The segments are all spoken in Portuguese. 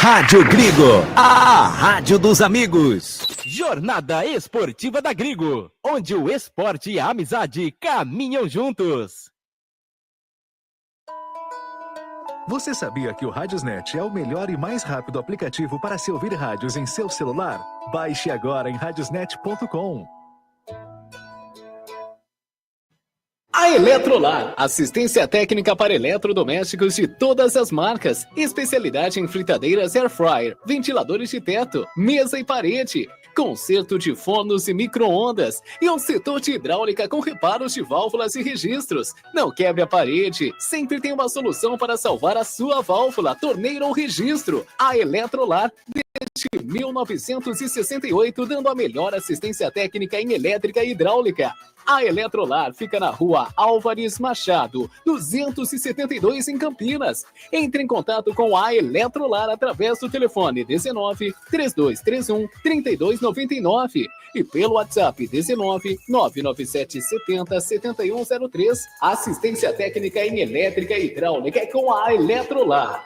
Rádio Grigo, a rádio dos amigos. Jornada Esportiva da Grigo, onde o esporte e a amizade caminham juntos. Você sabia que o Radiosnet é o melhor e mais rápido aplicativo para se ouvir rádios em seu celular? Baixe agora em radiosnet.com. A Eletrolar, assistência técnica para eletrodomésticos de todas as marcas, especialidade em fritadeiras air fryer, ventiladores de teto, mesa e parede, conserto de fornos e micro-ondas e um setor de hidráulica com reparos de válvulas e registros. Não quebre a parede, sempre tem uma solução para salvar a sua válvula, torneira ou registro. A Eletrolar, desde 1968, dando a melhor assistência técnica em elétrica e hidráulica. A Eletrolar fica na rua Álvares Machado, 272 em Campinas. Entre em contato com a Eletrolar através do telefone 19 3231 3299 e pelo WhatsApp 19 997 70 7103. Assistência técnica em elétrica e hidráulica é com a Eletrolar.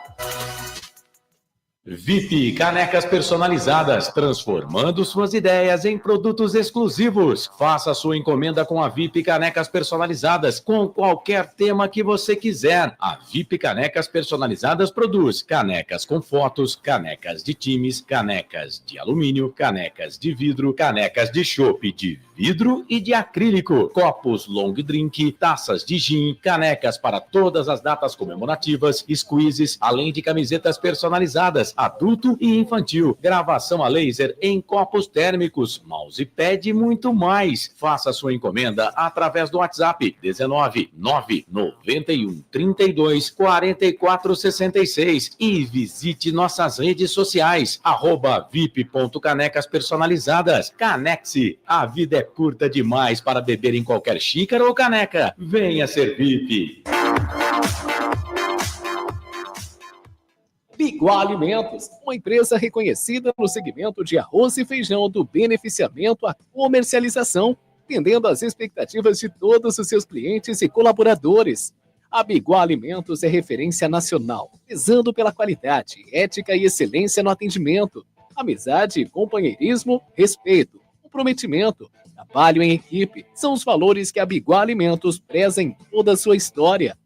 VIP Canecas Personalizadas, transformando suas ideias em produtos exclusivos. Faça sua encomenda com a VIP Canecas Personalizadas, com qualquer tema que você quiser. A VIP Canecas Personalizadas produz canecas com fotos, canecas de times, canecas de alumínio, canecas de vidro, canecas de chopp de vidro e de acrílico, copos long drink, taças de gin, canecas para todas as datas comemorativas, squeezes, além de camisetas personalizadas, adulto e infantil, gravação a laser em copos térmicos, mousepad e muito mais. Faça sua encomenda através do WhatsApp 19 991 32 44 66 e visite nossas redes sociais @vip.canecas personalizadas. Canexe, a vida é curta demais para beber em qualquer xícara ou caneca. Venha ser VIP. Biguá Alimentos, uma empresa reconhecida no segmento de arroz e feijão, do beneficiamento à comercialização, atendendo às expectativas de todos os seus clientes e colaboradores. A Biguá Alimentos é referência nacional, prezando pela qualidade, ética e excelência no atendimento, amizade, companheirismo, respeito, comprometimento, trabalho em equipe, são os valores que a Biguá Alimentos preza em toda a sua história.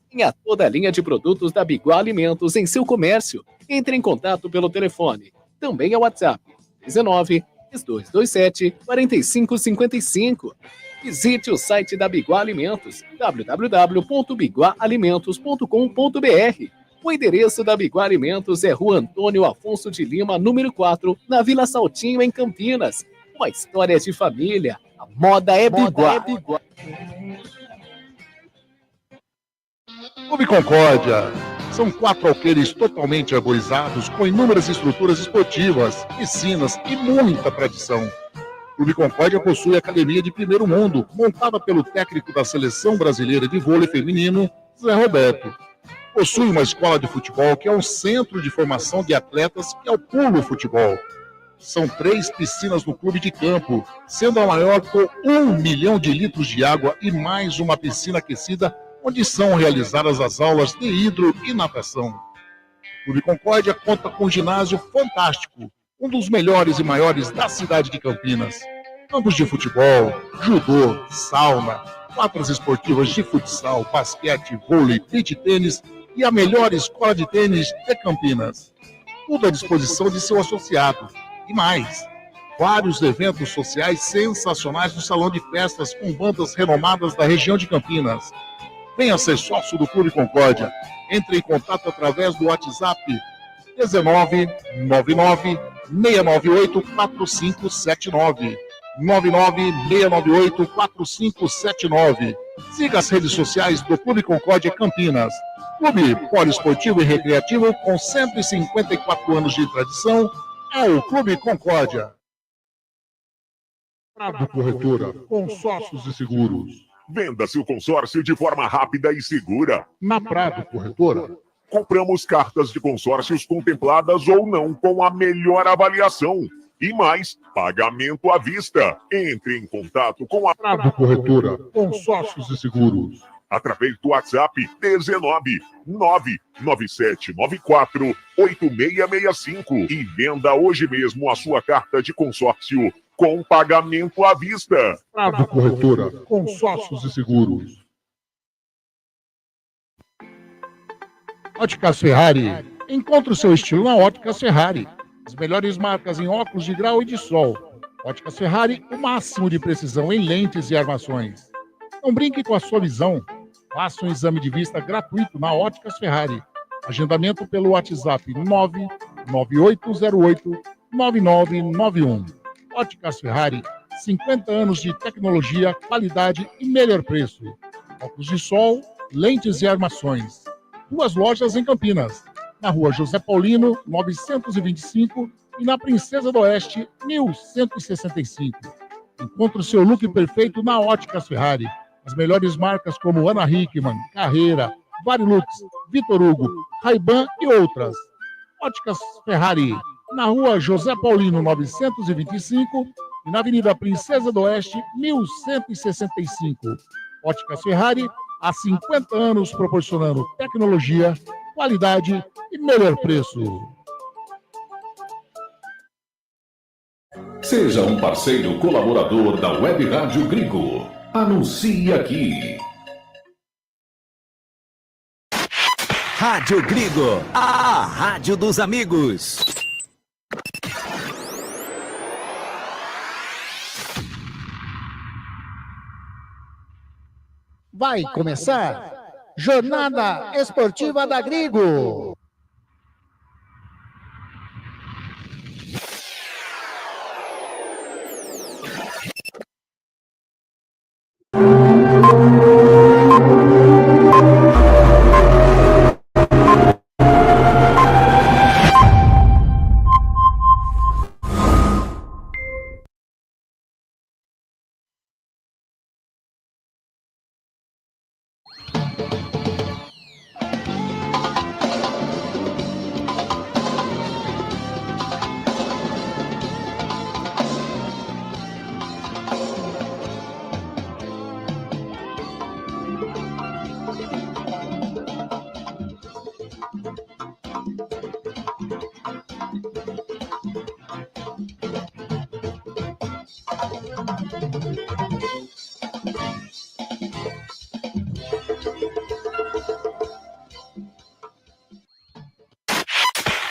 Tenha toda a linha de produtos da Biguá Alimentos em seu comércio. Entre em contato pelo telefone. Também é o WhatsApp 19 3227 4555. Visite o site da Biguá Alimentos, www.biguaalimentos.com.br. O endereço da Biguá Alimentos é Rua Antônio Afonso de Lima, número 4, na Vila Saltinho, em Campinas. Uma história de família. A moda é Biguá. Clube Concórdia. São 4 alqueires totalmente arborizados, com inúmeras estruturas esportivas, piscinas e muita tradição. Clube Concórdia possui academia de primeiro mundo, montada pelo técnico da Seleção Brasileira de Vôlei Feminino, Zé Roberto. Possui uma escola de futebol, que é um centro de formação de atletas, que é o Pulo Futebol. São 3 piscinas no clube de campo, sendo a maior com 1 milhão de litros de água e mais uma piscina aquecida, onde são realizadas as aulas de hidro e natação. O Clube Concórdia conta com um ginásio fantástico, um dos melhores e maiores da cidade de Campinas. Campos de futebol, judô, sauna, quadras esportivas de futsal, basquete, vôlei, beach tênis e a melhor escola de tênis de Campinas. Tudo à disposição de seu associado. E mais, vários eventos sociais sensacionais no salão de festas com bandas renomadas da região de Campinas. Venha ser sócio do Clube Concórdia. Entre em contato através do WhatsApp 19 99 698 4579. 99 698 4579. Siga as redes sociais do Clube Concórdia Campinas. Clube poliesportivo e recreativo com 154 anos de tradição é o Clube Concórdia. Prado Corretora, consórcios e seguros. Venda seu consórcio de forma rápida e segura. Na Prado Corretora, compramos cartas de consórcios contempladas ou não com a melhor avaliação. E mais, pagamento à vista. Entre em contato com a Prado Corretora, consórcios e seguros. através do WhatsApp 19 99794 8665 e venda hoje mesmo a sua carta de consórcio com pagamento à vista. Prado Corretora, consórcios e seguros. Óticas Ferrari. Encontre o seu estilo na Óticas Ferrari. As melhores marcas em óculos de grau e de sol. Óticas Ferrari, o máximo de precisão em lentes e armações. Não brinque com a sua visão. Faça um exame de vista gratuito na Óticas Ferrari. Agendamento pelo WhatsApp 99808-9991. Óticas Ferrari, 50 anos de tecnologia, qualidade e melhor preço. Óculos de sol, lentes e armações. 2 lojas em Campinas. Na rua José Paulino, 925 e na Princesa do Oeste, 1165. Encontre o seu look perfeito na Óticas Ferrari. As melhores marcas como Ana Hickman, Carreira, Varilux, Vitor Hugo, Ray-Ban e outras. Óticas Ferrari, na rua José Paulino 925 e na Avenida Princesa do Oeste 1165. Óticas Ferrari, há 50 anos proporcionando tecnologia, qualidade e melhor preço. Seja um parceiro colaborador da Web Rádio Gringo. Anuncie aqui. Rádio Gringo, a rádio dos amigos. Vai começar Jornada Esportiva da Gringo.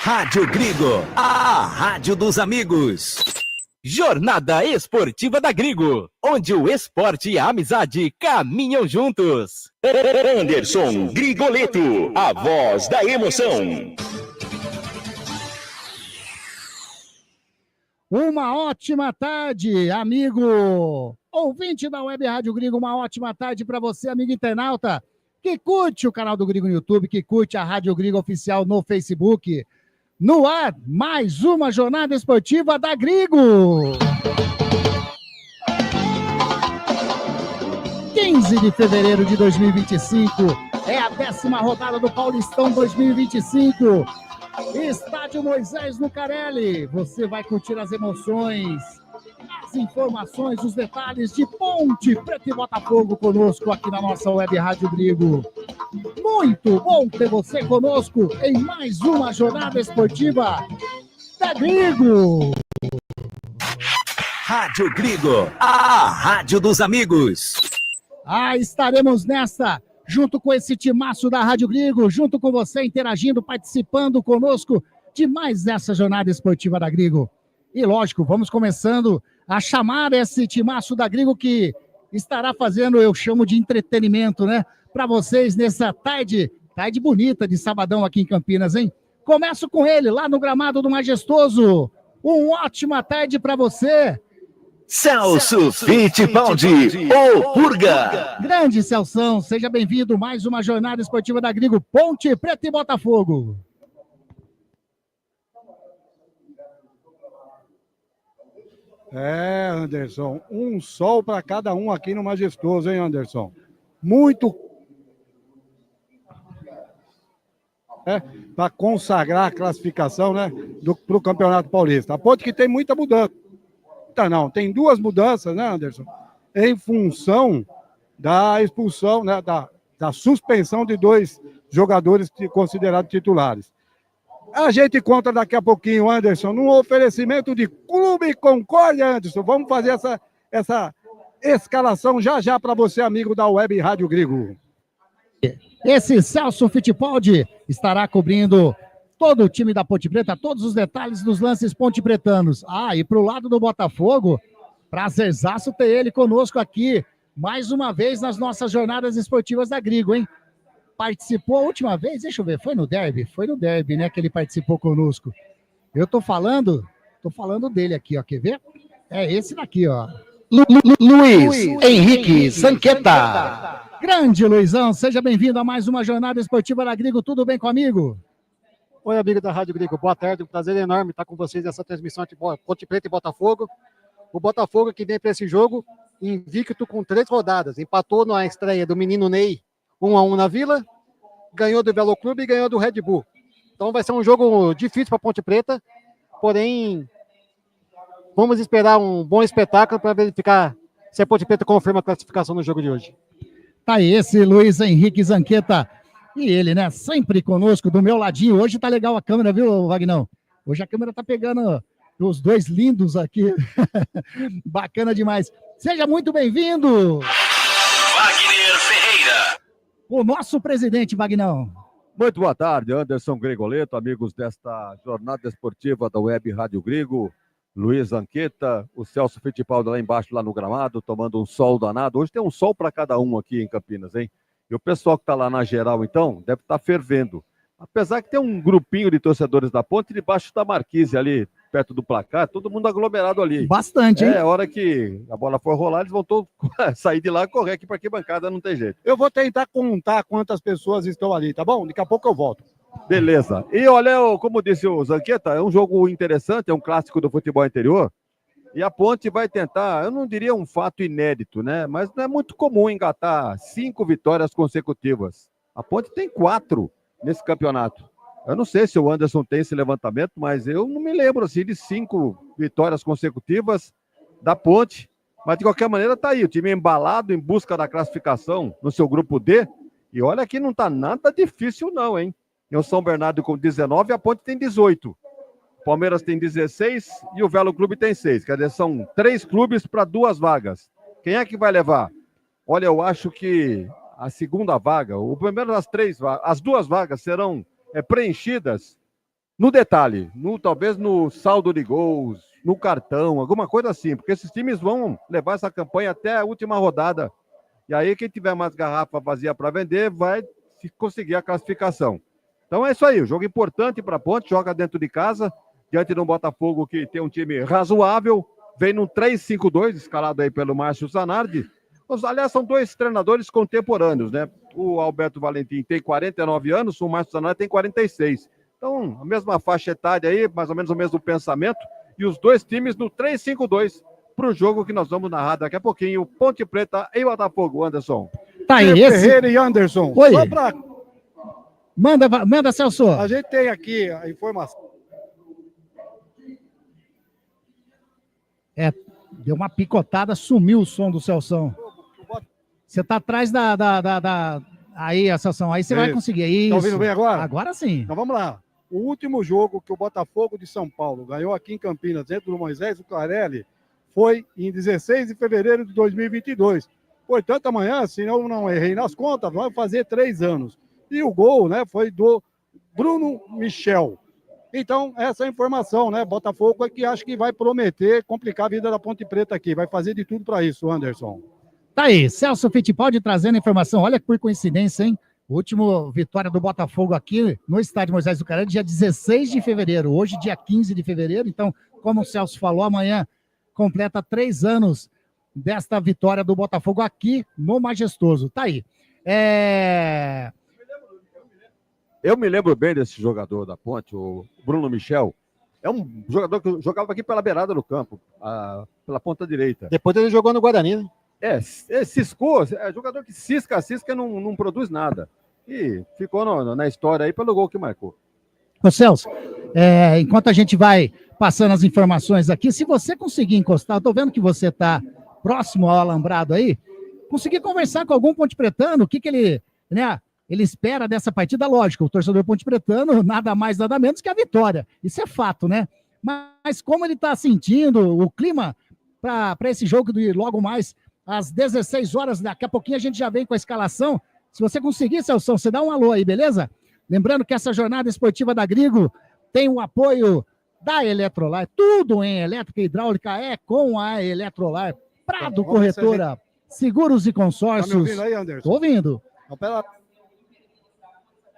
Rádio Gringo, a rádio dos amigos. Jornada Esportiva da Gringo, onde o esporte e a amizade caminham juntos. Anderson Grigoleto, a voz da emoção. Uma ótima tarde, amigo ouvinte da Web Rádio Gringo. Uma ótima tarde para você, amigo internauta, que curte o canal do Gringo no YouTube, que curte a Rádio Gringo Oficial no Facebook. No ar, mais uma jornada esportiva da Gringo. 15 de fevereiro de 2025, é a 10ª rodada do Paulistão 2025. Estádio Moisés Lucarelli. Você vai curtir as emoções, as informações, os detalhes de Ponte Preta e Botafogo conosco aqui na nossa Web Rádio Gringo. Muito bom ter você conosco em mais uma jornada esportiva da Gringo. Rádio Gringo, a rádio dos amigos. Estaremos nessa, junto com esse timaço da Rádio Gringo, junto com você, interagindo, participando conosco de mais essa jornada esportiva da Gringo. E lógico, vamos começando a chamar esse timaço da Gringo que estará fazendo, eu chamo de entretenimento, né? Para vocês nessa tarde bonita de sabadão aqui em Campinas, hein? Começo com ele, lá no gramado do Majestoso. Uma ótima tarde para você. Celso Fittipaldi, o Purga. Grande Celção, seja bem-vindo. Mais uma jornada esportiva da Gringo, Ponte Preta e Botafogo. Anderson, um sol para cada um aqui no Majestoso, hein, Anderson? Muito para consagrar a classificação, né, para o Campeonato Paulista. A Ponte que tem muita mudança. Não, tem 2 mudanças, né, Anderson? Em função da expulsão, né, da suspensão de 2 jogadores considerados titulares. A gente conta daqui a pouquinho, Anderson, num oferecimento de Clube Concórdia, Anderson. Vamos fazer essa escalação já para você, amigo da Web Rádio Grego. Esse Celso Fittipaldi estará cobrindo todo o time da Ponte Preta, todos os detalhes dos lances pontepretanos. E pro lado do Botafogo, prazerzaço ter ele conosco aqui, mais uma vez nas nossas jornadas esportivas da Grego, hein? Participou a última vez, deixa eu ver, foi no derby, né, que ele participou conosco. Eu tô falando dele aqui, ó, quer ver? É esse daqui, ó. Luiz Henrique Zanqueta. Grande Luizão, seja bem-vindo a mais uma jornada esportiva da Grego, tudo bem comigo? Oi, amigo da Rádio Grego, boa tarde, um prazer enorme estar com vocês nessa transmissão de Ponte Preta e Botafogo. O Botafogo que vem para esse jogo invicto com 3 rodadas, empatou na estreia do menino Ney 1-1 na Vila, ganhou do Velo Clube e ganhou do Red Bull. Então vai ser um jogo difícil para a Ponte Preta, porém vamos esperar um bom espetáculo para verificar se a Ponte Preta confirma a classificação no jogo de hoje. Tá aí esse Luiz Henrique Zanqueta, e ele, né, sempre conosco, do meu ladinho. Hoje tá legal a câmera, viu, Vagnão? Hoje a câmera tá pegando os 2 lindos aqui. Bacana demais. Seja muito bem-vindo, Wagner Ferreira. o nosso presidente, Vagnão. Muito boa tarde, Anderson Gregoleto, amigos desta jornada esportiva da Web Rádio Grego, Luiz Zanqueta, o Celso Fittipaldi lá embaixo, lá no gramado, tomando um sol danado. Hoje tem um sol para cada um aqui em Campinas, hein? E o pessoal que está lá na geral, então, deve estar fervendo. Apesar que tem um grupinho de torcedores da Ponte debaixo da marquise ali, perto do placar, todo mundo aglomerado ali. Bastante, hein? É, a hora que a bola for rolar, eles vão todos sair de lá e correr aqui para arquibancada, não tem jeito. Eu vou tentar contar quantas pessoas estão ali, tá bom? Daqui a pouco eu volto. Beleza. E olha, como disse o Zanqueta, é um jogo interessante, é um clássico do futebol interior. E a Ponte vai tentar, eu não diria um fato inédito, né? Mas não é muito comum engatar 5 vitórias consecutivas. A Ponte tem 4 nesse campeonato. Eu não sei se o Anderson tem esse levantamento, mas eu não me lembro assim de 5 vitórias consecutivas da Ponte. Mas de qualquer maneira tá aí, o time embalado em busca da classificação no seu grupo D. E olha que não tá nada difícil não, hein? E o São Bernardo com 19 e a Ponte tem 18. O Palmeiras tem 16 e o Velo Clube tem 6. Quer dizer, são 3 clubes para 2 vagas. Quem é que vai levar? Olha, eu acho que a segunda vaga, o primeiro das 3 vagas, as 2 vagas serão preenchidas no detalhe, talvez no saldo de gols, no cartão, alguma coisa assim, porque esses times vão levar essa campanha até a última rodada. E aí quem tiver mais garrafa vazia para vender vai conseguir a classificação. Então é isso aí, um jogo importante para a Ponte, joga dentro de casa, diante de um Botafogo que tem um time razoável, vem num 3-5-2, escalado aí pelo Márcio Zanardi. Aliás, são 2 treinadores contemporâneos, né? O Alberto Valentim tem 49 anos, o Márcio Zanardi tem 46. Então, a mesma faixa etária aí, mais ou menos o mesmo pensamento, e os 2 times no 3-5-2 para o jogo que nós vamos narrar daqui a pouquinho, Ponte Preta e Botafogo, Anderson. Tá aí, Ferreira e Anderson. Oi. Só pra... Manda, Celso. A gente tem aqui a informação. Deu uma picotada, sumiu o som do Celção. Você tá atrás aí, a Celção, aí você vai conseguir. Isso. Tá ouvindo bem agora? Agora sim. Então vamos lá. O último jogo que o Botafogo de São Paulo ganhou aqui em Campinas, dentro do Moisés Clarelli, foi em 16 de fevereiro de 2022. Portanto, amanhã, se eu não errei nas contas, vai fazer 3 anos. E o gol, né, foi do Bruno Michel. Então, essa é a informação, né? Botafogo é que acho que vai prometer complicar a vida da Ponte Preta aqui. Vai fazer de tudo para isso, Anderson. Tá aí, Celso Fittipaldi trazendo informação. Olha que por coincidência, hein? O último vitória do Botafogo aqui no estádio Moisés do Caralho, dia 16 de fevereiro. Hoje, dia 15 de fevereiro. Então, como o Celso falou, amanhã completa 3 anos desta vitória do Botafogo aqui no Majestoso. Tá aí. Eu me lembro bem desse jogador da Ponte, o Bruno Michel. É um jogador que jogava aqui pela beirada do campo, pela ponta direita. Depois ele jogou no Guarani, né? Ciscou, é jogador que cisca e não produz nada. E ficou na história aí pelo gol que marcou. Ô Celso, enquanto a gente vai passando as informações aqui, se você conseguir encostar, eu tô vendo que você tá próximo ao alambrado aí, conseguir conversar com algum pontepretano, o que ele né? Ele espera dessa partida, lógico, o torcedor pontepretano, nada mais, nada menos que a vitória. Isso é fato, né? Mas como ele está sentindo o clima para esse jogo de logo mais às 16 horas, daqui a pouquinho a gente já vem com a escalação. Se você conseguir, Celso, você dá um alô aí, beleza? Lembrando que essa jornada esportiva da Grigo tem o apoio da Eletrolar. Tudo em elétrica e hidráulica é com a Eletrolar. Prado Corretora, Seguros e Consórcios. Tá me ouvindo aí, Anderson? Tô ouvindo. Então, pera...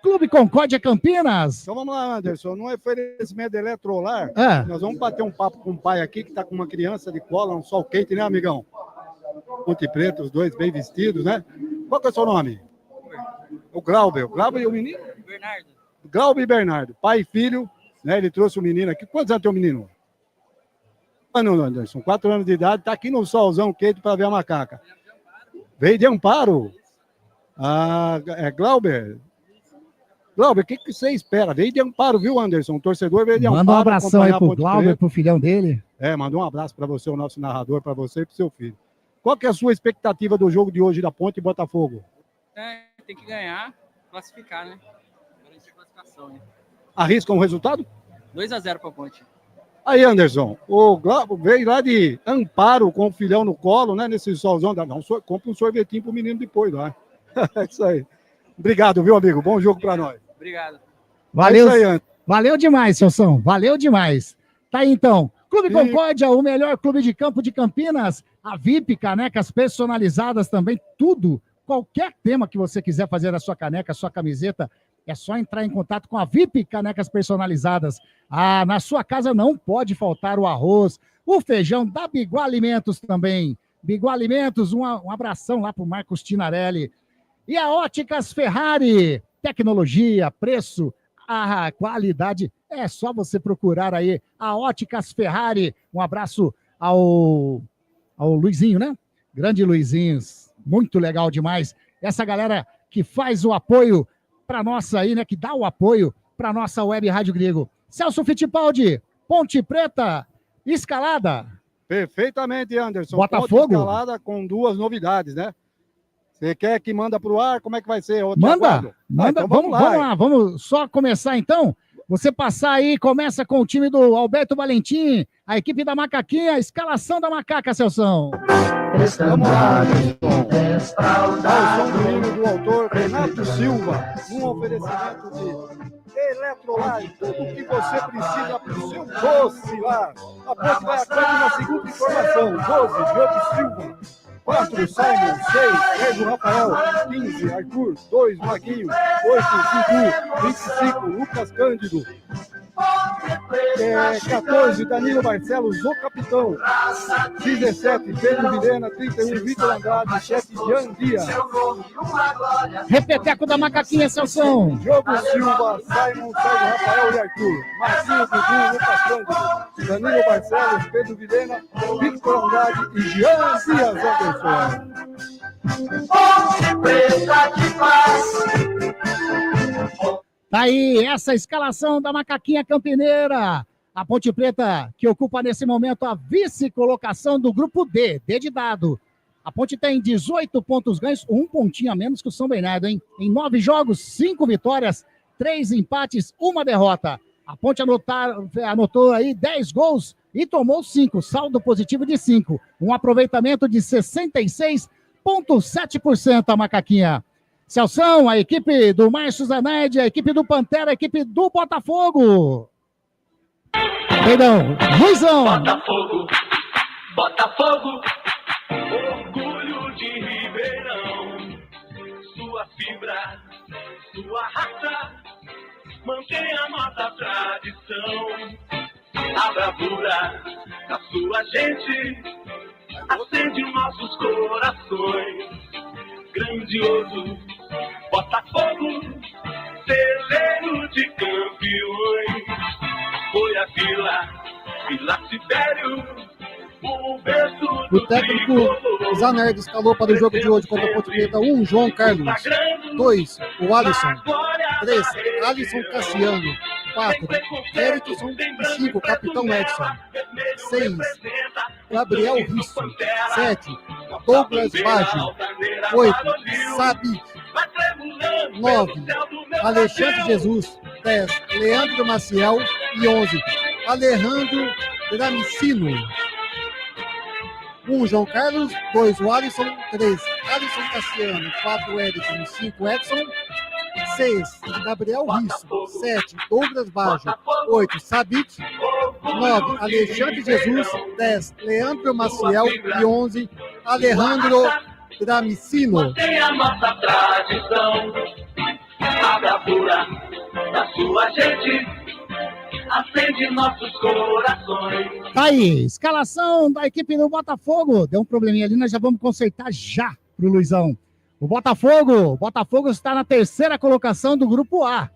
Clube Concórdia Campinas. Então vamos lá, Anderson. No oferecimento da Eletrolar, É. nós vamos bater um papo com o pai aqui que tá com uma criança de cola, um sol quente, né, amigão? Ponte Preta, os dois bem vestidos, né? Qual que é o seu nome? O Glauber. O Glauber e o menino? Bernardo. Glauber e Bernardo. Pai e filho, né? Ele trouxe o menino aqui. Quantos anos tem o menino? Ano, Anderson. 4 anos de idade. Tá aqui no solzão quente para ver a macaca. Veio de Amparo. Ah, é Glauber. Glauber, o que você espera? Veio de Amparo, viu, Anderson? O torcedor veio de Amparo. Manda um abração aí acompanhar a pro Ponte Glauber, Preta. pro filhão dele. É, manda um abraço para você, o nosso narrador, para você e pro seu filho. Qual que é a sua expectativa do jogo de hoje da Ponte e Botafogo? Tem que ganhar, classificar, né? Garantir a classificação, né? Arrisca um resultado? 2-0 pra Ponte. Aí, Anderson, o Glauber veio lá de Amparo com o filhão no colo, né? Nesse solzão. Não, compra um sorvetinho pro menino depois lá. É isso aí. Obrigado, viu, amigo? Bom jogo para nós. Obrigado. Valeu, É isso aí, valeu demais, Celção. Valeu demais. Tá aí, então. Clube Concórdia, o melhor clube de campo de Campinas. A VIP, canecas personalizadas também, tudo. Qualquer tema que você quiser fazer na sua caneca, sua camiseta, é só entrar em contato com a VIP Canecas Personalizadas. Ah, na sua casa não pode faltar o arroz, o feijão da Biguá Alimentos também. Biguá Alimentos, um abração lá pro Marcos Tinarelli. E a Óticas Ferrari, tecnologia, preço, a qualidade, é só você procurar aí a Óticas Ferrari. Um abraço ao Luizinho, né? Grande Luizinho, muito legal demais. Essa galera que faz o apoio para nossa aí, né? Que dá o apoio para nossa Web Rádio Grego. Celso Fittipaldi, Ponte Preta, escalada. Perfeitamente, Anderson. Botafogo. Ponte escalada com 2 novidades, né? Você quer que manda para o ar? Como é que vai ser? Manda. Então vamos lá, vamos só começar então. Você passar aí, começa com o time do Alberto Valentim, a equipe da Macaquinha, a escalação da Macaca, Celção. Vamos lá, o som do hino do autor Renato Silva, um oferecimento de Eletrolar, tudo o que você precisa para o seu doce lá. A Ponte vai atrás na segunda informação, 12, Diogo Silva. 4, Simon, 6, Pedro Rafael, 15, Arthur, 2, Maguinho, 8, Cidu, 25, Lucas Cândido, 14, Danilo Barcelos, o capitão, 17, Pedro Vilhena, 31, Vitor Andrade, 7, Jean Dias. Repeteco da Macaquinha, Celção. Diogo Silva, Simon, Sérgio Rafael e Arthur, Marcinho, Dudu, Lucas Cândido, Danilo Barcelos, Pedro Vilhena, Vitor Andrade e Jean Dias, Anderson. Tá aí, essa escalação da Macaquinha Campineira. A Ponte Preta, que ocupa nesse momento a vice-colocação do grupo D, D de dado. A Ponte tem 18 pontos ganhos, 1 pontinho a menos que o São Bernardo, hein? Em 9 jogos, 5 vitórias, 3 empates, 1 derrota. A Ponte anotou aí 10 gols e tomou 5, saldo positivo de 5. Um aproveitamento de 66,7% a Macaquinha. Celção, a equipe do Márcio Zanaide, a equipe do Pantera, a equipe do Botafogo. Perdão, Luizão. Botafogo, Botafogo, orgulho de Ribeirão. Sua fibra, sua raça, mantém a nossa tradição. A bravura da sua gente acende nossos corações. Grandioso Botafogo, celeiro de campeões. Foi a Vila Sibério, o berço do O técnico Zanerdo escalou para o jogo de hoje contra a Ponte Preta 1, João Carlos. 2, o Alisson. 3, Alisson Cassiano. 4, Erickson e 5, Capitão Edson. 6, Gabriel Risso. 7, Douglas Baggio. 8, Sabi. 9, Alexandre Jesus. 10, Leandro Maciel. E 11, Alejandro Dramicino. 1, João Carlos. 2, o Alisson. 3, Alisson Cassiano. 4, Edson. 5, Edson. 6, Gabriel Risso. 7, Douglas Baggio. 8, Sabit. 9, Alexandre Jesus. 10, Leandro Maciel. E 11, Alejandro Dramicino. Mantém a nossa tradição, a bravura da sua gente acende nossos corações. Tá aí, escalação da equipe do Botafogo. Deu um probleminha ali, nós já vamos consertar já pro Luizão. O Botafogo está na terceira colocação do Grupo A.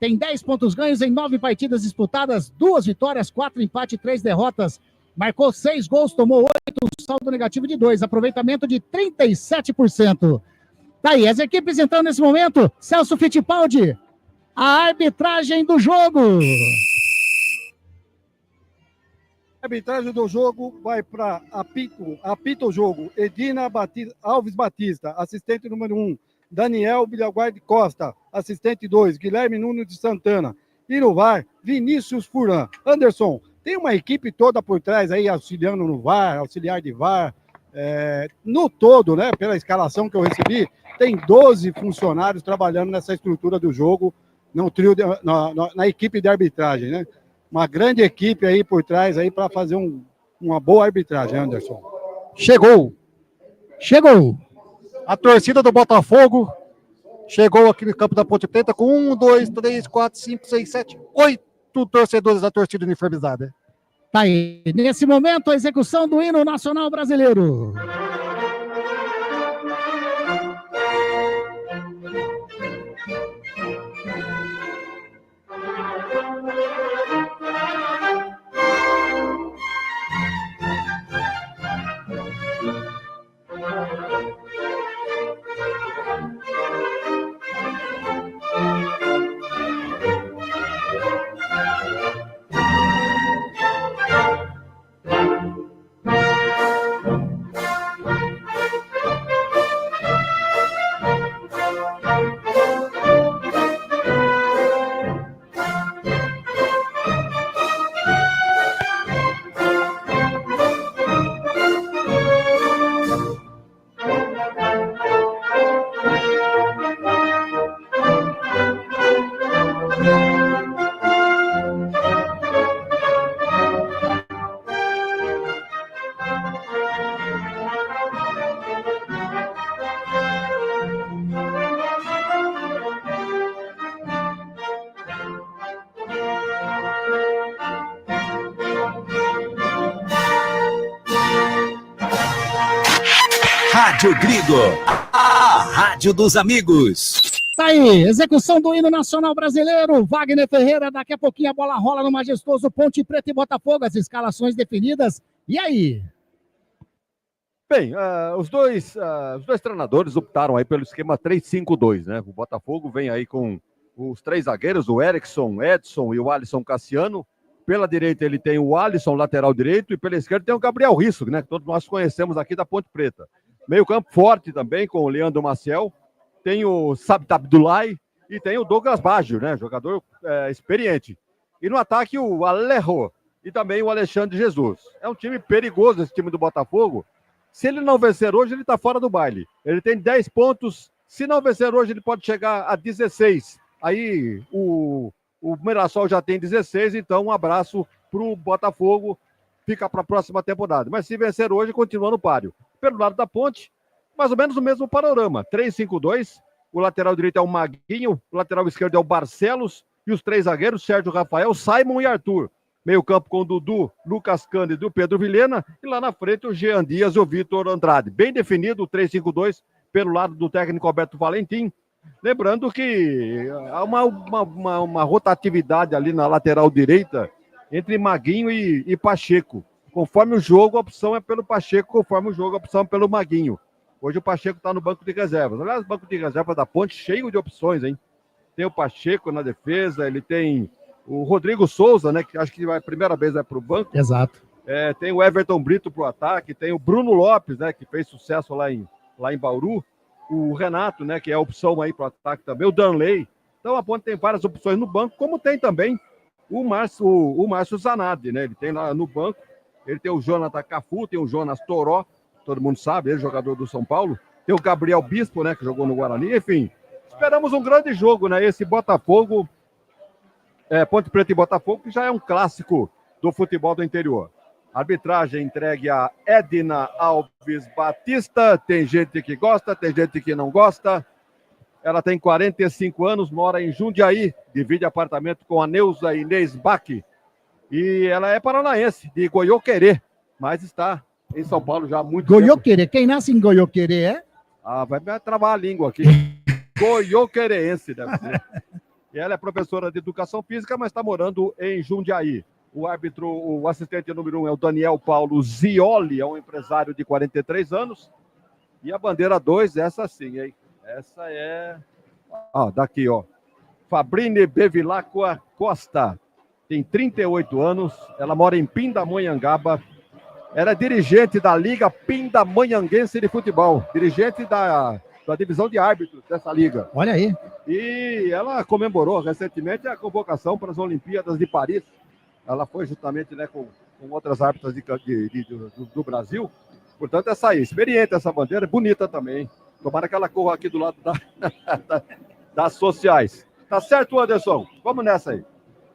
Tem 10 pontos ganhos em 9 partidas disputadas, 2 vitórias, 4 empates e 3 derrotas. Marcou 6 gols, tomou 8, saldo negativo de 2, aproveitamento de 37%. Tá aí, as equipes entrando nesse momento. Celso Fittipaldi, a arbitragem do jogo. A arbitragem do jogo vai para apita o jogo, Edina Alves Batista, assistente número 1, Daniel Bilhaguardi Costa, assistente 2, Guilherme Nunes de Santana, e no VAR, Vinícius Furan. Anderson, tem uma equipe toda por trás aí, auxiliando no VAR, auxiliar de VAR, no todo, né, pela escalação que eu recebi, tem 12 funcionários trabalhando nessa estrutura do jogo, no trio na equipe de arbitragem, né? Uma grande equipe aí por trás aí para fazer uma boa arbitragem, Anderson. Chegou. A torcida do Botafogo chegou aqui no campo da Ponte Preta com 1, 2, 3, 4, 5, 6, 7, 8 torcedores da torcida uniformizada. Tá aí, nesse momento, a execução do hino nacional brasileiro. Rádio Grigo, a rádio dos amigos. Tá aí, execução do hino nacional brasileiro. Wagner Ferreira, daqui a pouquinho a bola rola no majestoso Ponte Preta e Botafogo, as escalações definidas. E aí? Bem, os dois treinadores optaram aí pelo esquema 3-5-2, né? O Botafogo vem aí com os 3 zagueiros, o Erickson, Edson e o Alisson Cassiano. Pela direita ele tem o Alisson, lateral direito, e pela esquerda tem o Gabriel Risso, né? Que todos nós conhecemos aqui da Ponte Preta. Meio campo forte também com o Leandro Maciel, tem o Sabit Abdullahi e tem o Douglas Baggio, né? Jogador experiente. E no ataque o Alejo e também o Alexandre Jesus. É um time perigoso esse time do Botafogo. Se ele não vencer hoje, ele está fora do baile. Ele tem 10 pontos. Se não vencer hoje, ele pode chegar a 16. Aí o Mirassol já tem 16, então um abraço para o Botafogo. Fica para a próxima temporada. Mas se vencer hoje, continua no páreo. Pelo lado da Ponte, mais ou menos o mesmo panorama. 3-5-2. O lateral direito é o Maguinho. O lateral esquerdo é o Barcelos. E os 3 zagueiros, Sérgio Rafael, Simon e Arthur. Meio campo com o Dudu, Lucas Cândido e o Pedro Vilhena. E lá na frente o Jean Dias e o Vitor Andrade. Bem definido o 3-5-2 pelo lado do técnico Alberto Valentim. Lembrando que há uma rotatividade ali na lateral direita entre Maguinho e Pacheco. Conforme o jogo, a opção é pelo Pacheco, conforme o jogo, a opção é pelo Maguinho. Hoje o Pacheco está no banco de reservas. Aliás, o banco de reservas da Ponte cheio de opções, hein? Tem o Pacheco na defesa, ele tem o Rodrigo Souza, né? Que acho que a primeira vez vai para o banco. Exato. Tem o Everton Brito para o ataque, tem o Bruno Lopes, né? Que fez sucesso lá em Bauru. o Renato, né, que é a opção aí para o ataque também, o Danley. Então a Ponte tem várias opções no banco, como tem também o Márcio Zanardi, né? Ele tem lá no banco, ele tem o Jonathan Cafu, tem o Jonas Toró, todo mundo sabe, ele é jogador do São Paulo. Tem o Gabriel Bispo, né, que jogou no Guarani. Enfim, esperamos um grande jogo, né? Esse Botafogo, Ponte Preta e Botafogo, que já é um clássico do futebol do interior. Arbitragem entregue a Edna Alves Batista. Tem gente que gosta, tem gente que não gosta. Ela tem 45 anos, mora em Jundiaí, divide apartamento com a Neuza Inês Bach. E ela é paranaense, de Goiôquerê, mas está em São Paulo já há muito tempo. Goiôquerê, quem nasce em Goiôquerê é? Ah, vai travar a língua aqui. Goiôquerense, deve ser. E ela é professora de educação física, mas está morando em Jundiaí. O árbitro, o assistente número 1 é o Daniel Paulo Zioli, é um empresário de 43 anos. E a bandeira 2, essa sim, hein? Essa é... daqui, ó. Fabrine Bevilacqua Costa. Tem 38 anos. Ela mora em Pindamonhangaba. Ela é dirigente da Liga Pindamonhanguense de Futebol. Dirigente da divisão de árbitros dessa liga. Olha aí. E ela comemorou recentemente a convocação para as Olimpíadas de Paris. Ela foi justamente, né, com outras árbitras do Brasil. Portanto, essa aí, experiente essa bandeira, bonita também. Tomara que ela corra aqui do lado das sociais. Tá certo, Anderson? Vamos nessa aí.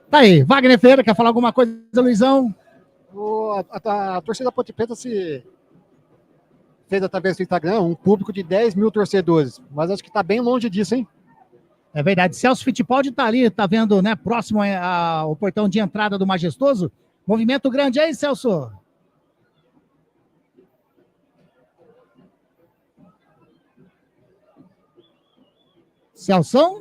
Tá aí. Wagner Ferreira, quer falar alguma coisa, Luizão? A torcida da Ponte Preta se fez através do Instagram um público de 10 mil torcedores, mas acho que está bem longe disso, hein? É verdade. Celso Fittipaldi está ali, tá vendo, né, próximo ao portão de entrada do Majestoso. Movimento grande aí, Celso. Celção?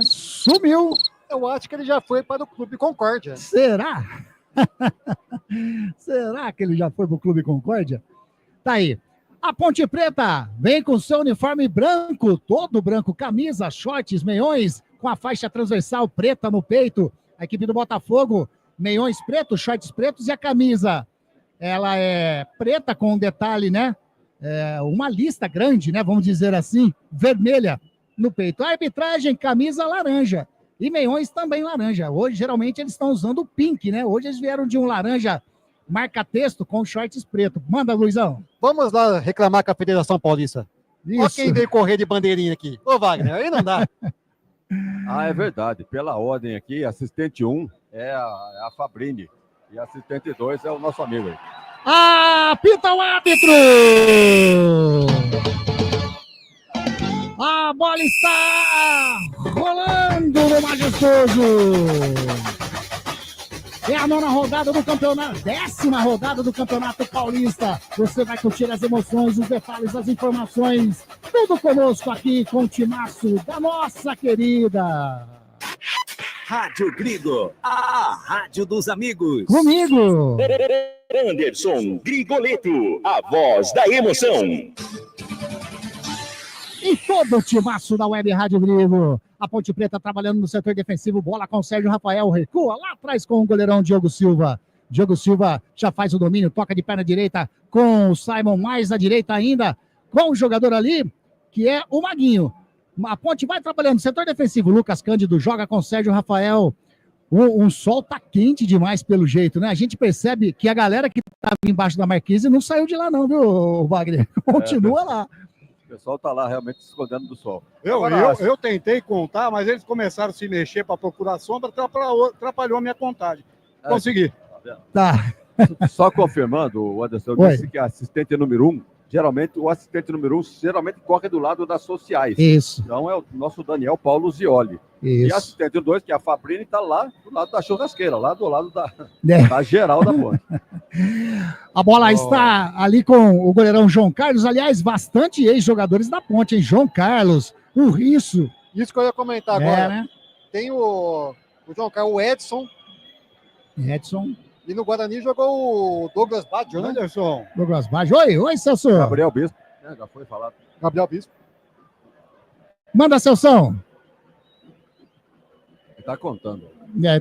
Sumiu. Eu acho que ele já foi para o Clube Concórdia. Será? Será que ele já foi para o Clube Concórdia? Tá aí. A Ponte Preta vem com seu uniforme branco, todo branco, camisa, shorts, meiões, com a faixa transversal preta no peito. A equipe do Botafogo, meiões pretos, shorts pretos e a camisa. Ela é preta com um detalhe, né? Uma lista grande, né? Vamos dizer assim, vermelha no peito. A arbitragem, camisa laranja. E meiões também laranja. Hoje, geralmente, eles estão usando o pink, né? Hoje eles vieram de um laranja marca-texto com shorts preto. Manda, Luizão. Vamos lá reclamar com a Federação Paulista. Isso. Olha quem veio correr de bandeirinha aqui. Ô, Wagner, aí não dá. É verdade. Pela ordem aqui, assistente 1 é a Fabrini. E assistente 2 é o nosso amigo aí. Apita o árbitro! A bola está rolando no Majestoso. É a 9ª rodada do campeonato, 10ª rodada do Campeonato Paulista. Você vai curtir as emoções, os detalhes, as informações. Tudo conosco aqui com o timaço da nossa querida Rádio Grigo, a rádio dos amigos. Comigo, Anderson Grigoleto, a voz da emoção. E todo o timaço da Web Rádio Grigo. A Ponte Preta trabalhando no setor defensivo, bola com o Sérgio Rafael, recua lá atrás com o goleirão Diogo Silva. Diogo Silva já faz o domínio, toca de perna direita com o Simon, mais à direita ainda, com o jogador ali, que é o Maguinho. A Ponte vai trabalhando no setor defensivo, Lucas Cândido joga com o Sérgio Rafael. O sol tá quente demais pelo jeito, né? A gente percebe que a galera que estava embaixo da marquise não saiu de lá não, viu, Wagner? Continua lá. O pessoal tá lá realmente se escondendo do sol. Eu tentei contar, mas eles começaram a se mexer para procurar sombra, atrapalhou a minha contagem. Consegui. Tá. Só confirmando, o Anderson disse que a assistente número 1, geralmente o assistente número 1 geralmente corre do lado das sociais. Isso. Então é o nosso Daniel Paulo Zioli. Isso. E a assistente 2, que é a Fabrini, está lá do lado da churrasqueira, lá do lado da geral da ponte. A bola está ali com o goleirão João Carlos, aliás, bastante ex-jogadores da Ponte, hein? João Carlos, o Risso. Isso que eu ia comentar agora. Né? Tem o João Carlos, o Edson. E no Guarani jogou o Douglas Baggio, né? Anderson. Douglas Baggio. Oi, Celso. Gabriel Bispo. Já foi falado. Gabriel Bispo. Manda, Celção. Tá contando.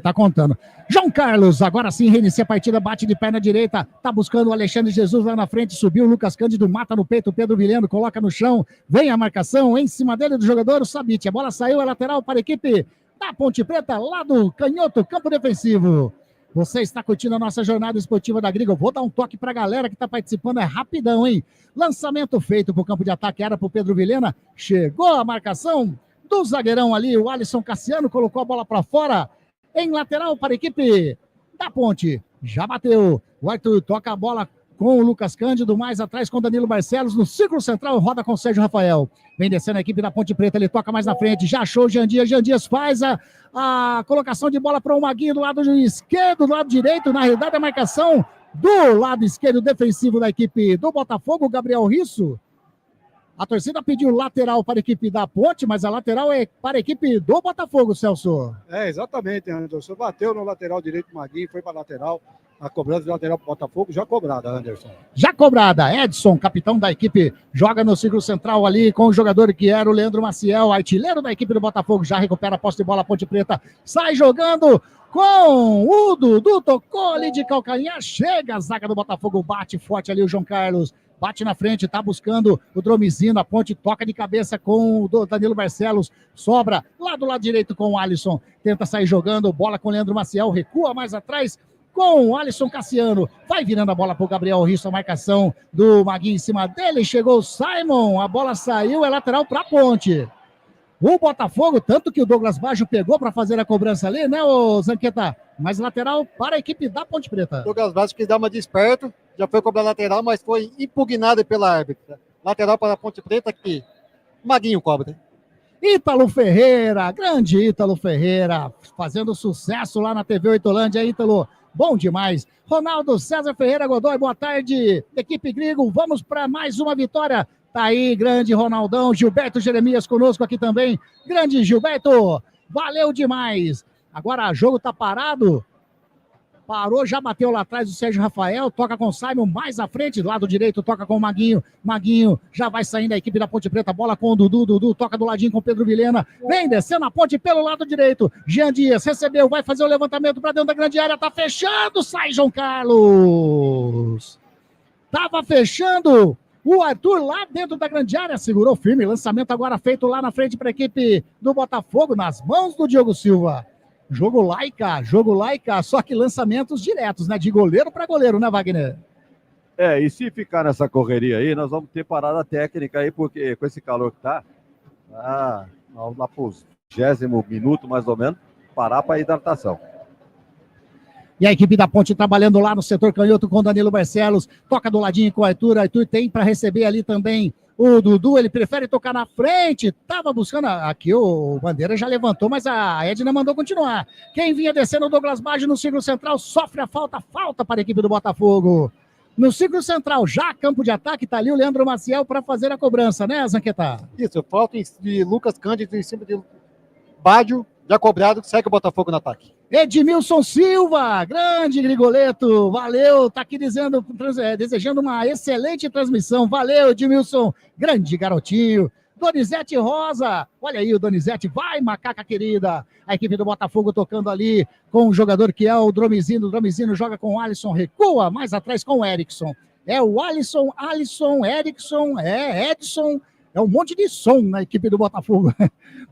Tá contando. João Carlos, agora sim, reinicia a partida, bate de perna direita, tá buscando o Alexandre Jesus lá na frente, subiu o Lucas Cândido, mata no peito o Pedro Vilhendo, coloca no chão, vem a marcação em cima dele do jogador, o Sabite. A bola saiu, é lateral para a equipe da Ponte Preta, lá do canhoto, campo defensivo. Você está curtindo a nossa jornada esportiva da Grigo. Vou dar um toque para a galera que está participando, é rapidão, hein? Lançamento feito para o campo de ataque, era para o Pedro Vilhena, chegou a marcação do zagueirão ali, o Alisson Cassiano, colocou a bola para fora, em lateral para a equipe da Ponte. Já bateu. O Arthur toca a bola com o Lucas Cândido, mais atrás com o Danilo Barcelos, no círculo central, roda com o Sérgio Rafael. Vem descendo a equipe da Ponte Preta, ele toca mais na frente, já achou o Jean Dias. Jean Dias faz a colocação de bola para o Maguinho do lado esquerdo, do lado direito, na realidade a marcação do lado esquerdo defensivo da equipe do Botafogo, o Gabriel Risso. A torcida pediu lateral para a equipe da Ponte, mas a lateral é para a equipe do Botafogo, Celso. Exatamente, Anderson. Bateu no lateral direito, Maguinho, foi para a lateral. A cobrança de lateral para o Botafogo, já cobrada, Anderson. Já cobrada. Edson, capitão da equipe, joga no círculo central ali com o jogador que era o Leandro Maciel, artilheiro da equipe do Botafogo, já recupera a posse de bola, a Ponte Preta sai jogando com o Dudu, tocou ali de calcanhar, chega a zaga do Botafogo, bate forte ali o João Carlos. Bate na frente, tá buscando o Dromizino, a Ponte toca de cabeça com o Danilo Barcelos, sobra lá do lado direito com o Alisson, tenta sair jogando, bola com o Leandro Maciel, recua mais atrás com o Alisson Cassiano, vai virando a bola pro Gabriel Risso, a marcação do Maguinho em cima dele, chegou o Simon, a bola saiu, é lateral pra Ponte. O Botafogo, tanto que o Douglas Baggio pegou para fazer a cobrança ali, né, ô Zanqueta? Mas lateral para a equipe da Ponte Preta. Douglas Baggio quis dar uma de esperto, já foi cobrar lateral, mas foi impugnado pela árbitra. Lateral para a Ponte Preta que Maguinho cobra. Ítalo Ferreira, grande Ítalo Ferreira, fazendo sucesso lá na TV Oitolândia, Ítalo, bom demais. Ronaldo César Ferreira Godoy, boa tarde, equipe Grigo, vamos para mais uma vitória. Tá aí, grande Ronaldão, Gilberto Jeremias conosco aqui também. Grande Gilberto, valeu demais. Agora o jogo tá parado. Parou, já bateu lá atrás o Sérgio Rafael, toca com o Simon mais à frente, lado direito, toca com o Maguinho. Maguinho já vai saindo a equipe da Ponte Preta, bola com o Dudu. Dudu toca do ladinho com o Pedro Vilhena. Vem descendo a ponte pelo lado direito. Jean Dias recebeu, vai fazer o levantamento para dentro da grande área, tá fechando, sai João Carlos. Tava fechando. O Arthur lá dentro da grande área segurou firme. Lançamento agora feito lá na frente para a equipe do Botafogo, nas mãos do Diogo Silva. Jogo laica, só que lançamentos diretos, né? De goleiro para goleiro, né, Wagner? E se ficar nessa correria aí, nós vamos ter parada técnica aí, porque com esse calor que tá, lá pro 20º minuto, mais ou menos, parar para hidratação. E a equipe da Ponte trabalhando lá no setor canhoto com o Danilo Barcelos, toca do ladinho com o Arthur tem para receber ali também o Dudu, ele prefere tocar na frente, tava buscando, aqui o Bandeira já levantou, mas a Edna mandou continuar. Quem vinha descendo, o Douglas Baggio no círculo central, sofre a falta para a equipe do Botafogo. No círculo central, já campo de ataque, tá ali o Leandro Maciel para fazer a cobrança, né, Zanqueta? Isso, falta de Lucas Cândido em cima de Baggio, já cobrado, segue o Botafogo no ataque. Edmilson Silva, grande Grigoleto, valeu, tá aqui desejando uma excelente transmissão, valeu Edmilson, grande garotinho. Donizete Rosa, olha aí o Donizete, vai macaca querida, a equipe do Botafogo tocando ali com o jogador que é o Dromizino joga com o Alisson, recua mais atrás com o Erickson, é o Alisson, Erickson, Edson, é um monte de som na equipe do Botafogo.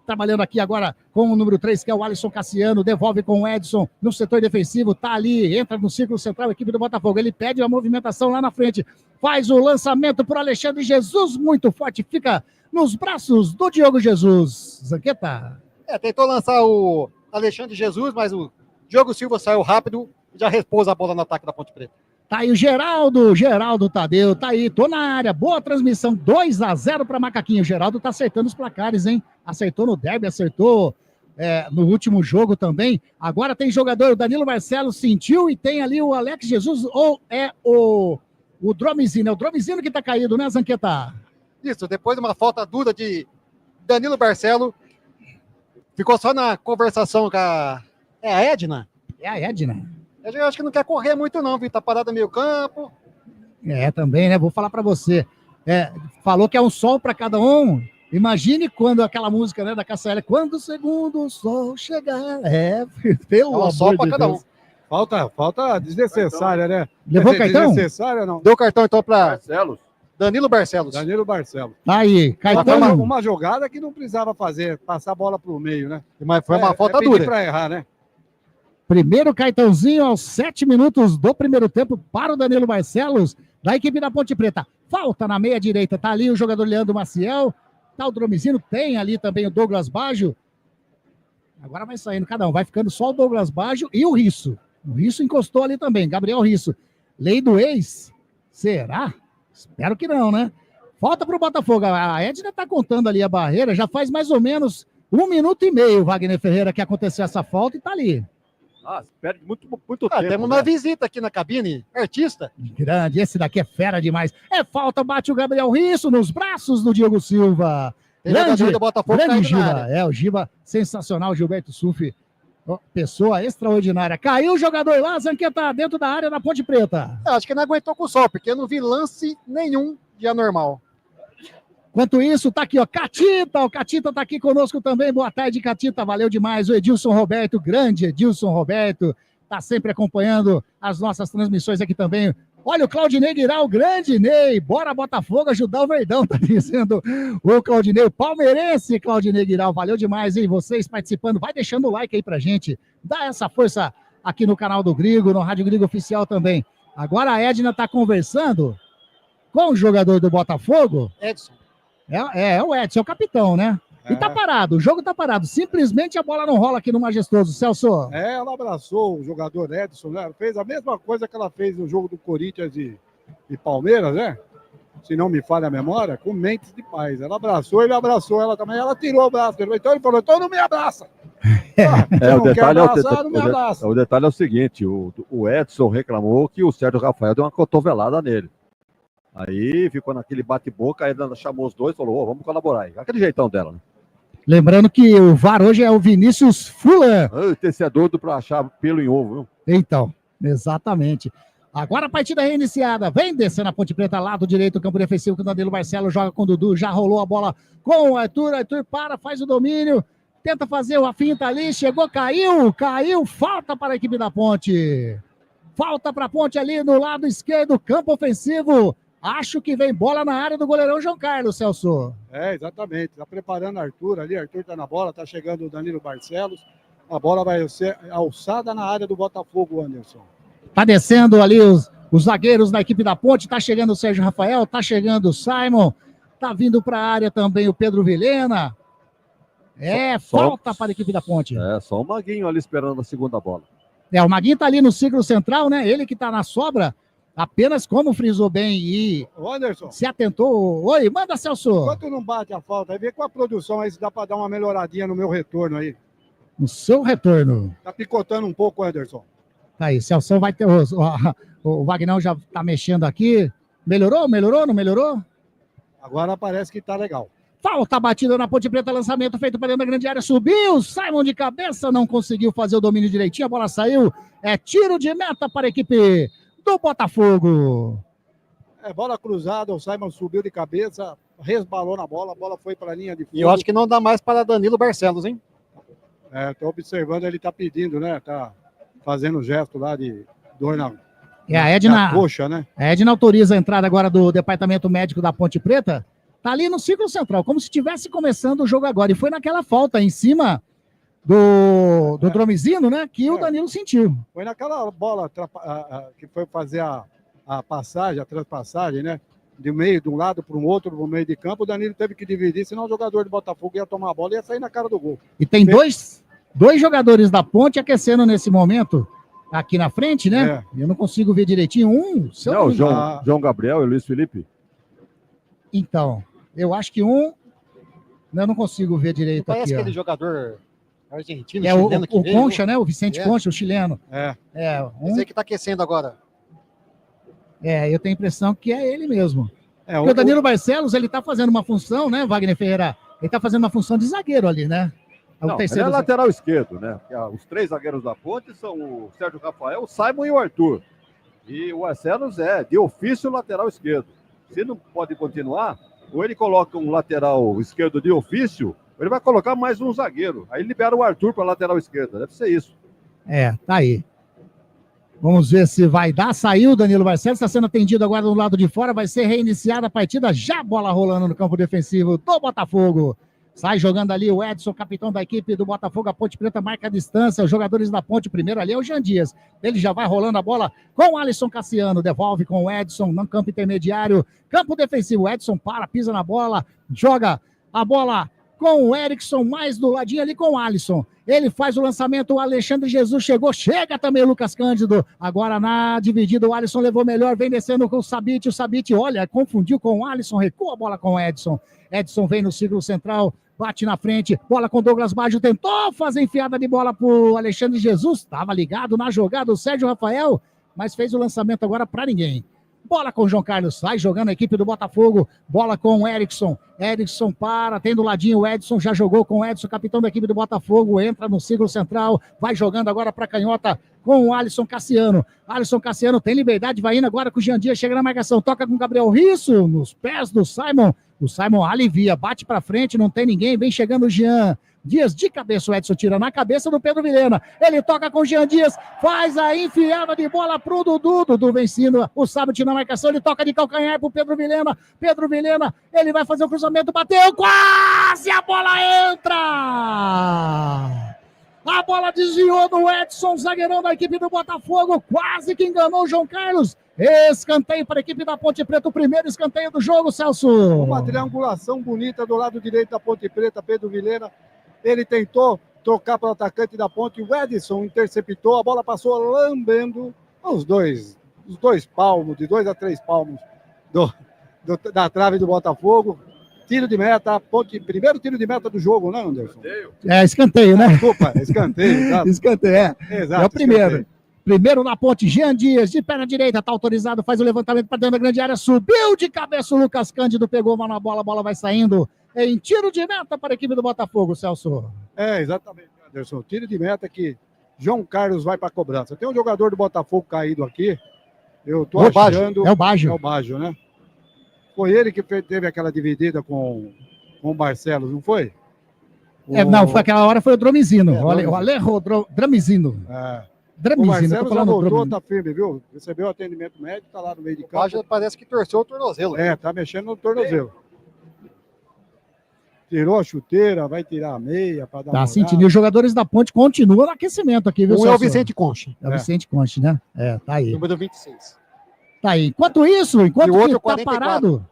Trabalhando aqui agora com o número 3, que é o Alisson Cassiano, devolve com o Edson no setor defensivo, tá ali, entra no círculo central, a equipe do Botafogo. Ele pede a movimentação lá na frente, faz o lançamento para o Alexandre Jesus, muito forte, fica nos braços do Diogo Jesus. Zanqueta. Tentou lançar o Alexandre Jesus, mas o Diogo Silva saiu rápido e já repôs a bola no ataque da Ponte Preta. Tá aí o Geraldo Tadeu, tá aí, tô na área, boa transmissão, 2-0 para Macaquinho. O Geraldo tá acertando os placares, hein? Acertou no derby, acertou no último jogo também. Agora tem jogador, o Danilo Barcelos sentiu, e tem ali o Alex Jesus, ou é o Dromizino, é o Dromizino que tá caído, né, Zanqueta? Isso, depois de uma falta dura de Danilo Barcelos, ficou só na conversação com a Edna? É a Edna. Eu acho que não quer correr muito não, viu? Tá parado no meio campo. Também, né? Vou falar para você. Falou que é um sol para cada um. Imagine quando aquela música, né, da Cassaélia, quando o segundo sol chegar. Pelo Dá um sol amor pra de cada Deus. Falta desnecessária, né? Levou o cartão? Desnecessária, não. Deu o cartão, então, para Barcelos. Danilo Barcelos. Danilo Barcelos. Aí, cartão. Uma jogada que não precisava fazer, passar a bola pro meio, né? Mas foi uma falta pedir dura. pra errar, né? Primeiro cartãozinho aos 7 minutos do primeiro tempo para o Danilo Barcelos, da equipe da Ponte Preta. Falta na meia direita, tá ali o jogador Leandro Maciel, tá o Dromizino, tem ali também o Douglas Baggio. Agora vai saindo cada um, vai ficando só o Douglas Baggio e o Risso. O Risso encostou ali também, Gabriel Risso. Lei do ex? Será? Espero que não, né? Falta pro Botafogo. A Edna tá contando ali a barreira, já faz mais ou menos 1 minuto e meio, Wagner Ferreira, que aconteceu essa falta e tá ali. Perde muito tempo. Temos uma visita aqui na cabine, artista. Grande, esse daqui é fera demais. É falta, bate o Gabriel Risso nos braços do Diogo Silva. Jogador do Botafogo grande caindo na Giba. área. É, o Giba, sensacional, Gilberto Sufi. Pessoa extraordinária. Caiu o jogador lá, Zanqueta, dentro da área da Ponte Preta. Eu acho que não aguentou com o sol, porque eu não vi lance nenhum de anormal. Enquanto isso, tá aqui, ó, Catita. O Catita tá aqui conosco também. Boa tarde, Catita. Valeu demais. O Edilson Roberto, grande Edilson Roberto, tá sempre acompanhando as nossas transmissões aqui também. Olha o Claudinei Guiral, grande Ney. Bora, Botafogo, ajudar o Verdão, tá dizendo o Claudinei. O palmeirense Claudinei Guiral. Valeu demais, hein? Vocês participando. Vai deixando o like aí pra gente. Dá essa força aqui no canal do Grigo, no Rádio Grigo Oficial também. Agora a Edna tá conversando com o jogador do Botafogo. Edson. É o Edson, é o capitão, né? E tá parado, o jogo tá parado. Simplesmente a bola não rola aqui no Majestoso, Celso. Ela abraçou o jogador Edson, né? Fez a mesma coisa que ela fez no jogo do Corinthians e Palmeiras, né? Se não me falha a memória, com mentes de paz. Ela abraçou, ele abraçou ela também. Ela tirou o braço. Então ele falou, então não me abraça. O detalhe é o seguinte, o Edson reclamou que o Sérgio Rafael deu uma cotovelada nele. Aí ficou naquele bate-boca, aí ela chamou os dois e falou, vamos colaborar aí. Aquele jeitão dela, né? Lembrando que o VAR hoje é o Vinícius Fulan. Esse é doido pra achar pelo em ovo, viu? Então, exatamente. Agora a partida reiniciada. Vem descendo a Ponte Preta, lado direito, campo defensivo, que o Danilo Barcelos joga com o Dudu, já rolou a bola com o Arthur. Arthur para, faz o domínio, tenta fazer a finta ali, chegou, caiu, falta para a equipe da Ponte. Falta para a Ponte ali no lado esquerdo, campo ofensivo. Acho que vem bola na área do goleirão João Carlos, Celso. Exatamente. Tá preparando Arthur ali. Arthur tá na bola, tá chegando o Danilo Barcelos. A bola vai ser alçada na área do Botafogo, Anderson. Tá descendo ali os zagueiros da equipe da Ponte. Tá chegando o Sérgio Rafael, tá chegando o Simon. Tá vindo para a área também o Pedro Vilhena. Falta para a equipe da Ponte. Só o Maguinho ali esperando a segunda bola. O Maguinho tá ali no círculo central, né? Ele que tá na sobra. Apenas como frisou bem e Anderson, se atentou. Oi, manda, Celso. Enquanto não bate a falta, aí vê com a produção aí se dá para dar uma melhoradinha no meu retorno aí. No seu retorno. Tá picotando um pouco, Anderson. Tá aí, Celso vai ter... O Vagnão já tá mexendo aqui. Melhorou? Não melhorou? Agora parece que tá legal. Falta batida na Ponte Preta, lançamento feito para dentro da grande área, subiu, Simon de cabeça, não conseguiu fazer o domínio direitinho, a bola saiu, tiro de meta para a equipe do Botafogo. Bola cruzada, o Simon subiu de cabeça, resbalou na bola, a bola foi para a linha de fundo. E eu acho que não dá mais para Danilo Barcelos, hein? Tô observando, ele tá pedindo, né? Tá fazendo gesto lá de dor na a Edna, coxa, né? A Edna autoriza a entrada agora do departamento médico da Ponte Preta, tá ali no círculo central, como se estivesse começando o jogo agora, e foi naquela falta em cima do Dromizino, né, que o Danilo sentiu. Foi naquela bola que foi fazer a passagem, a transpassagem, né? De meio, de um lado para o outro, no meio de campo, o Danilo teve que dividir, senão o jogador do Botafogo ia tomar a bola e ia sair na cara do gol. E tem dois jogadores da Ponte aquecendo nesse momento, aqui na frente, né? Eu não consigo ver direitinho. João Gabriel e Luiz Felipe. Então, eu acho que eu não consigo ver direito aqui. Parece aquele jogador argentino, chileno que veio. Concha, né? O Vicente Concha, o chileno. Esse aí que tá aquecendo agora. Eu tenho a impressão que é ele mesmo. Porque o Danilo Barcelos, ele tá fazendo uma função, né, Wagner Ferreira? Ele tá fazendo uma função de zagueiro ali, né? Ele é lateral esquerdo, né? Os três zagueiros da Ponte são o Sérgio Rafael, o Simon e o Arthur. E o Barcelos de ofício lateral esquerdo. Se não pode continuar, ou ele coloca um lateral esquerdo de ofício, ou ele vai colocar mais um zagueiro. Aí libera o Arthur para lateral esquerda. Deve ser isso. Tá aí. Vamos ver se vai dar. Saiu o Danilo Barcelos, está sendo atendido agora do lado de fora. Vai ser reiniciada a partida. Já bola rolando no campo defensivo do Botafogo. Sai jogando ali o Edson, capitão da equipe do Botafogo. A Ponte Preta marca a distância. Os jogadores da Ponte, primeiro ali é o Jean Dias. Ele já vai rolando a bola com o Alisson Cassiano. Devolve com o Edson no campo intermediário. Campo defensivo. O Edson para, pisa na bola. Joga a bola com o Erickson, mais do ladinho ali com o Alisson. Ele faz o lançamento, o Alexandre Jesus chegou, chega também o Lucas Cândido. Agora na dividida, o Alisson levou melhor, vem descendo com o Sabit. O Sabit, olha, confundiu com o Alisson, recua a bola com o Edson. Edson vem no círculo central, bate na frente, bola com Douglas Baggio, tentou fazer enfiada de bola pro Alexandre Jesus, estava ligado na jogada o Sérgio Rafael, mas fez o lançamento agora para ninguém. Bola com o João Carlos, sai jogando a equipe do Botafogo, bola com o Erickson, Erickson para, tem do ladinho o Edson, já jogou com o Edson, capitão da equipe do Botafogo, entra no círculo central, vai jogando agora para canhota com o Alisson Cassiano. Alisson Cassiano tem liberdade, vai indo agora com o Jean Dias, chega na marcação, toca com o Gabriel Risso, nos pés do Simon, o Simon alivia, bate para frente, não tem ninguém, vem chegando o Jean Dias de cabeça, o Edson tira na cabeça do Pedro Vilhena, ele toca com o Jean Dias, faz a enfiada de bola pro Dudu, Dudu vencendo o Sabit na marcação, ele toca de calcanhar pro Pedro Vilhena, ele vai fazer o cruzamento, bateu, quase a bola entra! A bola desviou do Edson, zagueirão da equipe do Botafogo, quase que enganou o João Carlos. Escanteio para a equipe da Ponte Preta, o primeiro escanteio do jogo, Celso. Uma triangulação bonita do lado direito da Ponte Preta, Pedro Vilhena. Ele tentou trocar para o atacante da Ponte, o Edson interceptou, a bola passou lambendo os dois palmos, de 2 a 3 palmos da trave do Botafogo. Tiro de meta, Ponte, primeiro tiro de meta do jogo, né, Anderson? Escanteio, né? Desculpa, escanteio. Exato. Escanteio, Exato, é o primeiro. escanteio. Primeiro na ponte, Jean Dias, de perna direita, tá autorizado, faz o levantamento para dentro da grande área, subiu de cabeça o Lucas Cândido, pegou uma na bola, a bola vai saindo em tiro de meta para a equipe do Botafogo, Celso. Exatamente, Anderson. Tiro de meta que João Carlos vai para a cobrança. Tem um jogador do Botafogo caído aqui, eu tô achando... É o Baggio. É o Baggio, né? Foi ele que teve aquela dividida com o Barcelos, não foi? Não, foi aquela hora foi o Dromizino, o Alejo Dramizino. O Marcelo já voltou, tá firme, viu? Recebeu atendimento médico, tá lá no meio de campo. O parece que torceu o tornozelo. Tá mexendo no tornozelo. Tirou a chuteira, vai tirar a meia para dar uma sentindo. E os jogadores da Ponte continuam no aquecimento aqui, viu, Celso? É o Vicente Concha. É o Vicente Concha, né? Tá aí. Número 26. Tá aí. Enquanto isso, enquanto que tá 44. Parado...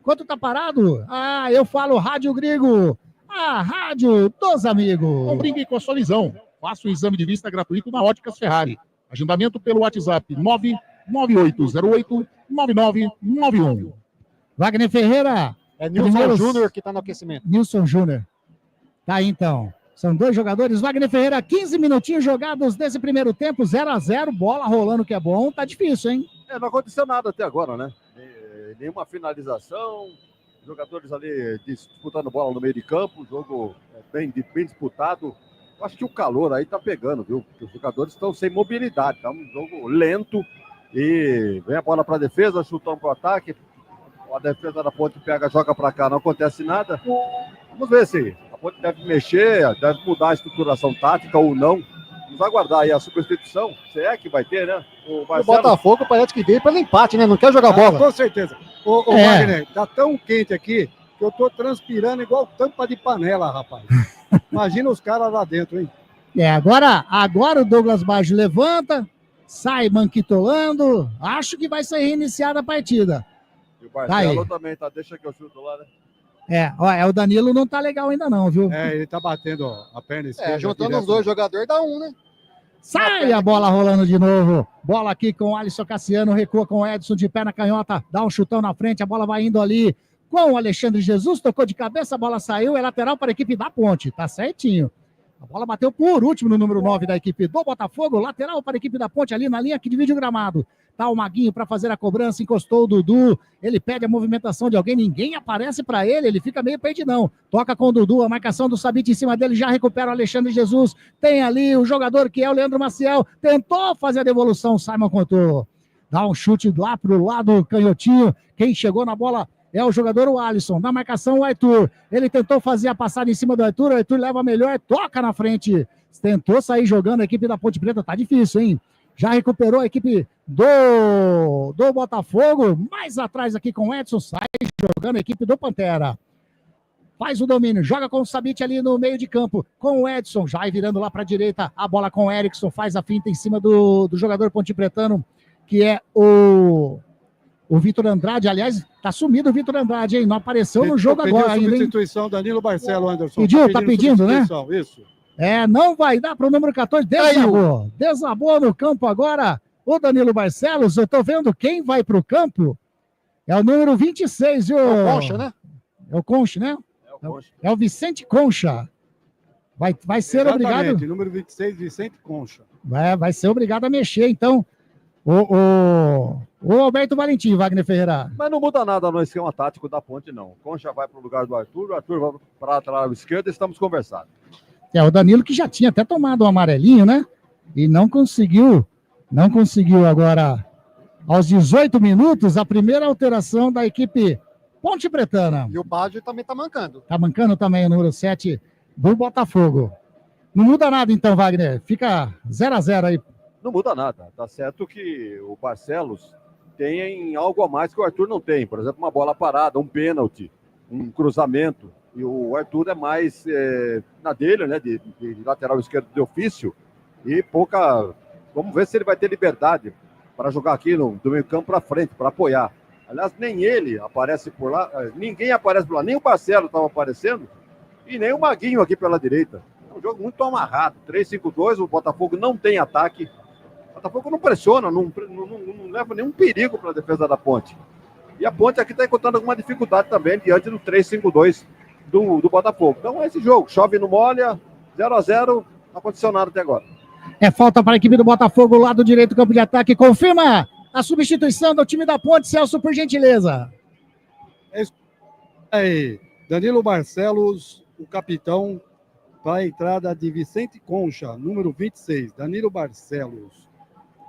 Enquanto tá parado, eu falo Rádio Grigo, a rádio dos amigos. Não brinque com a sua visão. Faça o exame de vista gratuito na Óticas Ferrari. Agendamento pelo WhatsApp 99808-9991. Wagner Ferreira. É Nilson Júnior que está no aquecimento. Nilson Júnior. Tá aí, então. São dois jogadores. Wagner Ferreira, 15 minutinhos jogados desse primeiro tempo, 0-0, bola rolando que é bom. Tá difícil, hein? Não aconteceu nada até agora, né? Nenhuma finalização, jogadores ali disputando bola no meio de campo, jogo bem disputado. Eu acho que o calor aí tá pegando, viu? Porque os jogadores estão sem mobilidade, tá um jogo lento e vem a bola para a defesa, chutão para o ataque, a defesa da Ponte pega, joga para cá, não acontece nada. Vamos ver se a Ponte deve mexer, deve mudar a estruturação tática ou não. Vamos aguardar aí a substituição, se é que vai ter, né? O Botafogo parece que veio pelo empate, né? Não quer jogar bola. Com certeza. Ô Wagner, tá tão quente aqui que eu tô transpirando igual tampa de panela, rapaz. Imagina os caras lá dentro, hein? Agora o Douglas Baggio levanta, sai manquitolando, acho que vai ser reiniciada a partida. E o Barcelo também, tá? Deixa que eu chuto lá, né? O Danilo não tá legal ainda não, viu? Ele tá batendo a perna esquerda. Juntando os dois jogadores dá um, né? Sai a bola rolando de novo. Bola aqui com o Alisson Cassiano, recua com o Edson de pé na canhota, dá um chutão na frente, a bola vai indo ali com o Alexandre Jesus, tocou de cabeça, a bola saiu, é lateral para a equipe da Ponte, tá certinho. A bola bateu por último no número 9 da equipe do Botafogo, lateral para a equipe da Ponte ali na linha que divide o gramado. Tá o Maguinho para fazer a cobrança, encostou o Dudu, ele pede a movimentação de alguém, ninguém aparece para ele fica meio perdidão. Toca com o Dudu, a marcação do Sabit em cima dele, já recupera o Alexandre Jesus, tem ali o jogador que é o Leandro Maciel, tentou fazer a devolução, Simon contou. Dá um chute lá pro lado canhotinho, quem chegou na bola é o jogador o Alisson. Na marcação o Arthur. Ele tentou fazer a passada em cima do Arthur. O Arthur leva melhor, toca na frente. Tentou sair jogando a equipe da Ponte Preta. Tá difícil, hein? Já recuperou a equipe do Botafogo. Mais atrás aqui com o Edson. Sai jogando a equipe do Pantera. Faz o domínio, joga com o Sabit ali no meio de campo, com o Edson, já vai virando lá para a direita, a bola com o Erickson, faz a finta em cima do jogador pontepretano, que é o Vitor Andrade. Aliás, tá sumido o Vitor Andrade, hein? Não apareceu no jogo agora ainda, hein? Substituição, Danilo Barcelo, Anderson. Tá pedindo, né? Isso. Não vai dar para o número 14, desabou no campo agora o Danilo Barcelos. Eu tô vendo quem vai para o campo, é o número 26, viu? É o Concha, né? É o Concha, né? É o Vicente Concha. Vai ser obrigado. Número 26, Vicente Concha. Vai ser obrigado a mexer, então. O Alberto Valentim, Wagner Ferreira. Mas não muda nada no esquema tático da Ponte, não. Concha vai para o lugar do Arthur, o Arthur vai para a lateral esquerda e estamos conversando. O Danilo que já tinha até tomado um amarelinho, né? E não conseguiu agora, aos 18 minutos, a primeira alteração da equipe Ponte Pretana. E o Baggio também tá mancando. Tá mancando também o número 7 do Botafogo. Não muda nada então, Wagner. Fica 0-0 aí. Não muda nada. Tá certo que o Barcelos tem algo a mais que o Arthur não tem. Por exemplo, uma bola parada, um pênalti, um cruzamento. E o Arthur é mais na dele, né? De lateral esquerdo de ofício. E pouca... Vamos ver se ele vai ter liberdade para jogar aqui do meio campo para frente, para apoiar. Aliás, nem ele aparece por lá, ninguém aparece por lá, nem o Barcelos estava aparecendo e nem o Maguinho aqui pela direita. É um jogo muito amarrado, 3-5-2, o Botafogo não tem ataque, o Botafogo não pressiona, não leva nenhum perigo para a defesa da Ponte. E a Ponte aqui está encontrando alguma dificuldade também diante do 3-5-2 do Botafogo. Então é esse jogo, chove no molha, 0-0, não aconteceu nada até agora. Falta para a equipe do Botafogo, lado direito do campo de ataque, confirma a substituição do time da Ponte, Celso, por gentileza. Danilo Barcelos, o capitão, para a entrada de Vicente Concha, número 26. Danilo Barcelos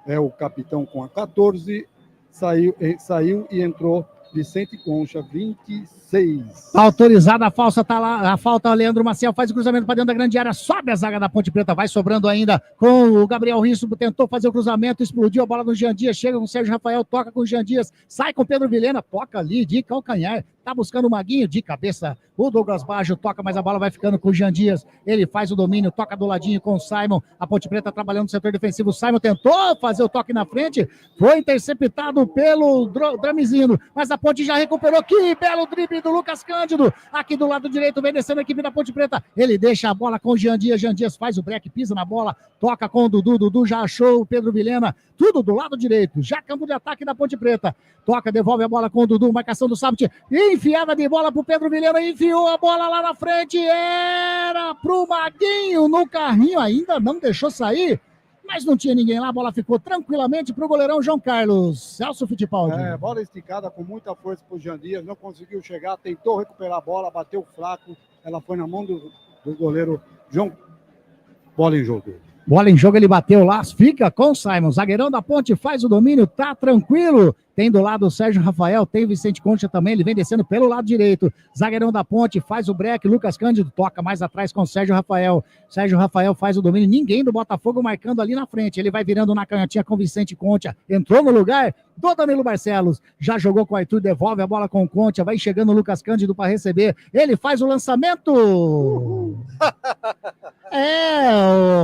é o capitão com a 14, saiu e entrou Vicente Concha, 26. Tá autorizada a falta, tá lá, a falta, Leandro Maciel faz o cruzamento para dentro da grande área, sobe a zaga da Ponte Preta, vai sobrando ainda com o Gabriel Risso, tentou fazer o cruzamento, explodiu a bola no Jean Dias, chega com o Sérgio Rafael, toca com o Jean Dias, sai com o Pedro Vilhena, toca ali de calcanhar, tá buscando o Maguinho de cabeça, o Douglas Baggio toca, mas a bola vai ficando com o Jean Dias, ele faz o domínio, toca do ladinho com o Simon, a Ponte Preta trabalhando no setor defensivo, o Simon tentou fazer o toque na frente, foi interceptado pelo Dramizino, mas a Ponte já recuperou, que belo drible do Lucas Cândido, aqui do lado direito, vem descendo a equipe da Ponte Preta, ele deixa a bola com o Jean Dias faz o break, pisa na bola, toca com o Dudu já achou o Pedro Vilhena, tudo do lado direito, já campo de ataque da Ponte Preta, toca, devolve a bola com o Dudu, marcação do Sabit, enfiada de bola pro Pedro Vilhena, enfiou a bola lá na frente, era pro Maguinho no carrinho, ainda não deixou sair, mas não tinha ninguém lá, a bola ficou tranquilamente pro goleirão João Carlos. Celso Fittipaldi. Bola esticada com muita força pro Jean Dias, não conseguiu chegar, tentou recuperar a bola, bateu fraco, ela foi na mão do goleiro João. Bola em jogo. Bola em jogo, ele bateu lá, fica com o Simon, zagueirão da Ponte, faz o domínio, tá tranquilo, tem do lado o Sérgio Rafael, tem o Vicente Concha também, ele vem descendo pelo lado direito, zagueirão da Ponte, faz o break, Lucas Cândido toca mais atrás com o Sérgio Rafael faz o domínio, ninguém do Botafogo marcando ali na frente, ele vai virando na canhotinha com o Vicente Concha, entrou no lugar do Danilo Barcelos, já jogou com o Arthur, devolve a bola com o Concha, vai chegando o Lucas Cândido para receber, ele faz o lançamento,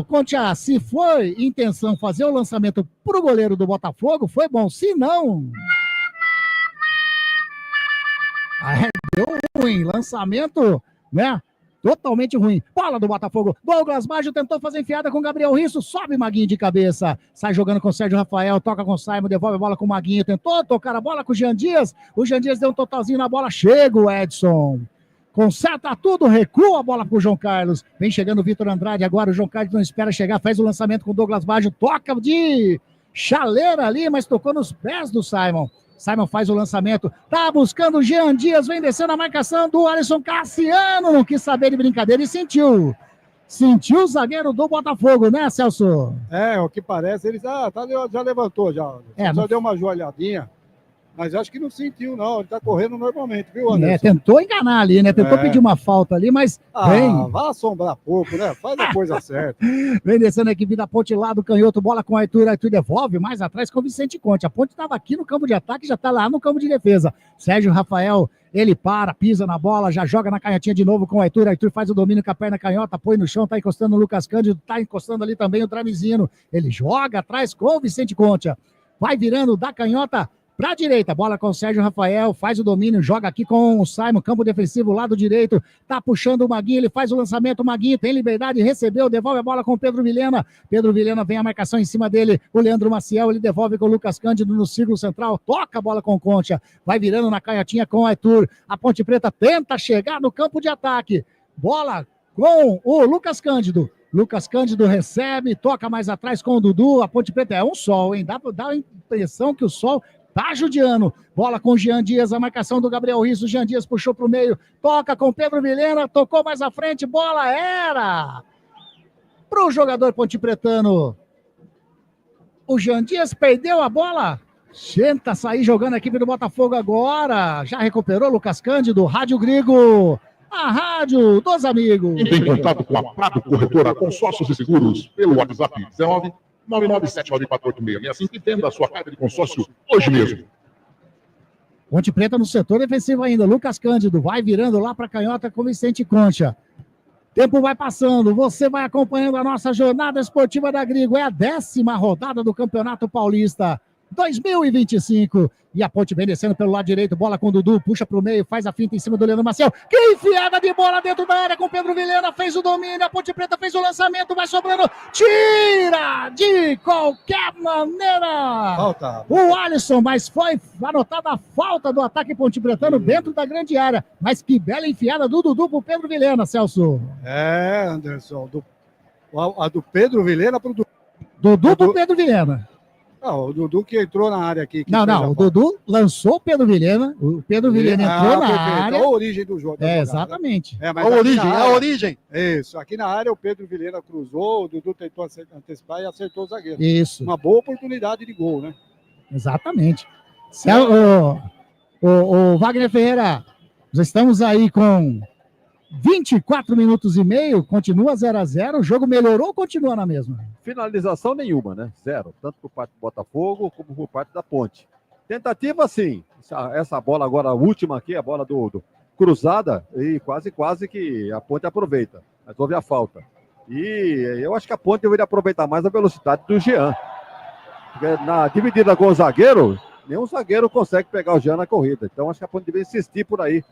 Concha, se foi intenção fazer o lançamento pro goleiro do Botafogo, foi bom, se não... deu ruim, lançamento, né? Totalmente ruim. Bola do Botafogo. Douglas Baggio tentou fazer enfiada com o Gabriel Risso. Sobe Maguinho de cabeça. Sai jogando com o Sérgio Rafael. Toca com o Simon. Devolve a bola com o Maguinho. Tentou tocar a bola com o Jean Dias. O Jean Dias deu um totalzinho na bola. Chega o Edson. Conserta tudo. Recua a bola pro João Carlos. Vem chegando o Vitor Andrade. Agora o João Carlos não espera chegar. Faz o lançamento com o Douglas Baggio. Toca de chaleira ali, mas tocou nos pés do Simon. Simon faz o lançamento, tá buscando o Jean Dias, vem descendo a marcação do Alisson Cassiano, não quis saber de brincadeira e sentiu o zagueiro do Botafogo, né, Celso? O que parece, ele já levantou, já deu uma joelhadinha, Mas eu acho que não sentiu, não. Ele tá correndo normalmente, viu, Anderson? Tentou enganar ali, né? Tentou pedir uma falta ali, mas vem. Vai assombrar pouco, né? Faz a coisa certa. Vem descendo a equipe da Ponte lá do canhoto, bola com o Arthur devolve mais atrás com o Vicente Conte. A Ponte estava aqui no campo de ataque, já está lá no campo de defesa. Sérgio Rafael, ele pisa na bola, já joga na canhotinha de novo com o Arthur faz o domínio com a perna canhota, põe no chão, tá encostando no Lucas Cândido, tá encostando ali também o Tramizino. Ele joga atrás com o Vicente Conte. Vai virando da canhota para a direita, bola com o Sérgio Rafael, faz o domínio, joga aqui com o Simon, campo defensivo, lado direito, tá puxando o Maguinho, ele faz o lançamento, o Maguinho tem liberdade, recebeu, devolve a bola com o Pedro Vilhena vem a marcação em cima dele, o Leandro Maciel, ele devolve com o Lucas Cândido no círculo central, toca a bola com o Concha, vai virando na canhotinha com o Arthur, a Ponte Preta tenta chegar no campo de ataque, bola com o Lucas Cândido recebe, toca mais atrás com o Dudu, a Ponte Preta é um sol, hein, dá a impressão que o sol tá judiando, bola com o Jean Dias, a marcação do Gabriel Risso, o Jean Dias puxou pro meio, toca com o Pedro Vilhena, tocou mais à frente, bola era pro jogador pontepretano. O Jean Dias perdeu a bola, tenta sair jogando a equipe do Botafogo agora, já recuperou Lucas Cândido, Rádio Grigo, a rádio dos amigos. Entre em contato com a Prado Corretora Consórcios e Seguros pelo WhatsApp 19 997948665 e tenda a sua carta de consórcio hoje mesmo. Ponte Preta no setor defensivo ainda. Lucas Cândido vai virando lá para canhota com Vicente Concha. Tempo vai passando. Você vai acompanhando a nossa jornada esportiva da Grigo. É a 10ª rodada do Campeonato Paulista 2025. E a Ponte vem descendo pelo lado direito, bola com o Dudu, puxa pro meio, faz a finta em cima do Leandro Maciel. Que enfiada de bola dentro da área com o Pedro Vilhena, fez o domínio, a Ponte Preta fez o lançamento, vai sobrando, tira de qualquer maneira. Falta. O Alisson, mas foi anotada a falta do ataque pontepretano dentro da grande área. Mas que bela enfiada do Dudu pro Pedro Vilhena, Celso. Anderson, a do Pedro Vilhena pro Dudu pro Pedro Vilhena. Não, o Dudu que entrou na área aqui. Não, o Dudu lançou o Pedro Vilhena, o Pedro Vilhena entrou na área. A origem do jogo. Exatamente. Né? A origem. Isso, aqui na área o Pedro Vilhena cruzou, o Dudu tentou antecipar e acertou o zagueiro. Isso. Uma boa oportunidade de gol, né? Exatamente. O Wagner Ferreira, nós estamos aí com 24 minutos e meio, continua 0-0, o jogo melhorou ou continua na mesma? Finalização nenhuma, né? Zero, tanto por parte do Botafogo como por parte da Ponte. Tentativa, sim. Essa bola agora, a última aqui, a bola do cruzada, e quase que a Ponte aproveita. Mas houve a falta. E eu acho que a Ponte deveria aproveitar mais a velocidade do Jean. Porque na dividida com o zagueiro, nenhum zagueiro consegue pegar o Jean na corrida. Então acho que a Ponte deveria insistir por aí.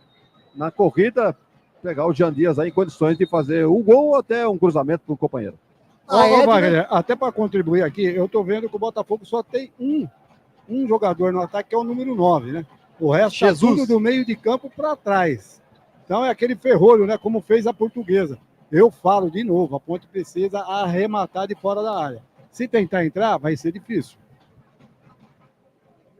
Na corrida, pegar o Jean Dias aí em condições de fazer um gol ou até um cruzamento para o companheiro. Wagner, até para contribuir aqui, eu tô vendo que o Botafogo só tem um jogador no ataque, que é o número 9, né? O resto tá tudo do meio de campo para trás. Então é aquele ferrolho, né? Como fez a Portuguesa. Eu falo de novo, a Ponte precisa arrematar de fora da área. Se tentar entrar, vai ser difícil.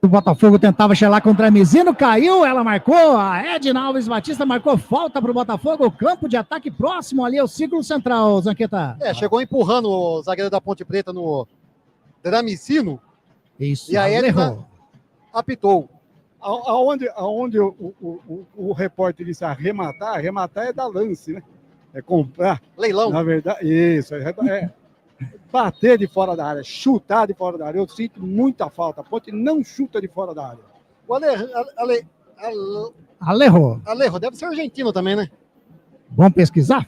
O Botafogo tentava chegar com o Tramizino, caiu, ela marcou, a Edna Alves Batista marcou falta para o Botafogo, o campo de ataque próximo ali ao círculo central, Zanqueta. Chegou empurrando o zagueiro da Ponte Preta no Tramizino. Isso, e aí ele apitou. Aonde o repórter disse arrematar é dar lance, né? É comprar. Leilão. Na verdade, isso, bater de fora da área, chutar de fora da área. Eu sinto muita falta. A Ponte não chuta de fora da área. O Alejo deve ser argentino também, né? Vamos pesquisar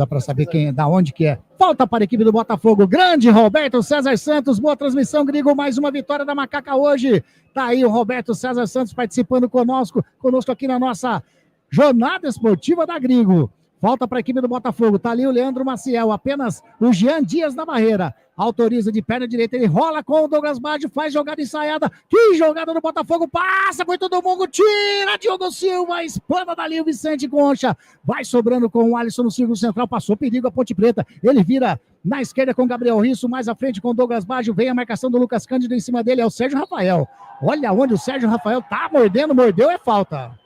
para saber da onde que é. Falta para a equipe do Botafogo. Grande Roberto César Santos. Boa transmissão, Grigo. Mais uma vitória da Macaca hoje. Tá aí o Roberto César Santos participando conosco aqui na nossa jornada esportiva da Grigo. Falta para a equipe do Botafogo. Tá ali o Leandro Maciel. Apenas o Jean Dias na barreira. Autoriza de perna direita. Ele rola com o Douglas Baggio. Faz jogada ensaiada. Que jogada do Botafogo. Passa por todo mundo. Tira Diogo Silva. Espana dali o Vicente Concha. Vai sobrando com o Alisson no círculo central. Passou perigo a Ponte Preta. Ele vira na esquerda com o Gabriel Risso. Mais à frente com o Douglas Baggio. Vem a marcação do Lucas Cândido em cima dele. É o Sérgio Rafael. Olha onde o Sérgio Rafael tá mordendo. Mordeu é falta.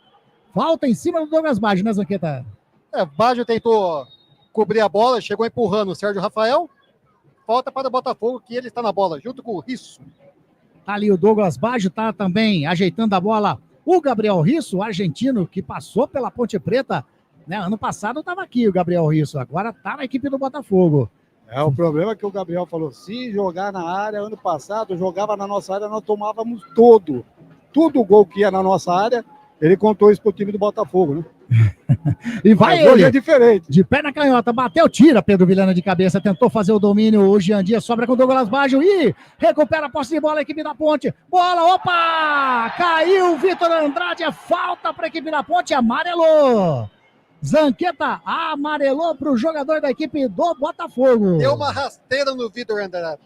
Falta em cima do Douglas Baggio, né, Zanqueta? Baggio tentou cobrir a bola, chegou empurrando o Sérgio Rafael. Falta para o Botafogo, que ele está na bola, junto com o Risso. Tá ali o Douglas Baggio, tá também ajeitando a bola o Gabriel Risso, o argentino, que passou pela Ponte Preta, né? Ano passado estava aqui o Gabriel Risso, agora tá na equipe do Botafogo. O problema é que o Gabriel falou, se jogar na área, ano passado, jogava na nossa área, nós tomávamos tudo o gol que ia na nossa área, ele contou isso pro time do Botafogo, né? E vai Mas hoje ele, é diferente. de pé na canhota, bateu, tira Pedro Vilhena de cabeça, tentou fazer o domínio, o Jean Dias sobra com o Douglas Baggio e recupera a posse de bola a equipe da Ponte, bola, opa, caiu o Vitor Andrade, é falta para a equipe da Ponte, amarelou. Zanqueta amarelou para o jogador da equipe do Botafogo. Deu uma rasteira no Vitor Andrade.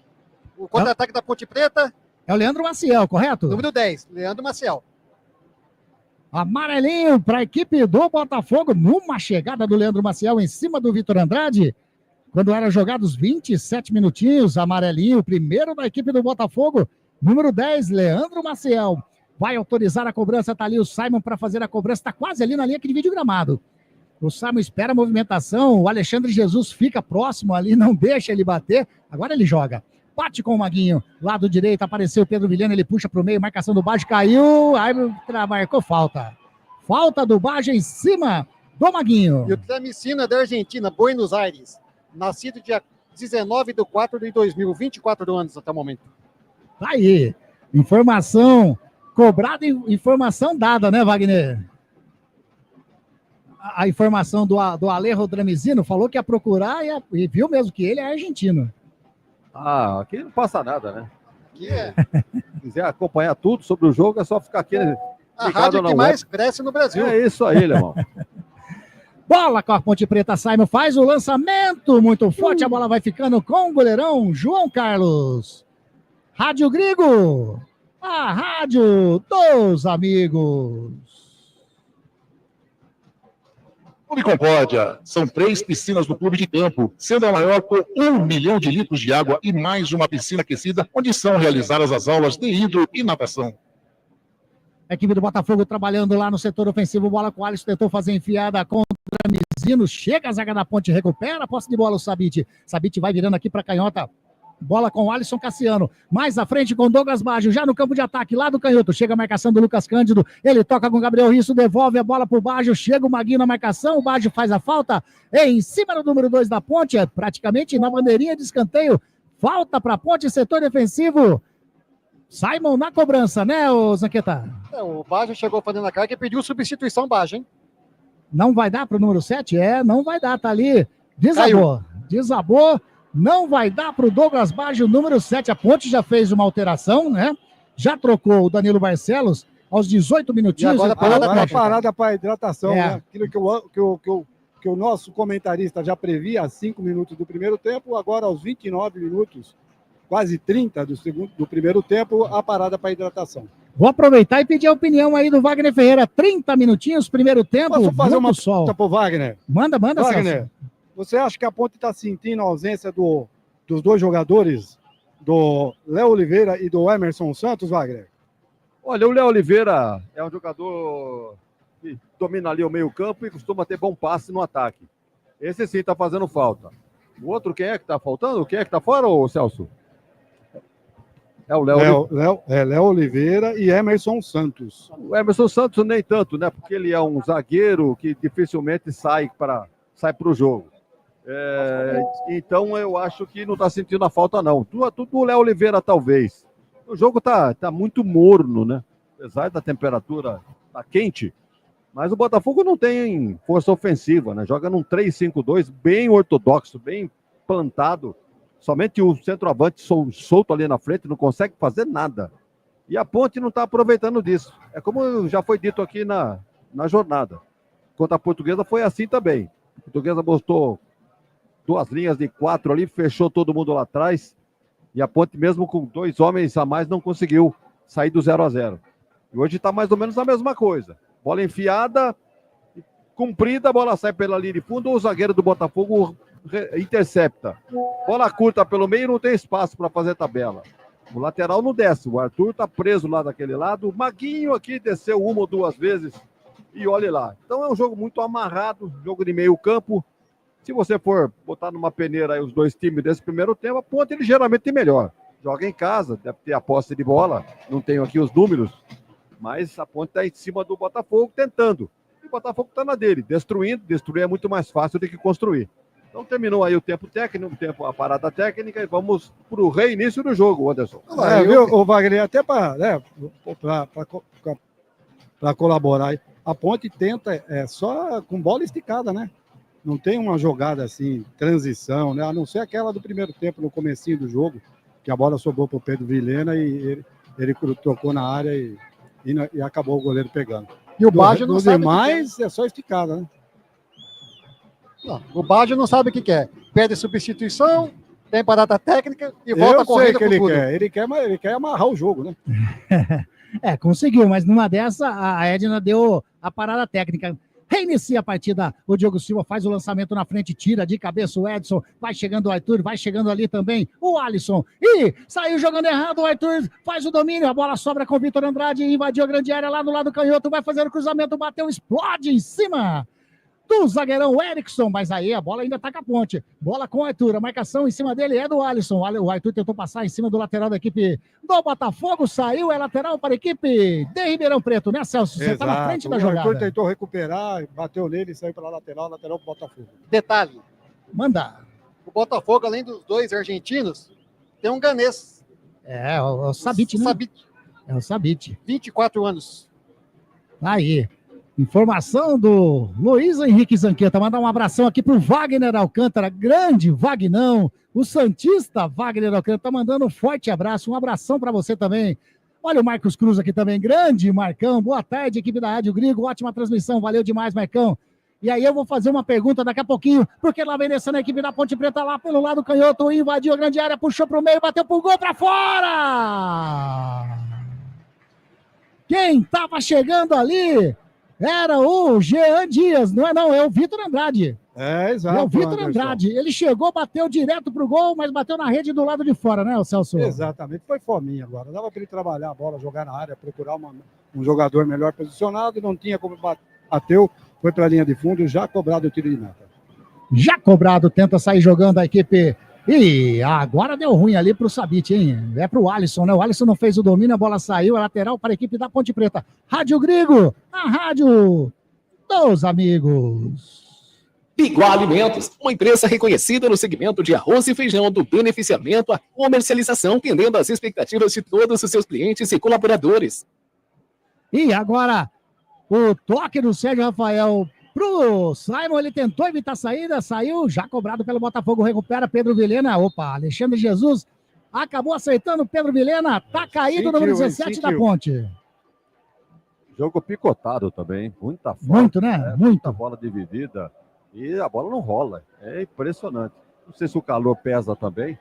O contra-ataque da Ponte Preta. É o Leandro Maciel, correto? Número 10, Leandro Maciel. Amarelinho para a equipe do Botafogo, numa chegada do Leandro Maciel em cima do Vitor Andrade, quando eram jogados 27 minutinhos, amarelinho, primeiro da equipe do Botafogo, número 10, Leandro Maciel, vai autorizar a cobrança, tá ali o Simon para fazer a cobrança, tá quase ali na linha que divide o gramado. O Simon espera a movimentação, o Alexandre Jesus fica próximo ali, não deixa ele bater, agora ele joga. Bate com o Maguinho, lado direito, apareceu o Pedro Vilhena, ele puxa para o meio, marcação do Baggio, caiu, aí marcou falta. Falta do Baggio em cima do Maguinho. E o Tremicino é da Argentina, Buenos Aires, nascido dia 19/4/2000, 24 anos até o momento. Tá aí, informação cobrada e informação dada, né, Wagner? A informação do Alejo Dramizino falou que ia procurar e viu mesmo que ele é argentino. Ah, aqui não passa nada, né? Aqui é. Se quiser acompanhar tudo sobre o jogo, é só ficar aqui. A rádio que mais cresce no Brasil. É isso aí, irmão. Bola com a Ponte Preta, Simon faz o lançamento muito forte, a bola vai ficando com o goleirão João Carlos. Rádio Grigo, a rádio dos amigos. Clube Concórdia, são 3 piscinas no clube de campo, sendo a maior com 1 milhão de litros de água e mais uma piscina aquecida, onde são realizadas as aulas de hidro e natação. A equipe do Botafogo trabalhando lá no setor ofensivo, bola com o Alisson, tentou fazer enfiada contra Mizino, chega a zaga da Ponte, recupera a posse de bola o Sabit. Sabit vai virando aqui para canhota. Bola com o Alisson Cassiano, mais à frente com Douglas Baggio, já no campo de ataque, lá do canhoto, chega a marcação do Lucas Cândido, ele toca com o Gabriel Risso, devolve a bola pro Baggio, chega o Maguinho na marcação, o Baggio faz a falta, em cima do número 2 da Ponte, praticamente na bandeirinha de escanteio, falta pra Ponte, setor defensivo, Simon na cobrança, né, ô Zanqueta? O Baggio chegou fazendo a carga e pediu substituição Baggio, hein? Não vai dar pro número 7? Não vai dar, tá ali, desabou, não vai dar para o Douglas Baggio, número 7. A Ponte já fez uma alteração, né? Já trocou o Danilo Barcelos aos 18 minutinhos. E agora parada para hidratação, né? Aquilo que o nosso comentarista já previa a 5 minutos do primeiro tempo, agora aos 29 minutos, quase 30 do primeiro tempo, a parada para hidratação. Vou aproveitar e pedir a opinião aí do Wagner Ferreira. 30 minutinhos, primeiro tempo. Posso fazer uma sol. pergunta para o Wagner? Manda, Wagner. Celso. Você acha que a Ponte está sentindo a ausência dos dois jogadores, do Léo Oliveira e do Emerson Santos, Wagner? Olha, o Léo Oliveira é um jogador que domina ali o meio-campo e costuma ter bom passe no ataque. Esse sim está fazendo falta. O outro, quem é que está faltando? Quem é que está fora, ô Celso? É o Léo Oliveira e Emerson Santos. O Emerson Santos nem tanto, né? Porque ele é um zagueiro que dificilmente sai para o jogo. Então eu acho que não está sentindo a falta, não. Tudo o Léo Oliveira, talvez. O jogo tá muito morno, né? Apesar da temperatura tá quente, mas o Botafogo não tem força ofensiva, né? Joga num 3-5-2 bem ortodoxo, bem plantado. Somente o centroavante solto ali na frente não consegue fazer nada. E a Ponte não está aproveitando disso. É como já foi dito aqui na jornada. Contra a Portuguesa foi assim também. A Portuguesa botou 2 linhas de 4 ali, fechou todo mundo lá atrás. E a Ponte, mesmo com 2 homens a mais, não conseguiu sair do 0-0. E hoje está mais ou menos a mesma coisa. Bola enfiada, comprida, a bola sai pela linha de fundo, o zagueiro do Botafogo intercepta. Bola curta pelo meio, não tem espaço para fazer tabela. O lateral não desce, o Arthur está preso lá daquele lado. O Maguinho aqui desceu 1 ou 2 vezes e olhe lá. Então é um jogo muito amarrado, jogo de meio campo. Se você for botar numa peneira aí os 2 times desse primeiro tempo, a Ponte ligeiramente melhor. joga em casa, deve ter a posse de bola, não tenho aqui os números, mas a Ponte está em cima do Botafogo tentando. E o Botafogo está na dele, destruindo, destruir é muito mais fácil do que construir. Então terminou aí o tempo técnico, a parada técnica, e vamos para o reinício do jogo, Anderson. Viu, o Wagner, até para colaborar aí, a Ponte tenta só com bola esticada, né? Não tem uma jogada assim, transição, né? A não ser aquela do primeiro tempo, no comecinho do jogo, que a bola sobrou para o Pedro Vilhena e ele tocou na área e acabou o goleiro pegando. E o Baggio não sabe demais é só esticada, né? Não, o Baggio não sabe o que quer. Pede substituição, tem parada técnica e volta correndo com tudo. Ele quer amarrar o jogo, né? Conseguiu, mas numa dessa a Edna deu a parada técnica. Reinicia a partida, o Diogo Silva faz o lançamento na frente, tira de cabeça o Edson, vai chegando o Arthur, vai chegando ali também o Alisson, e saiu jogando errado, o Arthur faz o domínio, a bola sobra com o Vitor Andrade, invadiu a grande área lá do lado canhoto, vai fazer o cruzamento, bateu, explode em cima do zagueirão Erickson, mas aí a bola ainda tá com a Ponte, bola com o Arthur, a marcação em cima dele é do Alisson, o Arthur tentou passar em cima do lateral da equipe do Botafogo, saiu, é lateral para a equipe de Ribeirão Preto, né, Celso? Você tá na frente da jogada. O Arthur tentou recuperar, bateu nele e saiu para lateral para o Botafogo. Detalhe, manda. O Botafogo, além dos dois argentinos, tem um ganês. É o Sabit, né? É o Sabit. 24 anos. Aí. Informação do Luiz Henrique Zanqueta. Mandar um abração aqui pro Wagner Alcântara, grande Vagnão, o santista Wagner Alcântara, tá mandando um forte abraço, um abração para você também. Olha o Marcos Cruz aqui também, grande Marcão, boa tarde, equipe da Rádio Grigo, ótima transmissão, valeu demais, Marcão. E aí eu vou fazer uma pergunta daqui a pouquinho, porque lá vem descendo a equipe da Ponte Preta lá pelo lado canhoto, invadiu a grande área, puxou pro meio, bateu pro gol, pra fora! Quem tava chegando ali era o Jean Dias, não, é o Vitor Andrade. Exato. É o Vitor Andrade. Ele chegou, bateu direto pro gol, mas bateu na rede do lado de fora, né, o Celso? Exatamente, foi fominha agora. Dava para ele trabalhar a bola, jogar na área, procurar um jogador melhor posicionado, não tinha como bateu, foi para a linha de fundo, já cobrado o tiro de meta. Já cobrado, tenta sair jogando a equipe. E agora deu ruim ali pro Sabit, hein? É pro Alisson, né? O Alisson não fez o domínio, a bola saiu, é lateral para a equipe da Ponte Preta. Rádio Grigo, a rádio dos amigos. Igual Alimentos, uma empresa reconhecida no segmento de arroz e feijão, do beneficiamento à comercialização, atendendo às expectativas de todos os seus clientes e colaboradores. E agora, o toque do Sérgio Rafael pro Simon, ele tentou evitar a saída, saiu, já cobrado pelo Botafogo, recupera Pedro Vilhena, Alexandre Jesus, acabou acertando Pedro Vilhena, tá caído o número 17 da Ponte. Jogo picotado também, muita falta. Muito, né? Muita bola dividida e a bola não rola, é impressionante. Não sei se o calor pesa também,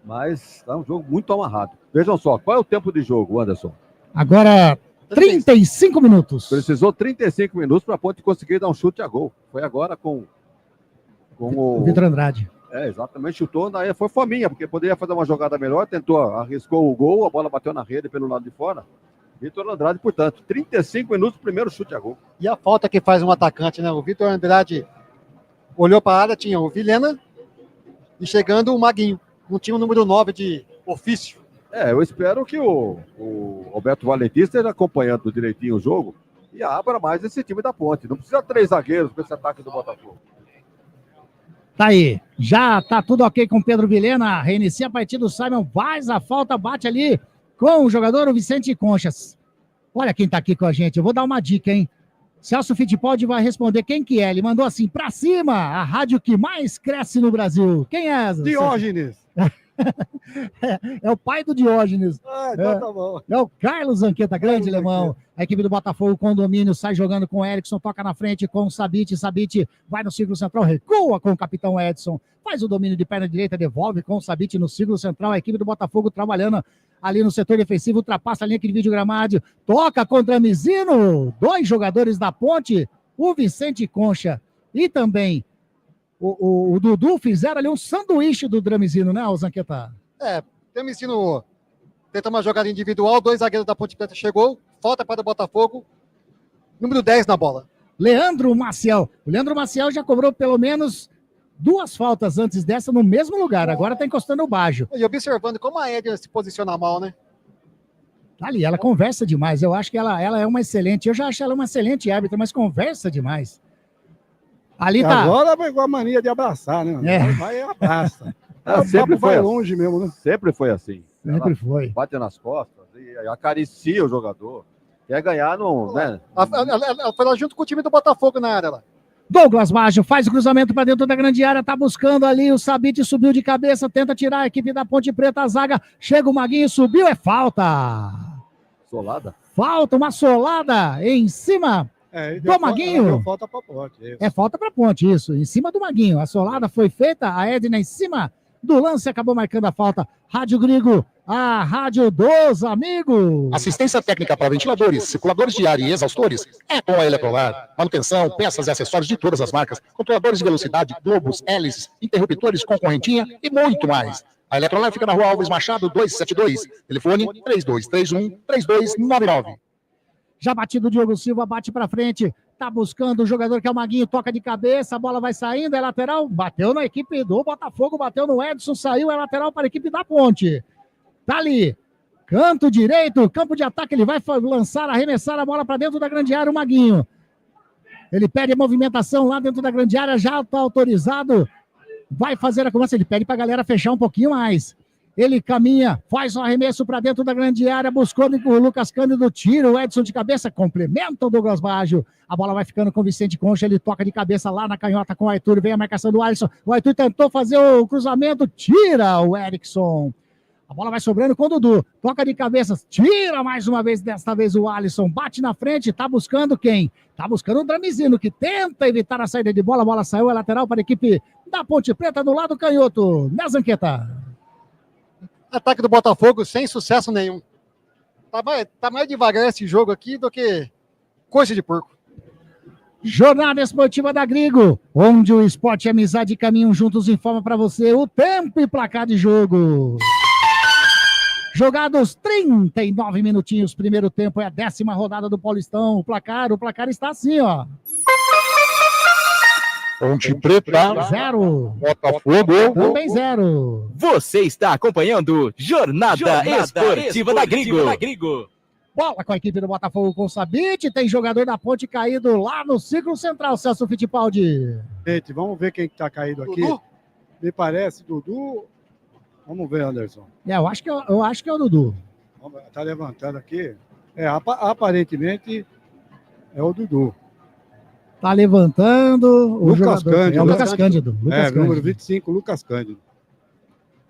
mas é um jogo muito amarrado. Vejam só, qual é o tempo de jogo, Anderson? Agora 35 minutos. Precisou 35 minutos para a Ponte conseguir dar um chute a gol. Foi agora com o Vitor Andrade. Exatamente, chutou, daí foi fominha, porque poderia fazer uma jogada melhor, tentou, arriscou o gol, a bola bateu na rede pelo lado de fora. Vitor Andrade, portanto, 35 minutos, primeiro chute a gol. E a falta que faz um atacante, né? O Vitor Andrade olhou para a área, tinha o Vilhena e chegando o Maguinho. Não tinha o número 9 de ofício. Eu espero que o Roberto Valentim esteja acompanhando direitinho o jogo e abra mais esse time da Ponte. Não precisa 3 zagueiros com esse ataque do Botafogo. Tá aí, já tá tudo ok com Pedro Vilhena, reinicia a partida, o Simon faz a falta, bate ali com o jogador, o Vicente Conchas. Olha quem tá aqui com a gente, eu vou dar uma dica, hein? Celso Fittipaldi vai responder quem que é, ele mandou assim, pra cima, a rádio que mais cresce no Brasil. Quem é essa? Diógenes. É o pai do Diógenes. Então tá bom. É o Carlos Zanqueta, grande alemão. A equipe do Botafogo com domínio, sai jogando com o Erickson, toca na frente com o Sabit. Sabit vai no círculo central, recua com o capitão Edson. Faz o domínio de perna direita, devolve com o Sabit no círculo central. A equipe do Botafogo trabalhando ali no setor defensivo, ultrapassa a linha de vídeo gramado, toca contra Mizino. 2 jogadores da Ponte, o Vicente Concha e também o Dudu fizeram ali um sanduíche do Dramizino, né, Zanqueta? Dramizino tenta uma jogada individual, 2 zagueiros da Ponte Preta chegou, falta para o Botafogo, número 10 na bola. Leandro Maciel. O Leandro Maciel já cobrou pelo menos 2 faltas antes dessa no mesmo lugar, agora tá encostando o Baggio. E observando como a Edna se posiciona mal, né? Ali, ela conversa demais, eu acho que ela é uma excelente, eu já acho ela uma excelente árbitra, mas conversa demais. Ali tá... Agora vai com a mania de abraçar, né? É. Vai e abraça. Sempre vai foi longe mesmo, né? Sempre foi assim. Sempre Ela foi. bate nas costas e acaricia o jogador. Quer ganhar, não, né? Ela foi lá junto com o time do Botafogo na área lá. Douglas Baggio faz o cruzamento para dentro da grande área, tá buscando ali, o Sabite subiu de cabeça, tenta tirar a equipe da Ponte Preta, a zaga, chega o Maguinho, subiu, é falta. Solada? Falta, uma solada em cima do Maguinho. Deu falta pra Ponte. Isso. É falta para Ponte, isso, em cima do Maguinho. A solada foi feita, a Edna em cima do lance acabou marcando a falta. Rádio Grigo, a rádio dos amigos. Assistência técnica para ventiladores, circuladores de ar e exaustores é com a Eletrolar. Manutenção, peças e acessórios de todas as marcas, controladores de velocidade, globos, hélices, interruptores com correntinha e muito mais. A Eletrolar fica na Rua Alves Machado 272, telefone 3231-3299. Já batido o Diogo Silva, bate para frente, tá buscando o jogador que é o Maguinho, toca de cabeça, a bola vai saindo, é lateral, bateu na equipe do Botafogo, bateu no Edson, saiu, é lateral para a equipe da Ponte. Tá ali, canto direito, campo de ataque, ele vai lançar, arremessar a bola para dentro da grande área, o Maguinho. Ele pede a movimentação lá dentro da grande área, já está autorizado, vai fazer a cobrança, ele pede para a galera fechar um pouquinho mais. Ele caminha, faz o arremesso para dentro da grande área, buscando o Lucas Cândido, tira o Edson de cabeça, complementa o Douglas Baggio. A bola vai ficando com o Vicente Concha, ele toca de cabeça lá na canhota com o Arthur, vem a marcação do Alisson. O Arthur tentou fazer o cruzamento, tira o Erickson. A bola vai sobrando com o Dudu, toca de cabeça, tira mais uma vez, desta vez o Alisson, bate na frente, tá buscando quem? Tá buscando o Dramizino, que tenta evitar a saída de bola, a bola saiu, é lateral para a equipe da Ponte Preta do lado canhoto. Né, Zanqueta? Ataque do Botafogo sem sucesso nenhum. Tá mais devagar esse jogo aqui do que coisa de porco. Jornada Esportiva da Grigo, onde o esporte e a amizade caminham juntos, informa para você o tempo e placar de jogo. Jogados 39 minutinhos, primeiro tempo, é a 10ª rodada do Paulistão. O placar está assim, ó. Ponte Preta, 0. Botafogo, também 0. Você está acompanhando Jornada Esportiva da Grigo. Bola com a equipe do Botafogo com o Sabite, tem jogador da Ponte caído lá no círculo central, Celso Fittipaldi. Gente, vamos ver quem está caído aqui. Dudu? Me parece, Dudu. Vamos ver, Anderson. Eu acho que é o Dudu. Está levantando aqui. Aparentemente é o Dudu. Tá levantando o Lucas jogador. Cândido. É o Lucas Cândido. Número 25, Lucas Cândido.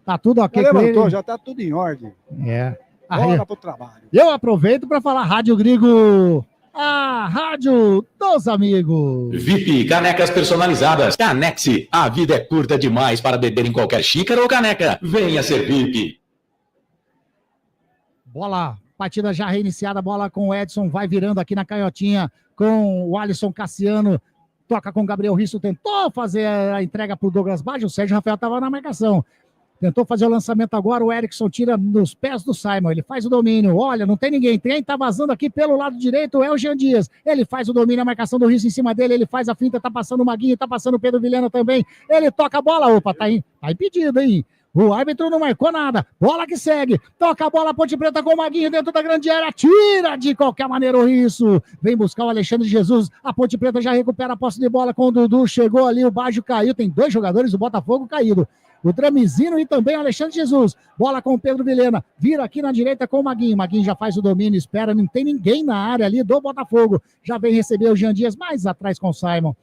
Tá tudo ok Já com levantou, ele? já tá tudo em ordem. É. Bora pro trabalho. Eu aproveito para falar Rádio Grigo, a rádio dos amigos. VIP Canecas Personalizadas. Canexe. A vida é curta demais para beber em qualquer xícara ou caneca. Venha ser VIP. Bola, partida já reiniciada, bola com o Edson, vai virando aqui na canhotinha com o Alisson Cassiano, toca com o Gabriel Risso, tentou fazer a entrega para o Douglas Baggio, o Sérgio Rafael estava na marcação. Tentou fazer o lançamento agora, o Erickson tira nos pés do Simon, ele faz o domínio, olha, não tem ninguém, quem tá vazando aqui pelo lado direito é o Jean Dias, ele faz o domínio, a marcação do Risso em cima dele, ele faz a finta, tá passando o Maguinho, tá passando o Pedro Vilhena também, ele toca a bola, opa, tá impedido, hein? O árbitro não marcou nada, bola que segue, toca a bola, Ponte Preta com o Maguinho dentro da grande área, tira de qualquer maneira o Risso, vem buscar o Alexandre Jesus, a Ponte Preta já recupera a posse de bola com o Dudu, chegou ali, o Baggio caiu, tem 2 jogadores do Botafogo caído, o Dramizino e também o Alexandre Jesus, bola com o Pedro Vilhena, vira aqui na direita com o Maguinho já faz o domínio, espera, não tem ninguém na área ali do Botafogo, já vem receber o Jean Dias mais atrás com o Simon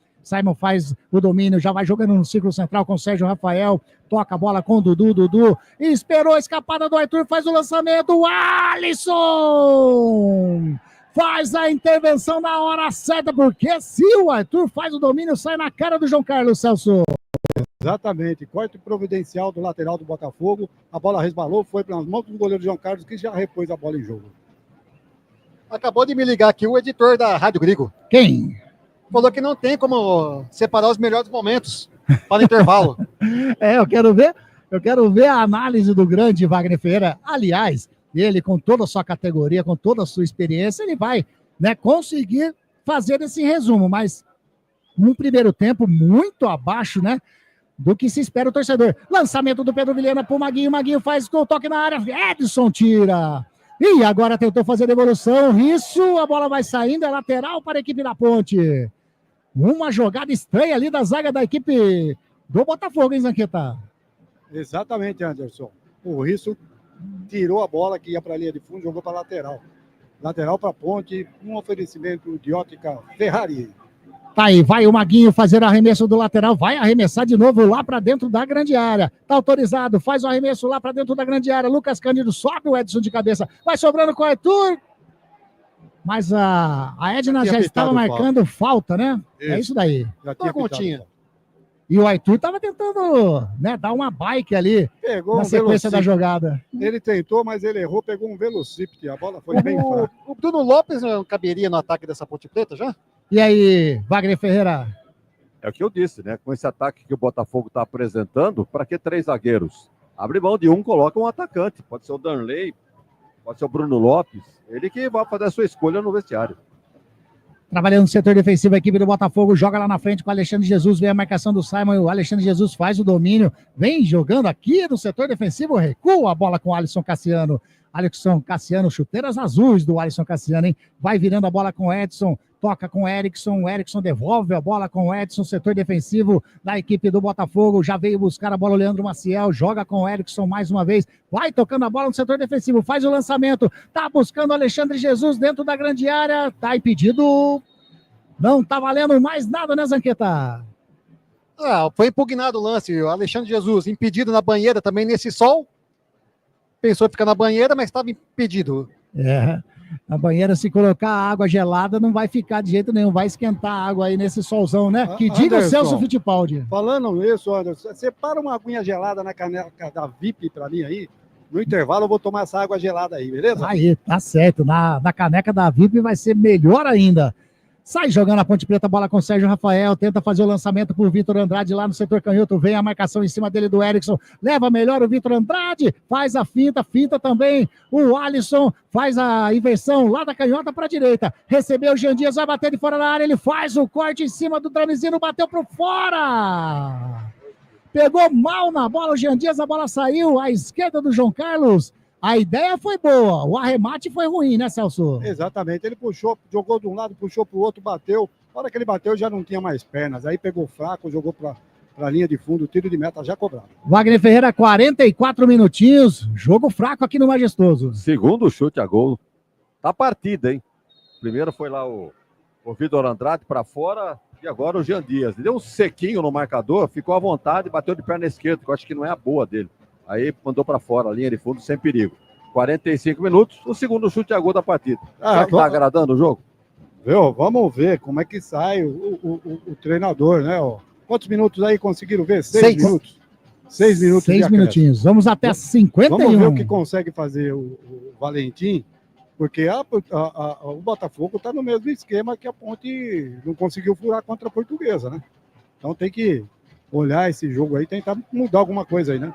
faz o domínio, já vai jogando no círculo central com o Sérgio Rafael, toca a bola com o Dudu, esperou a escapada do Arthur, faz o lançamento, o Alisson faz a intervenção na hora certa, porque se o Arthur faz o domínio, sai na cara do João Carlos, Celso. Exatamente, corte providencial do lateral do Botafogo, a bola resbalou, foi para as mãos do goleiro João Carlos, que já repôs a bola em jogo. Acabou de me ligar aqui o editor da Rádio Grigo. Quem? Falou que não tem como separar os melhores momentos para o intervalo. Eu quero ver a análise do grande Wagner Ferreira. Aliás, ele com toda a sua categoria, com toda a sua experiência, ele vai, né, conseguir fazer esse resumo, mas num primeiro tempo muito abaixo, né, do que se espera o torcedor. Lançamento do Pedro Vilhena pro Maguinho. Maguinho faz com o toque na área. Edson tira. E agora tentou fazer a devolução. Isso, a bola vai saindo. É lateral para a equipe da Ponte. Uma jogada estranha ali da zaga da equipe do Botafogo, hein, Zanqueta? Exatamente, Anderson. O Risso tirou a bola que ia para a linha de fundo, jogou para lateral. Lateral para a Ponte, um oferecimento de ótica Ferrari. Tá aí, vai o Maguinho fazer o arremesso do lateral, vai arremessar de novo lá para dentro da grande área. Tá autorizado, faz o arremesso lá para dentro da grande área. Lucas Cândido sobe o Edson de cabeça, vai sobrando com o Arthur. Mas a Edna já estava marcando falta, né? Isso. É isso daí. Já tinha continha. E o Arthur estava tentando, né, dar uma bike ali Pegou na sequência da jogada. Ele tentou, mas ele errou, pegou um velocípede. A bola foi bem fraca. O Bruno Lopes não caberia no ataque dessa Ponte Preta já? E aí, Wagner Ferreira? É o que eu disse, né? Com esse ataque que o Botafogo está apresentando, para que 3 zagueiros? Abre mão de um, coloca um atacante. Pode ser o Danley, pode ser o Bruno Lopes. Ele que vai fazer a sua escolha no vestiário. Trabalhando no setor defensivo, a equipe do Botafogo joga lá na frente com o Alexandre Jesus, vem a marcação do Simon, o Alexandre Jesus faz o domínio, vem jogando aqui no setor defensivo, recua a bola com o Alisson Cassiano. Alisson Cassiano, chuteiras azuis do Alisson Cassiano, hein? Vai virando a bola com o Edson, toca com o Erickson devolve a bola com o Edson, setor defensivo da equipe do Botafogo, já veio buscar a bola o Leandro Maciel, joga com o Erickson mais uma vez, vai tocando a bola no setor defensivo, faz o lançamento, tá buscando o Alexandre Jesus dentro da grande área, tá impedido, não tá valendo mais nada, né, Zanqueta? Foi impugnado o lance, o Alexandre Jesus impedido na banheira também nesse sol, pensou em ficar na banheira, mas estava impedido. Na banheira, se colocar água gelada, não vai ficar de jeito nenhum, vai esquentar a água aí nesse solzão, né? Que diga o Celso Fittipaldi. Falando nisso, Anderson, separa uma aguinha gelada na caneca da VIP pra mim aí. No intervalo eu vou tomar essa água gelada aí, beleza? Aí, tá certo. Na caneca da VIP vai ser melhor ainda. Sai jogando a Ponte Preta, bola com o Sérgio Rafael, tenta fazer o lançamento pro Vitor Andrade lá no setor canhoto, vem a marcação em cima dele do Erickson, leva melhor o Vitor Andrade, faz a finta também o Alisson, faz a inversão lá da canhota para a direita, recebeu o Jean Dias, vai bater de fora da área, ele faz o corte em cima do Dramizino, bateu pro fora! Pegou mal na bola o Jean Dias, a bola saiu à esquerda do João Carlos. A ideia foi boa, o arremate foi ruim, né, Celso? Exatamente, ele puxou, jogou de um lado, puxou para o outro, bateu. Na hora que ele bateu, já não tinha mais pernas. Aí pegou fraco, jogou para a linha de fundo, tiro de meta já cobrado. Wagner Ferreira, 44 minutinhos, jogo fraco aqui no Majestoso. Segundo chute a gol, tá partida, hein? Primeiro foi lá o Vitor Andrade para fora e agora o Jean Dias. Ele deu um sequinho no marcador, ficou à vontade, bateu de perna esquerda, que eu acho que não é a boa dele. Aí mandou para fora, a linha de fundo, sem perigo. 45 minutos, o segundo chute a gol da partida. Tá agradando o jogo? Viu? Vamos ver como é que sai o treinador, né? Ó. Quantos minutos aí conseguiram ver? 6 minutos. 6 minutos. 6 minutinhos. Vamos até 51. Vamos ver o que consegue fazer o Valentim, porque o Botafogo está no mesmo esquema que a Ponte não conseguiu furar contra a Portuguesa, né? Então tem que olhar esse jogo aí e tentar mudar alguma coisa aí, né?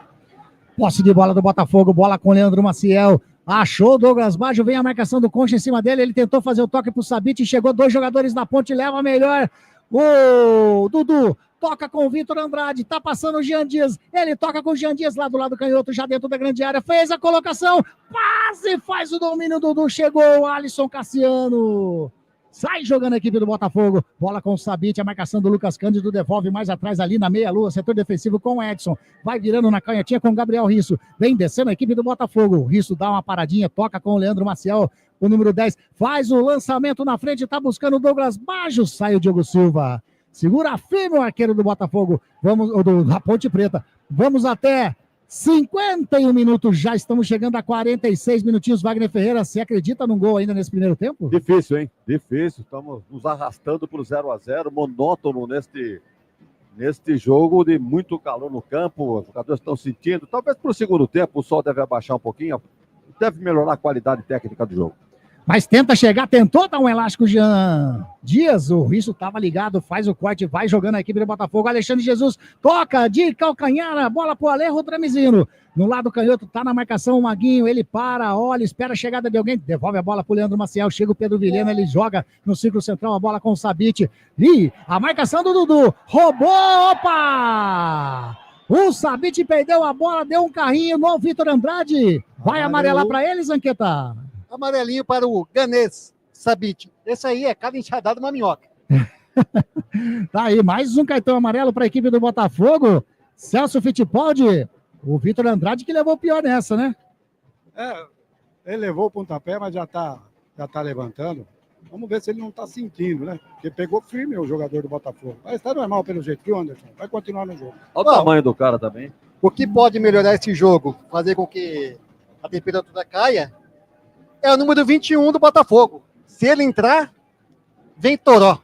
Posse de bola do Botafogo, bola com o Leandro Maciel. Achou o Douglas Baggio, vem a marcação do Concha em cima dele. Ele tentou fazer o toque pro Sabit, chegou 2 jogadores da Ponte, leva melhor. O Dudu toca com o Vitor Andrade, tá passando o Jean Dias. Ele toca com o Jean Dias lá do lado canhoto, já dentro da grande área. Fez a colocação, quase faz o domínio. Dudu chegou, o Alisson Cassiano. Sai jogando a equipe do Botafogo. Bola com o Sabit, a marcação do Lucas Cândido devolve mais atrás ali na meia-lua, setor defensivo com o Edson. Vai virando na canhotinha com o Gabriel Risso. Vem descendo a equipe do Botafogo. O Risso dá uma paradinha, toca com o Leandro Maciel, o número 10. Faz o lançamento na frente, tá buscando o Douglas Baggio. Sai o Diogo Silva. Segura firme o arqueiro do Botafogo. Vamos, da Ponte Preta. Vamos até 51 minutos, já estamos chegando a 46 minutinhos. Wagner Ferreira, você acredita num gol ainda nesse primeiro tempo? Difícil, hein? Difícil. Estamos nos arrastando para o 0-0, monótono neste jogo de muito calor no campo. Os jogadores estão sentindo. Talvez para o segundo tempo o sol deve abaixar um pouquinho, deve melhorar a qualidade técnica do jogo. Mas tenta chegar, tentou dar um elástico, Jean Dias, o Risso estava ligado, faz o corte, vai jogando a equipe do Botafogo, Alexandre Jesus, toca de calcanhar, a bola pro Alejo Dramizino, no lado canhoto, tá na marcação o Maguinho, ele para, olha, espera a chegada de alguém, devolve a bola pro Leandro Maciel, chega o Pedro Vilhena, ele joga no círculo central, a bola com o Sabit, e a marcação do Dudu, roubou, opa! O Sabit perdeu a bola, deu um carrinho no Vitor Andrade, vai amarelar para ele, Zanqueta? Amarelinho para o Ganês Sabit. Esse aí é cada enxadada uma minhoca. Tá aí, mais um cartão amarelo para a equipe do Botafogo. Celso Fittipaldi, o Vitor Andrade que levou o pior nessa, né? Ele levou o pontapé, mas já tá levantando. Vamos ver se ele não tá sentindo, né? Porque pegou firme o jogador do Botafogo. Mas tá normal pelo jeito, viu, Anderson? Vai continuar no jogo. Olha o tamanho do cara também. O que pode melhorar esse jogo, fazer com que a temperatura caia, é o número 21 do Botafogo. Se ele entrar, vem Toró.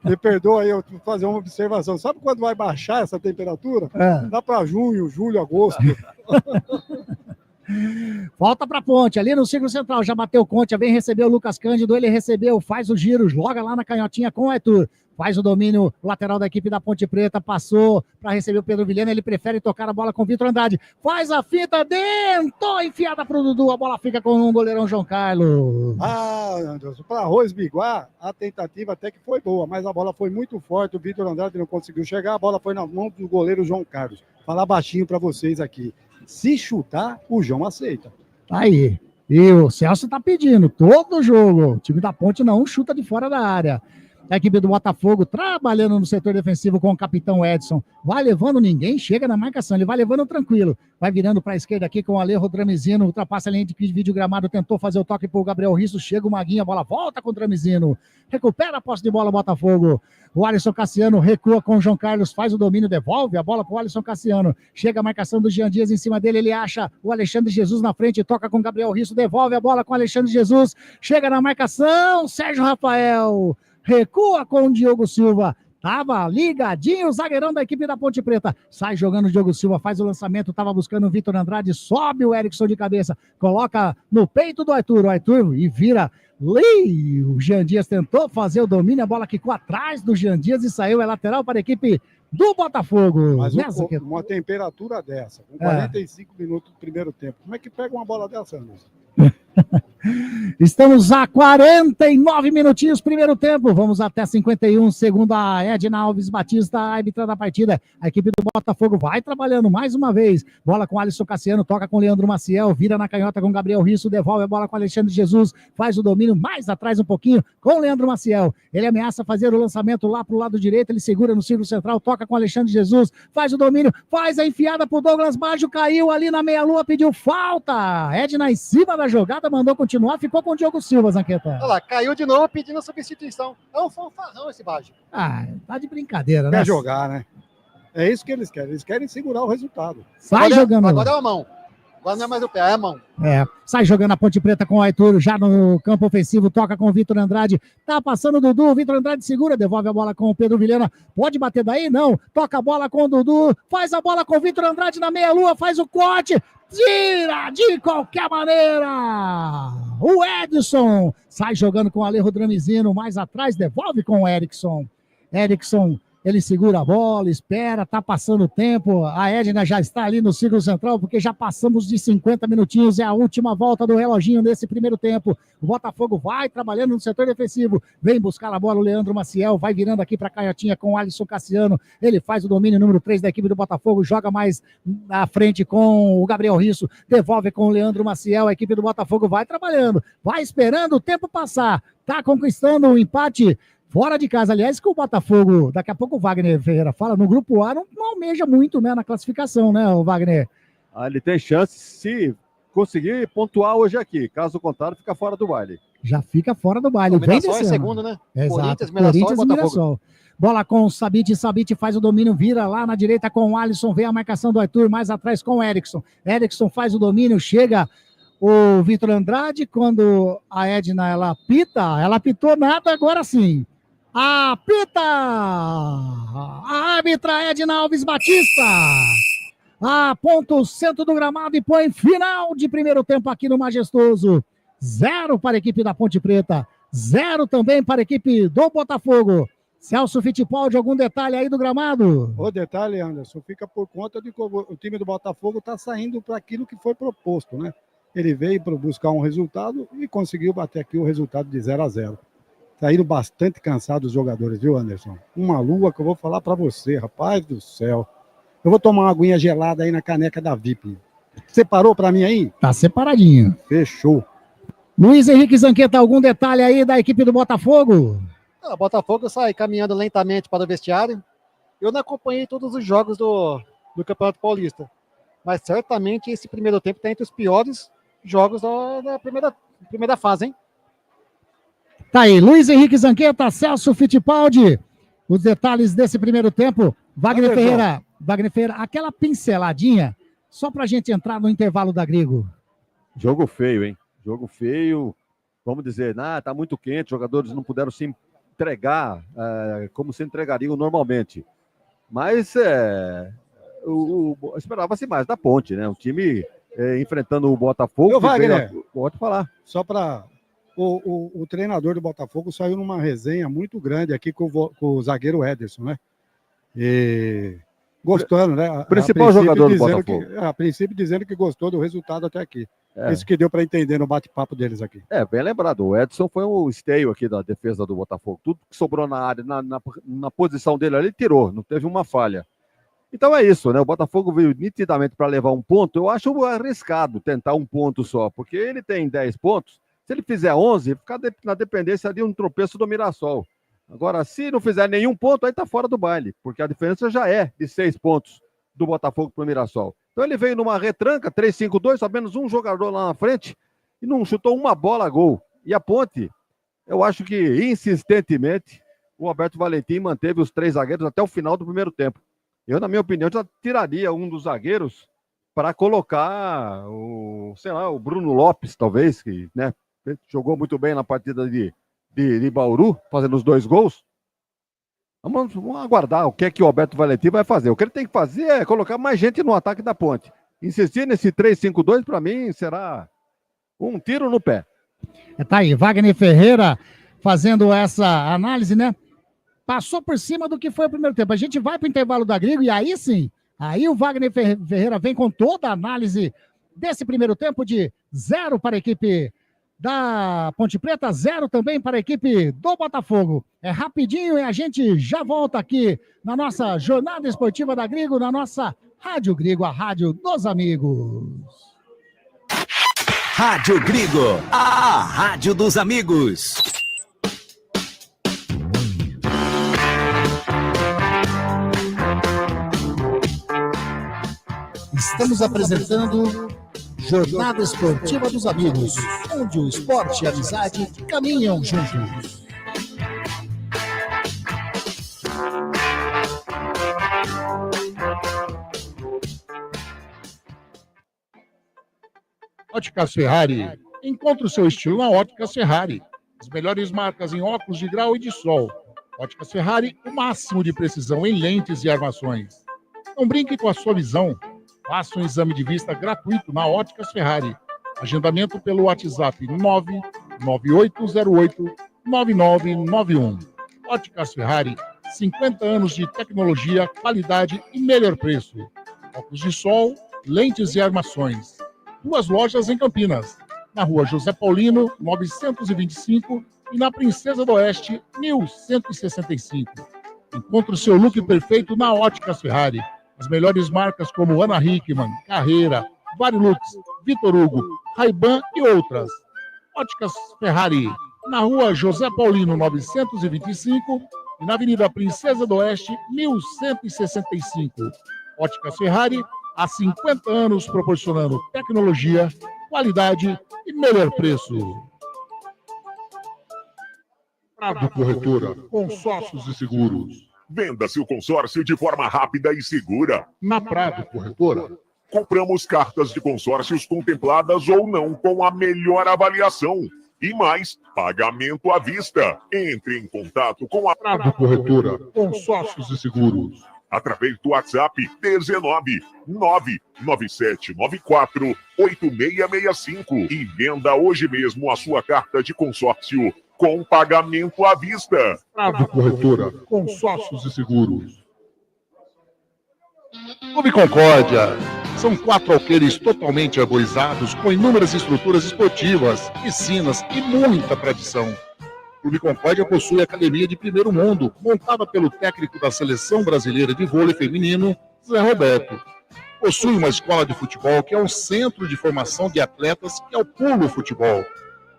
Me perdoa aí, eu vou fazer uma observação. Sabe quando vai baixar essa temperatura? Dá para junho, julho, agosto. Volta para Ponte, ali no círculo central, já bateu o Conte, vem receber o Lucas Cândido, ele recebeu, faz o giro, joga lá na canhotinha com o Arthur, faz o domínio lateral da equipe da Ponte Preta, passou para receber o Pedro Vilhena, ele prefere tocar a bola com o Vitor Andrade, faz a fita, dentro, enfiada pro Dudu, a bola fica com o goleirão João Carlos. Anderson, para Arroz Biguá, a tentativa até que foi boa, mas a bola foi muito forte, o Vitor Andrade não conseguiu chegar, a bola foi na mão do goleiro João Carlos. Falar baixinho para vocês aqui. Se chutar, o João aceita. Tá aí. E o Celso tá pedindo todo jogo. O time da Ponte não chuta de fora da área. A equipe do Botafogo trabalhando no setor defensivo com o capitão Edson. Vai levando, ninguém chega na marcação. Ele vai levando tranquilo. Vai virando para a esquerda aqui com o Alejo Dramizino. Ultrapassa a linha de vídeo gramado. Tentou fazer o toque para o Gabriel Risso. Chega o Maguinho. A bola volta com o Dramizino. Recupera a posse de bola o Botafogo. O Alisson Cassiano recua com o João Carlos. Faz o domínio. Devolve a bola para o Alisson Cassiano. Chega a marcação do Jean Dias em cima dele. Ele acha o Alexandre Jesus na frente. Toca com o Gabriel Risso. Devolve a bola com o Alexandre Jesus. Chega na marcação. Sérgio Rafael. Recua com o Diogo Silva. Tava ligadinho o zagueirão da equipe da Ponte Preta. Sai jogando o Diogo Silva, faz o lançamento. Tava buscando o Vitor Andrade. Sobe o Erickson de cabeça. Coloca no peito do Arthur. O Arthur e vira. O Jean Dias tentou fazer o domínio. A bola quicou atrás do Jean Dias e saiu. É lateral para a equipe do Botafogo. Mas uma temperatura dessa, com 45 minutos do primeiro tempo. Como é que pega uma bola dessa, Anderson? Estamos a 49 minutinhos, primeiro tempo. Vamos até 51, segundo a Edna Alves Batista, a árbitra da partida. A equipe do Botafogo vai trabalhando mais uma vez. Bola com Alisson Cassiano, toca com Leandro Maciel, vira na canhota com Gabriel Risso, devolve a bola com Alexandre Jesus, faz o domínio mais atrás um pouquinho com Leandro Maciel. Ele ameaça fazer o lançamento lá pro lado direito, ele segura no círculo central, toca com Alexandre Jesus, faz o domínio, faz a enfiada pro Douglas Baggio, caiu ali na meia-lua, pediu falta. Edna em cima da jogada, mandou continuar, ficou com o Diogo Silva, Zanqueta. Olha lá, caiu de novo pedindo substituição. É um fanfarrão esse Baggio. Tá de brincadeira, né? Quer jogar, né? É isso que eles querem segurar o resultado. Sai jogando. Agora é a mão. Agora não é mais o pé, é a mão. Sai jogando a Ponte Preta com o Arthur, já no campo ofensivo, toca com o Vitor Andrade, tá passando o Dudu, o Vitor Andrade segura, devolve a bola com o Pedro Vilhena, pode bater daí? Não, toca a bola com o Dudu, faz a bola com o Vitor Andrade na meia-lua, faz o corte, tira de qualquer maneira, o Edson, sai jogando com o Alejo Dramizino, mais atrás, devolve com o Erickson, ele segura a bola, espera, tá passando o tempo, a Edna já está ali no círculo central, porque já passamos de 50 minutinhos, é a última volta do reloginho nesse primeiro tempo, o Botafogo vai trabalhando no setor defensivo, vem buscar a bola o Leandro Maciel, vai virando aqui para a canhotinha com o Alisson Cassiano, ele faz o domínio número 3 da equipe do Botafogo, joga mais à frente com o Gabriel Risso, devolve com o Leandro Maciel, a equipe do Botafogo vai trabalhando, vai esperando o tempo passar, tá conquistando o empate, fora de casa, aliás, que o Botafogo, daqui a pouco o Wagner Ferreira fala, no grupo A não almeja muito, né, na classificação, né, o Wagner? Ele tem chance se conseguir pontuar hoje aqui, caso contrário, fica fora do baile. Já fica fora do baile. O Mirassol é segundo, né? Exato, Corinthians e Mirassol. Bola com o Sabit faz o domínio, vira lá na direita com o Alisson, vem a marcação do Arthur, mais atrás com o Erickson faz o domínio, chega o Vitor Andrade, quando a Edna, ela apitou nada, agora sim. Apita! A árbitra Edna Alves Batista. Aponta o centro do gramado e põe final de primeiro tempo aqui no Majestoso. 0 para a equipe da Ponte Preta, 0 também para a equipe do Botafogo. Celso Fittipaldi, algum detalhe aí do gramado? O detalhe, Anderson, fica por conta de que o time do Botafogo está saindo para aquilo que foi proposto, né? Ele veio para buscar um resultado e conseguiu bater aqui o resultado de 0-0. Saíram bastante cansados os jogadores, viu, Anderson? Uma lua que eu vou falar para você, rapaz do céu. Eu vou tomar uma aguinha gelada aí na caneca da VIP. Separou para mim aí? Tá separadinho. Fechou. Luiz Henrique Zanqueta, algum detalhe aí da equipe do Botafogo? O Botafogo sai caminhando lentamente para o vestiário. Eu não acompanhei todos os jogos do Campeonato Paulista, mas certamente esse primeiro tempo está entre os piores jogos da primeira fase, hein? Tá aí, Luiz Henrique Zanqueta, Celso Fittipaldi. Os detalhes desse primeiro tempo. Wagner Ferreira, aquela pinceladinha, só pra gente entrar no intervalo da Grigo. Jogo feio, hein? Jogo feio. Vamos dizer, tá muito quente, os jogadores não puderam se entregar como se entregariam normalmente. Mas esperava-se mais da Ponte, né? O time enfrentando o Botafogo. Wagner, pode falar. Só para... O treinador do Botafogo saiu numa resenha muito grande aqui com o zagueiro Ederson, né? E gostando, né? Principal jogador do Botafogo. A princípio dizendo que gostou do resultado até aqui. Isso que deu para entender no bate-papo deles aqui. Bem lembrado. O Edson foi o esteio aqui da defesa do Botafogo. Tudo que sobrou na área, na posição dele ali, ele tirou. Não teve uma falha. Então é isso, né? O Botafogo veio nitidamente para levar um ponto. Eu acho arriscado tentar um ponto só, porque ele tem 10 pontos. Se ele fizer 11, fica na dependência de um tropeço do Mirassol. Agora, se não fizer nenhum ponto, aí tá fora do baile, porque a diferença já é de 6 pontos do Botafogo para o Mirassol. Então ele veio numa retranca, 3-5-2, só menos um jogador lá na frente, e não chutou uma bola a gol. E a Ponte, eu acho que insistentemente, o Alberto Valentim manteve os 3 zagueiros até o final do primeiro tempo. Eu, na minha opinião, já tiraria um dos zagueiros para colocar o Bruno Lopes, talvez, que, né, jogou muito bem na partida de Bauru, fazendo os 2 gols. Vamos aguardar o que é que o Alberto Valentim vai fazer. O que ele tem que fazer é colocar mais gente no ataque da Ponte. Insistir nesse 3-5-2, para mim, será um tiro no pé. Tá aí, Wagner Ferreira fazendo essa análise, né? Passou por cima do que foi o primeiro tempo. A gente vai para o intervalo da Grigo e aí sim, aí o Wagner Ferreira vem com toda a análise desse primeiro tempo de 0 para a equipe da Ponte Preta, 0 também para a equipe do Botafogo. É rapidinho e a gente já volta aqui na nossa jornada esportiva da Grigo, na nossa Rádio Grigo, a rádio dos amigos. Rádio Grigo, a rádio dos amigos. Estamos apresentando Jornada Esportiva dos Amigos, onde o esporte e a amizade caminham juntos. Óticas Ferrari. Encontre o seu estilo na Óticas Ferrari. As melhores marcas em óculos de grau e de sol. Óticas Ferrari, o máximo de precisão em lentes e armações. Não brinque com a sua visão. Faça um exame de vista gratuito na Óticas Ferrari. Agendamento pelo WhatsApp 99808-9991. Óticas Ferrari, 50 anos de tecnologia, qualidade e melhor preço. Óculos de sol, lentes e armações. 2 lojas em Campinas. Na rua José Paulino, 925 e na Princesa do Oeste, 1165. Encontre o seu look perfeito na Óticas Ferrari. As melhores marcas como Ana Hickman, Carreira, Varilux, Vitor Hugo, Ray-Ban e outras. Óticas Ferrari, na rua José Paulino 925 e na Avenida Princesa do Oeste 1165. Óticas Ferrari, há 50 anos proporcionando tecnologia, qualidade e melhor preço. Prado Corretora, consórcios e seguros. Venda seu consórcio de forma rápida e segura. Na Prado Corretora. Compramos cartas de consórcios contempladas ou não com a melhor avaliação. E mais, pagamento à vista. Entre em contato com a Prado Corretora, consórcios e seguros. através do WhatsApp 19 99794 8665 e venda hoje mesmo a sua carta de consórcio com pagamento à vista. Prado Corretora, consórcios e seguros. Clube Concórdia. São 4 alqueires totalmente arborizados com inúmeras estruturas esportivas, piscinas e muita tradição. Clube Concórdia possui academia de primeiro mundo, montada pelo técnico da Seleção Brasileira de Vôlei Feminino, Zé Roberto. Possui uma escola de futebol que é um centro de formação de atletas que é o Pulo Futebol.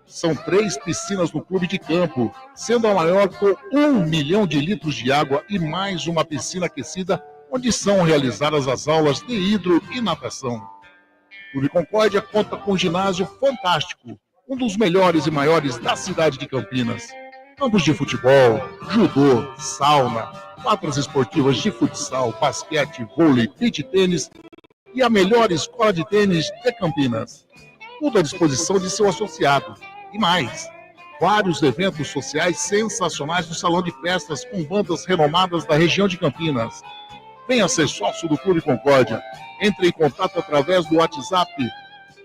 São 3 piscinas no clube de campo, sendo a maior com 1 milhão de litros de água e mais uma piscina aquecida onde são realizadas as aulas de hidro e natação. O Clube Concórdia conta com um ginásio fantástico, um dos melhores e maiores da cidade de Campinas. Campos de futebol, judô, sauna, quadras esportivas de futsal, basquete, vôlei, beach tênis e a melhor escola de tênis de Campinas. Tudo à disposição de seu associado. E mais, vários eventos sociais sensacionais no salão de festas com bandas renomadas da região de Campinas. Venha ser sócio do Clube Concórdia. Entre em contato através do WhatsApp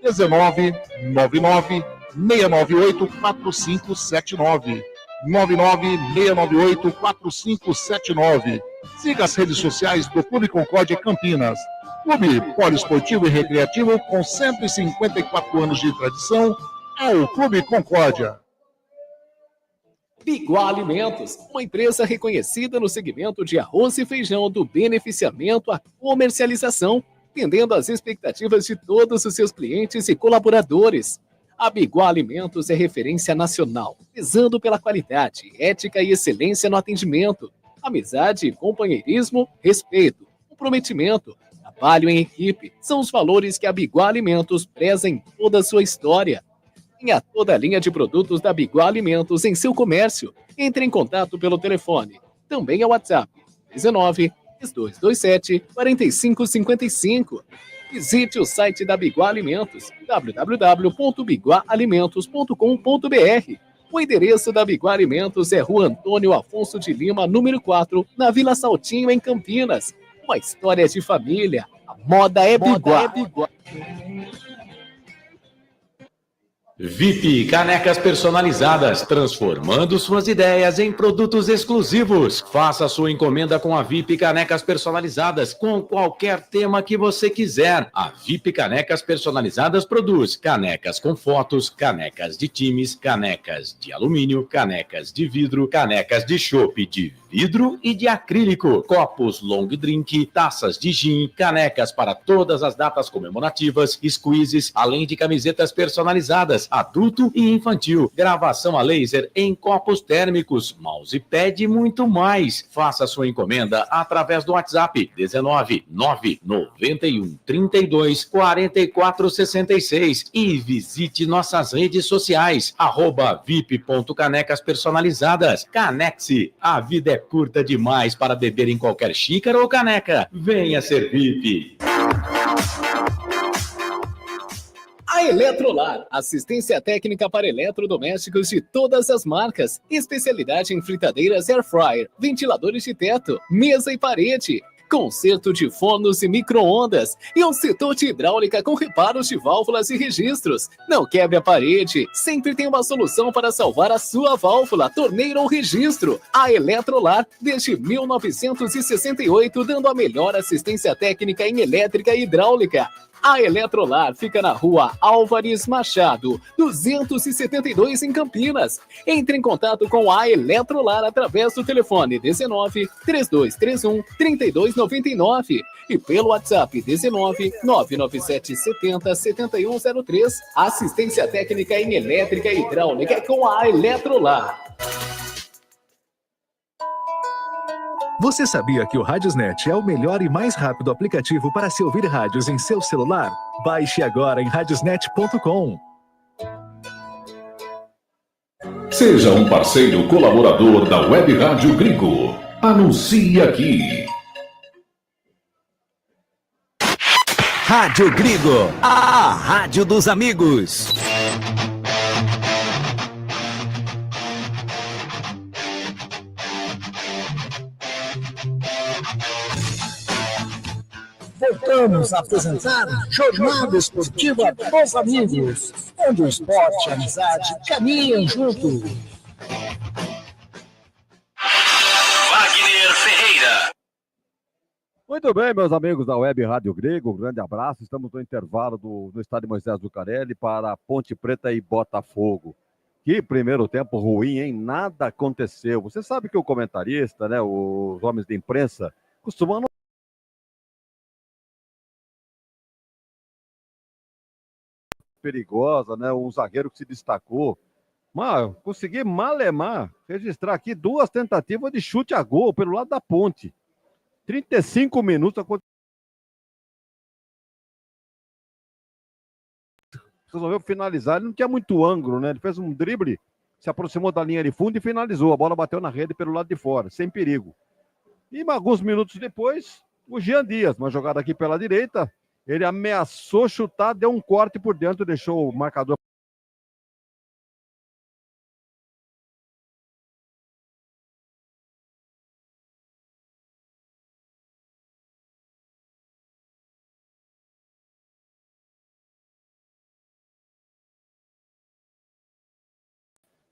19 99 698 4579. 99 698 4579. Siga as redes sociais do Clube Concórdia Campinas. Clube poliesportivo e recreativo com 154 anos de tradição é o Clube Concórdia. Biguá Alimentos, uma empresa reconhecida no segmento de arroz e feijão do beneficiamento à comercialização, atendendo às expectativas de todos os seus clientes e colaboradores. A Biguá Alimentos é referência nacional, prezando pela qualidade, ética e excelência no atendimento, amizade, companheirismo, respeito, comprometimento, trabalho em equipe, são os valores que a Biguá Alimentos preza em toda a sua história. Tenha toda a linha de produtos da Biguá Alimentos em seu comércio. Entre em contato pelo telefone. Também é o WhatsApp 19 3227 4555. Visite o site da Biguá Alimentos, www.biguaalimentos.com.br. O endereço da Biguá Alimentos é Rua Antônio Afonso de Lima, número 4, na Vila Saltinho, em Campinas. Uma história de família. A moda é Biguá. VIP Canecas Personalizadas, transformando suas ideias em produtos exclusivos. Faça sua encomenda com a VIP Canecas Personalizadas, com qualquer tema que você quiser. A VIP Canecas Personalizadas produz canecas com fotos, canecas de times, canecas de alumínio, canecas de vidro, canecas de chopp de vidro e de acrílico, copos long drink, taças de gin, canecas para todas as datas comemorativas, squeezes, além de camisetas personalizadas, adulto e infantil, gravação a laser em copos térmicos, mousepad e muito mais. Faça sua encomenda através do WhatsApp 19 991 32 44 66 e visite nossas redes sociais @vip.canecas personalizadas. Canexe, a vida é curta demais para beber em qualquer xícara ou caneca. Venha ser VIP. A Eletrolar, assistência técnica para eletrodomésticos de todas as marcas, especialidade em fritadeiras air fryer, ventiladores de teto, mesa e parede, conserto de fornos e micro-ondas e um setor de hidráulica com reparos de válvulas e registros. Não quebre a parede, sempre tem uma solução para salvar a sua válvula, torneira ou registro. A Eletrolar, desde 1968, dando a melhor assistência técnica em elétrica e hidráulica. A Eletrolar fica na Rua Álvares Machado, 272 em Campinas. Entre em contato com a Eletrolar através do telefone 19 3231 3299 e pelo WhatsApp 19 997 70 7103. Assistência técnica em elétrica e hidráulica com a Eletrolar. Você sabia que o Radiosnet é o melhor e mais rápido aplicativo para se ouvir rádios em seu celular? Baixe agora em radiosnet.com. Seja um parceiro colaborador da Web Rádio Gringo. Anuncie aqui. Rádio Gringo, a rádio dos amigos. Voltamos a apresentar Jornada Esportiva dos Amigos, onde o esporte e a amizade caminham junto. Wagner Ferreira. Muito bem, meus amigos da Web Rádio Grego, um grande abraço. Estamos no intervalo no estádio Moisés Zucarelli para Ponte Preta e Botafogo. Que primeiro tempo ruim, hein? Nada aconteceu. Você sabe que o comentarista, né, os homens de imprensa, costumam perigosa, né? Um zagueiro que se destacou. Mas consegui malemar registrar aqui 2 tentativas de chute a gol pelo lado da Ponte. 35 minutos. Resolveu finalizar, ele não tinha muito ângulo, né? Ele fez um drible, se aproximou da linha de fundo e finalizou. A bola bateu na rede pelo lado de fora, sem perigo. E alguns minutos depois, o Jean Dias, uma jogada aqui pela direita, ele ameaçou chutar, deu um corte por dentro, deixou o marcador.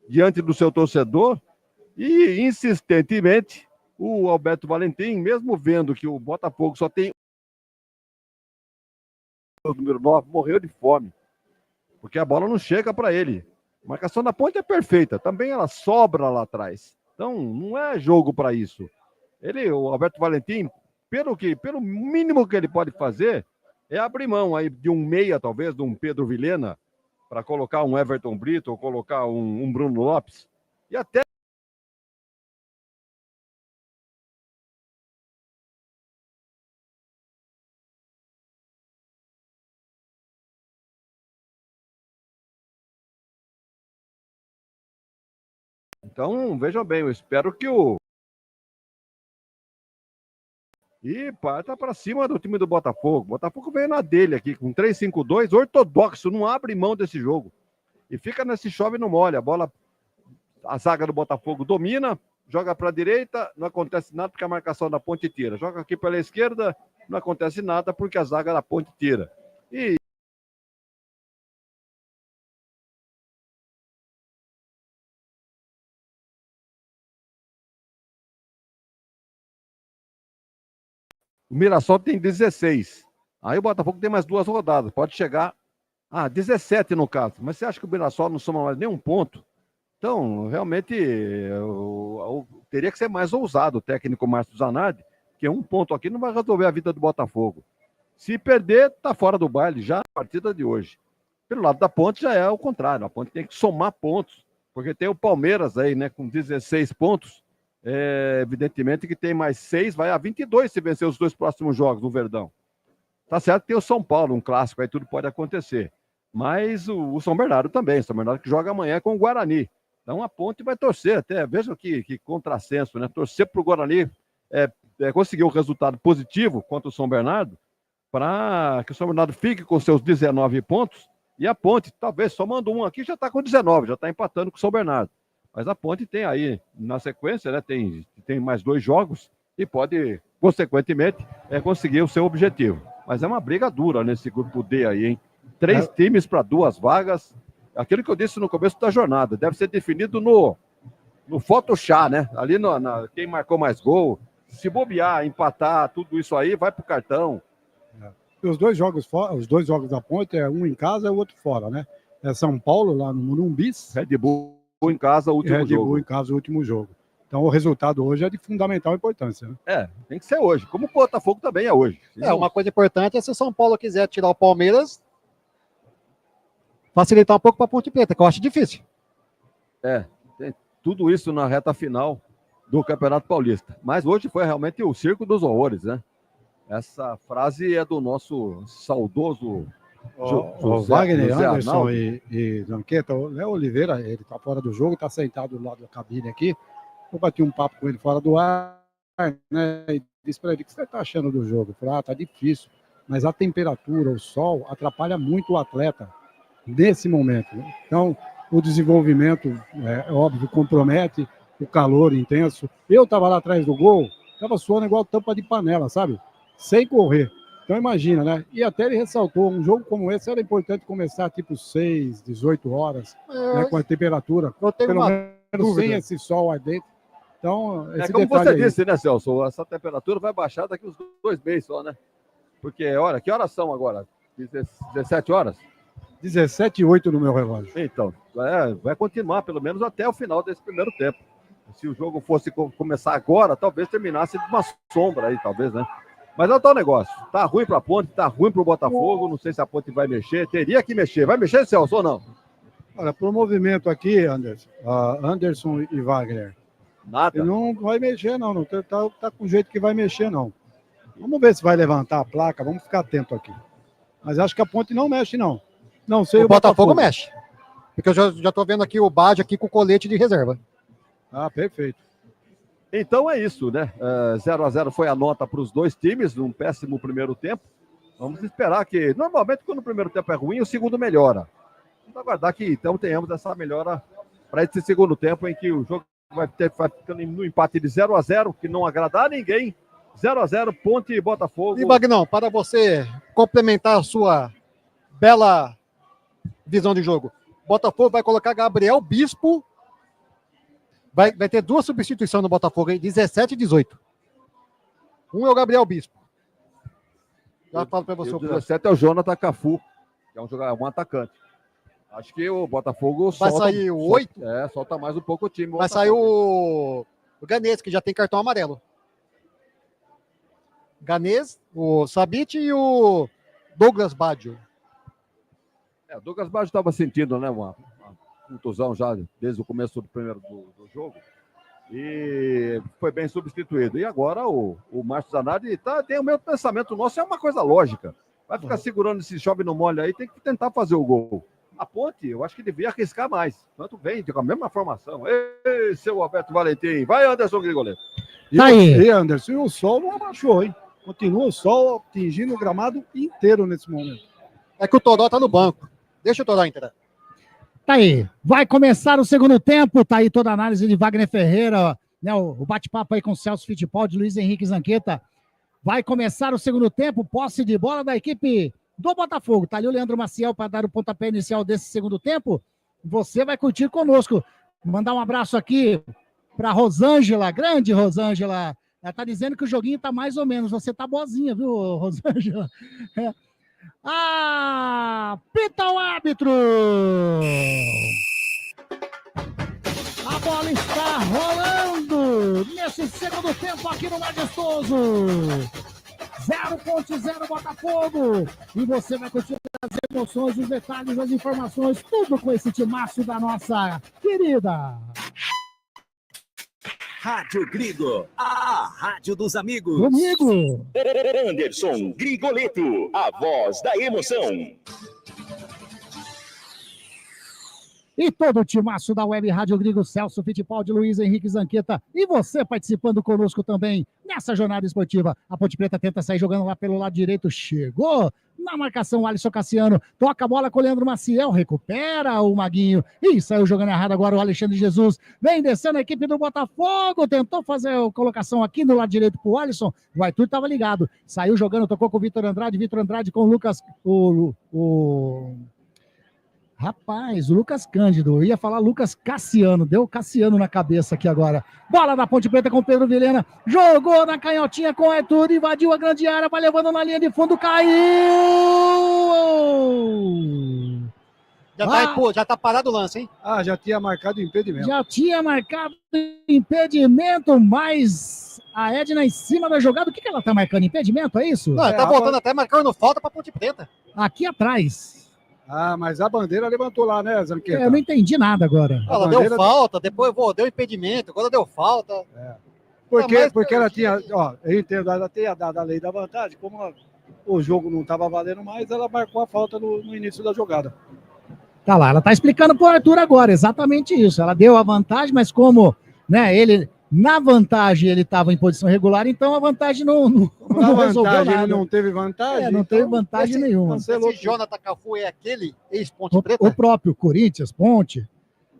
Diante do seu torcedor e, insistentemente, o Alberto Valentim, mesmo vendo que o Botafogo só tem o número 9, morreu de fome, porque a bola não chega para ele. A marcação da Ponte é perfeita, também ela sobra lá atrás. Então, não é jogo para isso. O Alberto Valentim, pelo mínimo que ele pode fazer, é abrir mão aí de um meia, talvez, de um Pedro Vilhena, para colocar um Everton Brito ou colocar um Bruno Lopes. E até então, vejam bem, eu espero que E parta para cima do time do Botafogo. O Botafogo veio na dele aqui, com 3-5-2, ortodoxo, não abre mão desse jogo. E fica nesse chove e não molha. A zaga do Botafogo domina, joga para a direita, não acontece nada porque a marcação da Ponte tira. Joga aqui pela esquerda, não acontece nada porque a zaga da Ponte tira. E o Mirassol tem 16. Aí o Botafogo tem mais 2 rodadas. Pode chegar a 17 no caso. Mas você acha que o Mirassol não soma mais nenhum ponto? Então, realmente, teria que ser mais ousado o técnico Márcio Zanardi, que um ponto aqui não vai resolver a vida do Botafogo. Se perder, tá fora do baile já a partida de hoje. Pelo lado da Ponte já é o contrário. A Ponte tem que somar pontos, porque tem o Palmeiras aí, né, com 16 pontos. Evidentemente que tem mais 6, vai a 22 se vencer os 2 próximos jogos no Verdão. Tá certo que tem o São Paulo, um clássico, aí tudo pode acontecer. Mas o São Bernardo também, São Bernardo que joga amanhã com o Guarani. Então a Ponte vai torcer até, veja que contrassenso, né? Torcer para o Guarani conseguir um resultado positivo contra o São Bernardo, para que o São Bernardo fique com seus 19 pontos, e a Ponte, talvez, somando um aqui, já está com 19, já está empatando com o São Bernardo. Mas a Ponte tem aí, na sequência, né, tem mais 2 jogos e pode, consequentemente, conseguir o seu objetivo. Mas é uma briga dura nesse grupo D aí, hein? 3 times para 2 vagas. Aquilo que eu disse no começo da jornada, deve ser definido no Photoshop, né? Ali quem marcou mais gol, se bobear, empatar, tudo isso aí, vai pro cartão. E os 2 jogos da Ponte, um em casa e o outro fora, né? É São Paulo, lá no Morumbi. Red Bull em casa, o último jogo. Red Bull em casa, o último jogo. Então o resultado hoje é de fundamental importância, né? Tem que ser hoje, como o Botafogo também é hoje. Uma coisa importante é se o São Paulo quiser tirar o Palmeiras, facilitar um pouco para a Ponte Preta, que eu acho difícil. Tem tudo isso na reta final do Campeonato Paulista. Mas hoje foi realmente o circo dos horrores, né? Essa frase é do nosso saudoso Wagner, Anderson e Zanqueta. O Léo Oliveira, ele está fora do jogo, está sentado do lado da cabine aqui. Eu bati um papo com ele fora do ar, né? E disse para ele: o que você está achando do jogo? Eu falei: tá difícil, mas a temperatura, o sol, atrapalha muito o atleta nesse momento, né? Então, o desenvolvimento, óbvio, compromete, o calor intenso. Eu estava lá atrás do gol, estava suando igual tampa de panela, sabe? Sem correr. Então imagina, né? E até ele ressaltou, um jogo como esse era importante começar tipo 6, 18 horas, né, com a temperatura, pelo menos sem esse sol ardente. Então, esse como detalhe você aí. disse, né, Celso? Essa temperatura vai baixar daqui uns 2 meses só, né? Porque, olha, que horas são agora? 17 horas? 17h08 no meu relógio. Então, vai continuar pelo menos até o final desse primeiro tempo. Se o jogo fosse começar agora, talvez terminasse de uma sombra aí, talvez, né? Mas é o tal negócio. Tá ruim pra Ponte, tá ruim pro Botafogo. Não sei se a Ponte vai mexer. Teria que mexer. Vai mexer, Celso, ou não? Olha, pro movimento aqui, Anderson e Wagner. Nada. Ele não vai mexer, não. Não tá com jeito que vai mexer, não. Vamos ver se vai levantar a placa. Vamos ficar atento aqui. Mas acho que a Ponte não mexe, não. Não sei o Botafogo mexe. Porque eu já tô vendo aqui o Bade aqui com o colete de reserva. Ah, perfeito. Então é isso, né? 0-0 foi a nota para os dois times, num péssimo primeiro tempo. Vamos esperar que, normalmente, quando o primeiro tempo é ruim, o segundo melhora. Vamos aguardar que então tenhamos essa melhora para esse segundo tempo, em que o jogo vai ficando no empate de 0-0, que não agradar a ninguém. 0-0, Ponte e Botafogo. E, Magnão, para você complementar a sua bela visão de jogo, Botafogo vai colocar Gabriel Bispo. Vai ter 2 substituições no Botafogo, aí, 17 e 18. Um é o Gabriel Bispo. Já falo para você. O 17 é o Jonathan Cafu, que é um atacante. Acho que o Botafogo vai sair o 8? Solta mais um pouco o time. Vai sair o Ganês, que já tem cartão amarelo. Ganês, o Sabit e o Douglas Baggio. O Douglas Baggio estava sentindo, né, uma contusão já desde o começo do primeiro do jogo, e foi bem substituído. E agora o Márcio Zanardi tem o mesmo pensamento nosso, é uma coisa lógica. Vai ficar segurando esse chove no molho aí, tem que tentar fazer o gol. A Ponte, eu acho que devia arriscar mais. Tanto vem com a mesma formação. Ei, seu Alberto Valentim. Vai, Anderson Grigoleto. Tá aí. E Anderson, e o sol não abaixou, hein? Continua o sol atingindo o gramado inteiro nesse momento. É que o Toró tá no banco. Deixa o Toró entrar. Tá aí, vai começar o segundo tempo, tá aí toda a análise de Wagner Ferreira, né, o bate-papo aí com o Celso Fittipaldi, Luiz Henrique Zanqueta. Vai começar o segundo tempo, posse de bola da equipe do Botafogo. Tá ali o Leandro Maciel para dar o pontapé inicial desse segundo tempo. Você vai curtir conosco. Mandar um abraço aqui para Rosângela, grande Rosângela. Ela tá dizendo que o joguinho tá mais ou menos. Você tá boazinha, viu, Rosângela? Pita o árbitro! A bola está rolando nesse segundo tempo aqui no Majestoso. 0.0 Botafogo. E você vai curtir as emoções, os detalhes, as informações, tudo com esse timaço da nossa querida Rádio Grigo, a rádio dos amigos. Comigo, Anderson Grigoleto, a voz da emoção. E todo o timaço da Web Rádio Grigo, Celso Fittipaldi, Luiz Henrique Zanqueta. E você participando conosco também nessa jornada esportiva. A Ponte Preta tenta sair jogando lá pelo lado direito. Chegou na marcação, Alisson Cassiano. Toca a bola com o Leandro Maciel. Recupera o Maguinho. E saiu jogando errado agora o Alexandre Jesus. Vem descendo a equipe do Botafogo. Tentou fazer a colocação aqui no lado direito pro Alisson. O Arthur estava ligado. Saiu jogando, tocou com o Vitor Andrade. Vitor Andrade com o Lucas... Rapaz, o Lucas Cândido, eu ia falar Lucas Cassiano, deu Cassiano na cabeça aqui agora. Bola da Ponte Preta com o Pedro Vilhena, jogou na canhotinha com o Arthur, invadiu a grande área, vai levando na linha de fundo, caiu! Já tá parado o lance, hein? Já tinha marcado impedimento. Já tinha marcado impedimento, mas a Edna em cima da jogada, o que ela tá marcando? Impedimento, é isso? Não, tá voltando até marcando falta pra Ponte Preta. Aqui atrás. Mas a bandeira levantou lá, né, Zanqueta? Eu não entendi nada agora. Ela deu falta, depois deu impedimento, agora deu falta. Porque ela tinha, eu entendo, ela tinha dado a lei da vantagem, como o jogo não estava valendo mais, ela marcou a falta no início da jogada. Tá lá, ela tá explicando pro Arthur agora, exatamente isso. Ela deu a vantagem, mas como, né, ele... Na vantagem ele estava em posição regular, então a vantagem não resolveu nada. Ele não teve vantagem? Não teve vantagem nenhuma. Esse Jonathan Cafu é aquele ex-Ponte Preta? O próprio Corinthians, Ponte,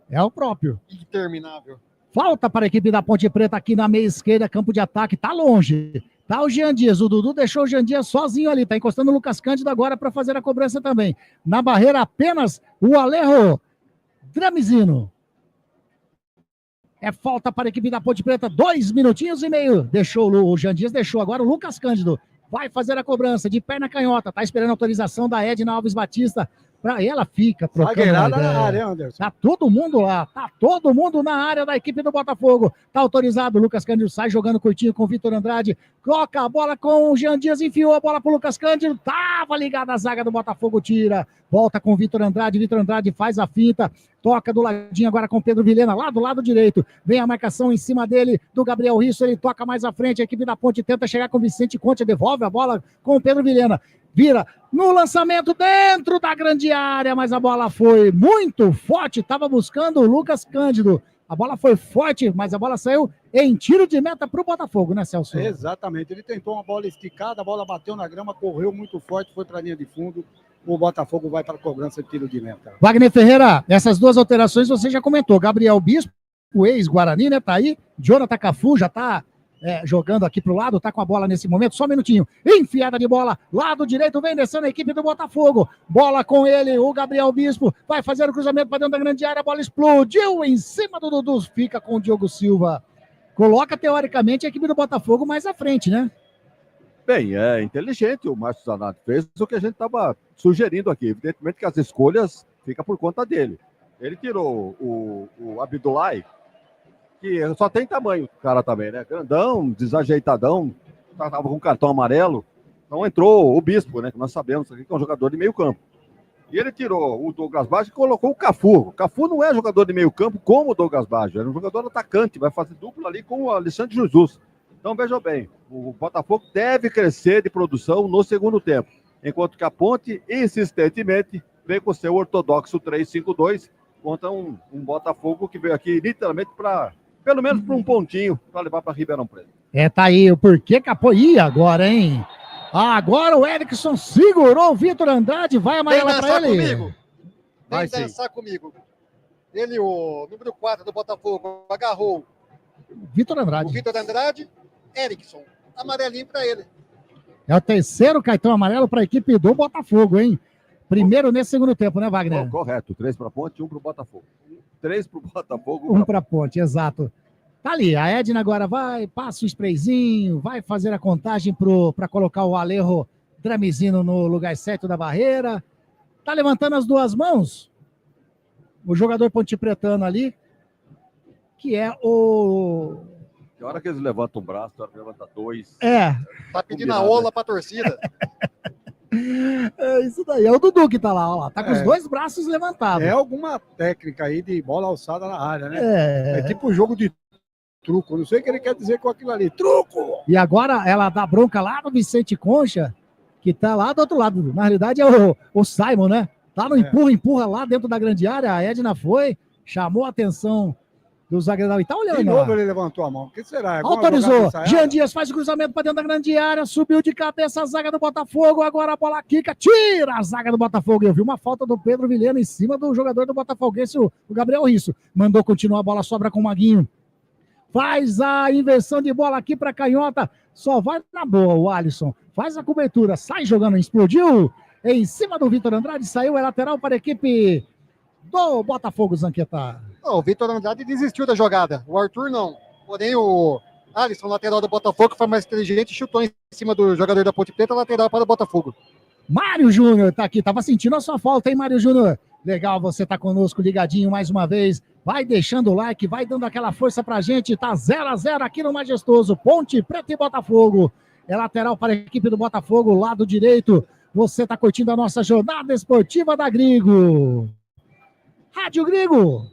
é o próprio. Interminável. Falta para a equipe da Ponte Preta aqui na meia esquerda, campo de ataque, tá longe. Tá o Jean Dias, o Dudu deixou o Jean Dias sozinho ali, tá encostando o Lucas Cândido agora para fazer a cobrança também. Na barreira apenas o Alejo Dramizino. É falta para a equipe da Ponte Preta, 2 minutinhos e meio. Deixou o Jean Dias, deixou agora o Lucas Cândido. Vai fazer a cobrança de perna canhota, tá esperando a autorização da Edna Alves Batista. Ela fica trocando Zagueirada na área, Anderson. Tá todo mundo lá, tá todo mundo na área da equipe do Botafogo. Tá autorizado, o Lucas Cândido sai jogando curtinho com o Vitor Andrade. Coloca a bola com o Jean Dias, enfiou a bola pro Lucas Cândido. Tava ligada a zaga do Botafogo, tira. Volta com o Vitor Andrade faz a finta. Toca do ladinho agora com o Pedro Vilhena, lá do lado direito. Vem a marcação em cima dele, do Gabriel Risso. Ele toca mais à frente. A equipe da Ponte tenta chegar com o Vicente Conte. Devolve a bola com o Pedro Vilhena. Vira no lançamento dentro da grande área, mas a bola foi muito forte. Estava buscando o Lucas Cândido. A bola foi forte, mas a bola saiu em tiro de meta para o Botafogo, né, Celso? Exatamente. Ele tentou uma bola esticada, a bola bateu na grama, correu muito forte, foi para a linha de fundo. O Botafogo vai para a cobrança de tiro de meta. Wagner Ferreira, essas duas alterações você já comentou. Gabriel Bispo, o ex-Guarani, né, tá aí. Jonathan Cafu já tá jogando aqui pro lado, tá com a bola nesse momento, só um minutinho. Enfiada de bola, lado direito, vem descendo a equipe do Botafogo. Bola com ele, o Gabriel Bispo, vai fazer o cruzamento para dentro da grande área, a bola explodiu em cima do Dudu, fica com o Diogo Silva. Coloca, teoricamente, a equipe do Botafogo mais à frente, né? Bem, é inteligente o Márcio Zanato. Fez o que a gente estava sugerindo aqui. Evidentemente que as escolhas ficam por conta dele. Ele tirou o Abdullahi, que só tem tamanho o cara também, né? Grandão, desajeitadão, tava com cartão amarelo. Então entrou o Bispo, né? Que nós sabemos que é um jogador de meio campo. E ele tirou o Douglas Baggio e colocou o Cafu. O Cafu não é jogador de meio campo como o Douglas Baggio. Era um jogador atacante, vai fazer dupla ali com o Alexandre Jesus. Então vejam bem, o Botafogo deve crescer de produção no segundo tempo. Enquanto que a Ponte, insistentemente, vem com o seu ortodoxo 3-5-2 contra um Botafogo que veio aqui literalmente para... pelo menos para um pontinho, para levar para Ribeirão Preto. Tá aí o porquê capô. Ih, agora, hein? Agora o Erickson segurou o Vitor Andrade, vai amarela para ele. Comigo. Vem dançar comigo. Ele, o número 4 do Botafogo, agarrou Vitor Andrade. O Vitor Andrade, Erickson, amarelinho para ele. É o terceiro cartão amarelo para a equipe do Botafogo, hein? Primeiro nesse segundo tempo, né, Wagner? Correto, 3 para a Ponte e 1 para o Botafogo. 3 para o Botafogo. 1 para a Ponte, exato. Tá ali, a Edna agora vai, passa o sprayzinho, vai fazer a contagem para colocar o Alejo Dramizino no lugar certo da barreira. Tá levantando as duas mãos. O jogador pontepretano ali, que é o... Tem hora que eles levantam um braço, tem hora que levantam 2. Tá pedindo a ola pra torcida. É isso daí, é o Dudu que tá lá, ó lá. Tá com os dois braços levantados. É alguma técnica aí de bola alçada na área, né? É tipo jogo de truco, não sei o que ele quer dizer com aquilo ali. Truco! E agora ela dá bronca lá no Vicente Concha, que tá lá do outro lado. Na realidade é o Simon, né? Tá no empurra lá dentro da grande área. A Edna foi, chamou a atenção do zagueiro. E tá olhando. De novo ele levantou a mão. O que será? Autorizou. Jean Dias faz o cruzamento para dentro da grande área. Subiu de cabeça a zaga do Botafogo. Agora a bola quica. Tira a zaga do Botafogo. Eu vi uma falta do Pedro Vilhena em cima do jogador do Botafoguense, o Gabriel Risso. Mandou continuar, a bola sobra com o Maguinho. Faz a inversão de bola aqui para canhota. Só vai na boa o Alisson. Faz a cobertura. Sai jogando. Explodiu. Em cima do Vitor Andrade. Saiu a lateral para a equipe do Botafogo, Zanqueta. O Vitor Andrade desistiu da jogada. O Arthur não. Porém, o Alisson, lateral do Botafogo, foi mais inteligente, chutou em cima do jogador da Ponte Preta, lateral para o Botafogo. Mário Júnior tá aqui. Tava sentindo a sua falta, hein, Mário Júnior? Legal, você tá conosco ligadinho mais uma vez. Vai deixando o like, vai dando aquela força pra gente. Tá 0-0 aqui no Majestoso. Ponte Preta e Botafogo. É lateral para a equipe do Botafogo, lado direito. Você tá curtindo a nossa jornada esportiva da Grigo. Rádio Grigo,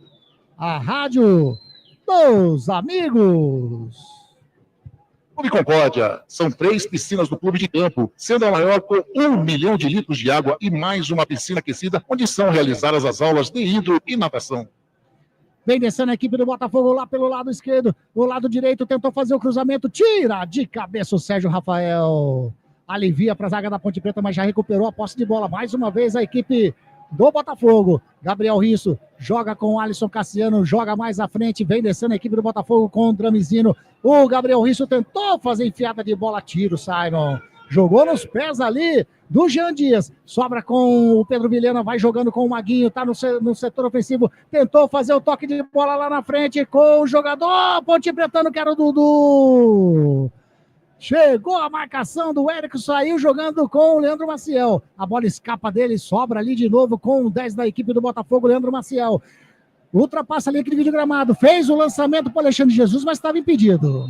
a rádio dos amigos. Clube Concórdia, são 3 piscinas do clube de campo, sendo a maior com 1 milhão de litros de água e mais uma piscina aquecida, onde são realizadas as aulas de hidro e natação. Vem descendo a equipe do Botafogo lá pelo lado esquerdo, o lado direito tentou fazer o cruzamento, tira de cabeça o Sérgio Rafael. Alivia para a zaga da Ponte Preta, mas já recuperou a posse de bola. Mais uma vez a equipe do Botafogo. Gabriel Risso joga com o Alisson Cassiano, joga mais à frente, vem descendo a equipe do Botafogo com o Dramizino. O Gabriel Risso tentou fazer enfiada de bola, tiro, Simon. Jogou nos pés ali do Jean Dias. Sobra com o Pedro Vilhena, vai jogando com o Maguinho, tá no setor ofensivo. Tentou fazer o toque de bola lá na frente com o jogador Ponte Pretano, que era o Dudu. Chegou a marcação do Érico, saiu jogando com o Leandro Maciel. A bola escapa dele, sobra ali de novo com o 10 da equipe do Botafogo, Leandro Maciel. Ultrapassa ali aquele vídeo gramado. Fez o lançamento para o Alexandre Jesus, mas estava impedido.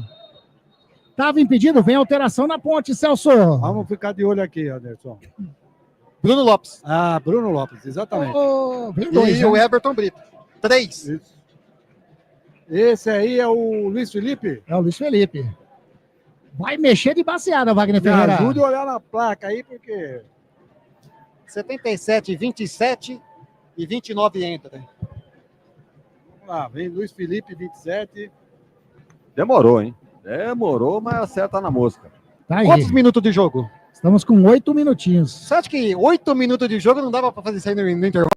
Estava impedido, vem alteração na ponte, Celso. Vamos ficar de olho aqui, Anderson. Bruno Lopes. Ah, Bruno Lopes, exatamente. Vem dois, e né? o Everton Brito. 3. Isso. Esse aí é o Luiz Felipe? É o Luiz Felipe. Vai mexer de baseada, Wagner Me Ferreira. ajude a olhar na placa aí, porque... 77, 27 e 29 entra. Vamos lá, vem Luiz Felipe, 27. Demorou, hein? Demorou, mas acerta na mosca. Tá aí. Quantos minutos de jogo? Estamos com 8 minutinhos. Você acha que 8 minutos de jogo não dava para fazer isso aí no intervalo?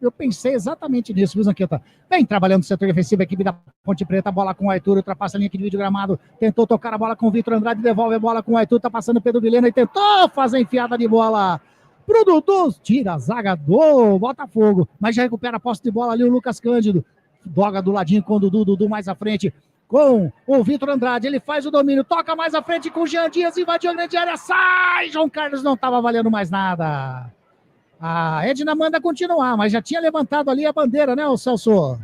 Eu pensei exatamente nisso, viu, Zanqueta? Vem trabalhando no setor defensivo, a equipe da Ponte Preta, bola com o Arthur, ultrapassa a linha aqui de vídeo gramado, tentou tocar a bola com o Vitor Andrade, devolve a bola com o Arthur, tá passando o Pedro Vilhena e tentou fazer enfiada de bola pro Dudu, tira a zaga do Botafogo, mas já recupera a posse de bola ali o Lucas Cândido, doga do ladinho com o Dudu mais à frente, com o Vitor Andrade, ele faz o domínio, toca mais à frente com o Jean Dias, invadiu a grande área, sai, João Carlos não estava valendo mais nada. A Edna manda continuar, mas já tinha levantado ali a bandeira, né, o Celso?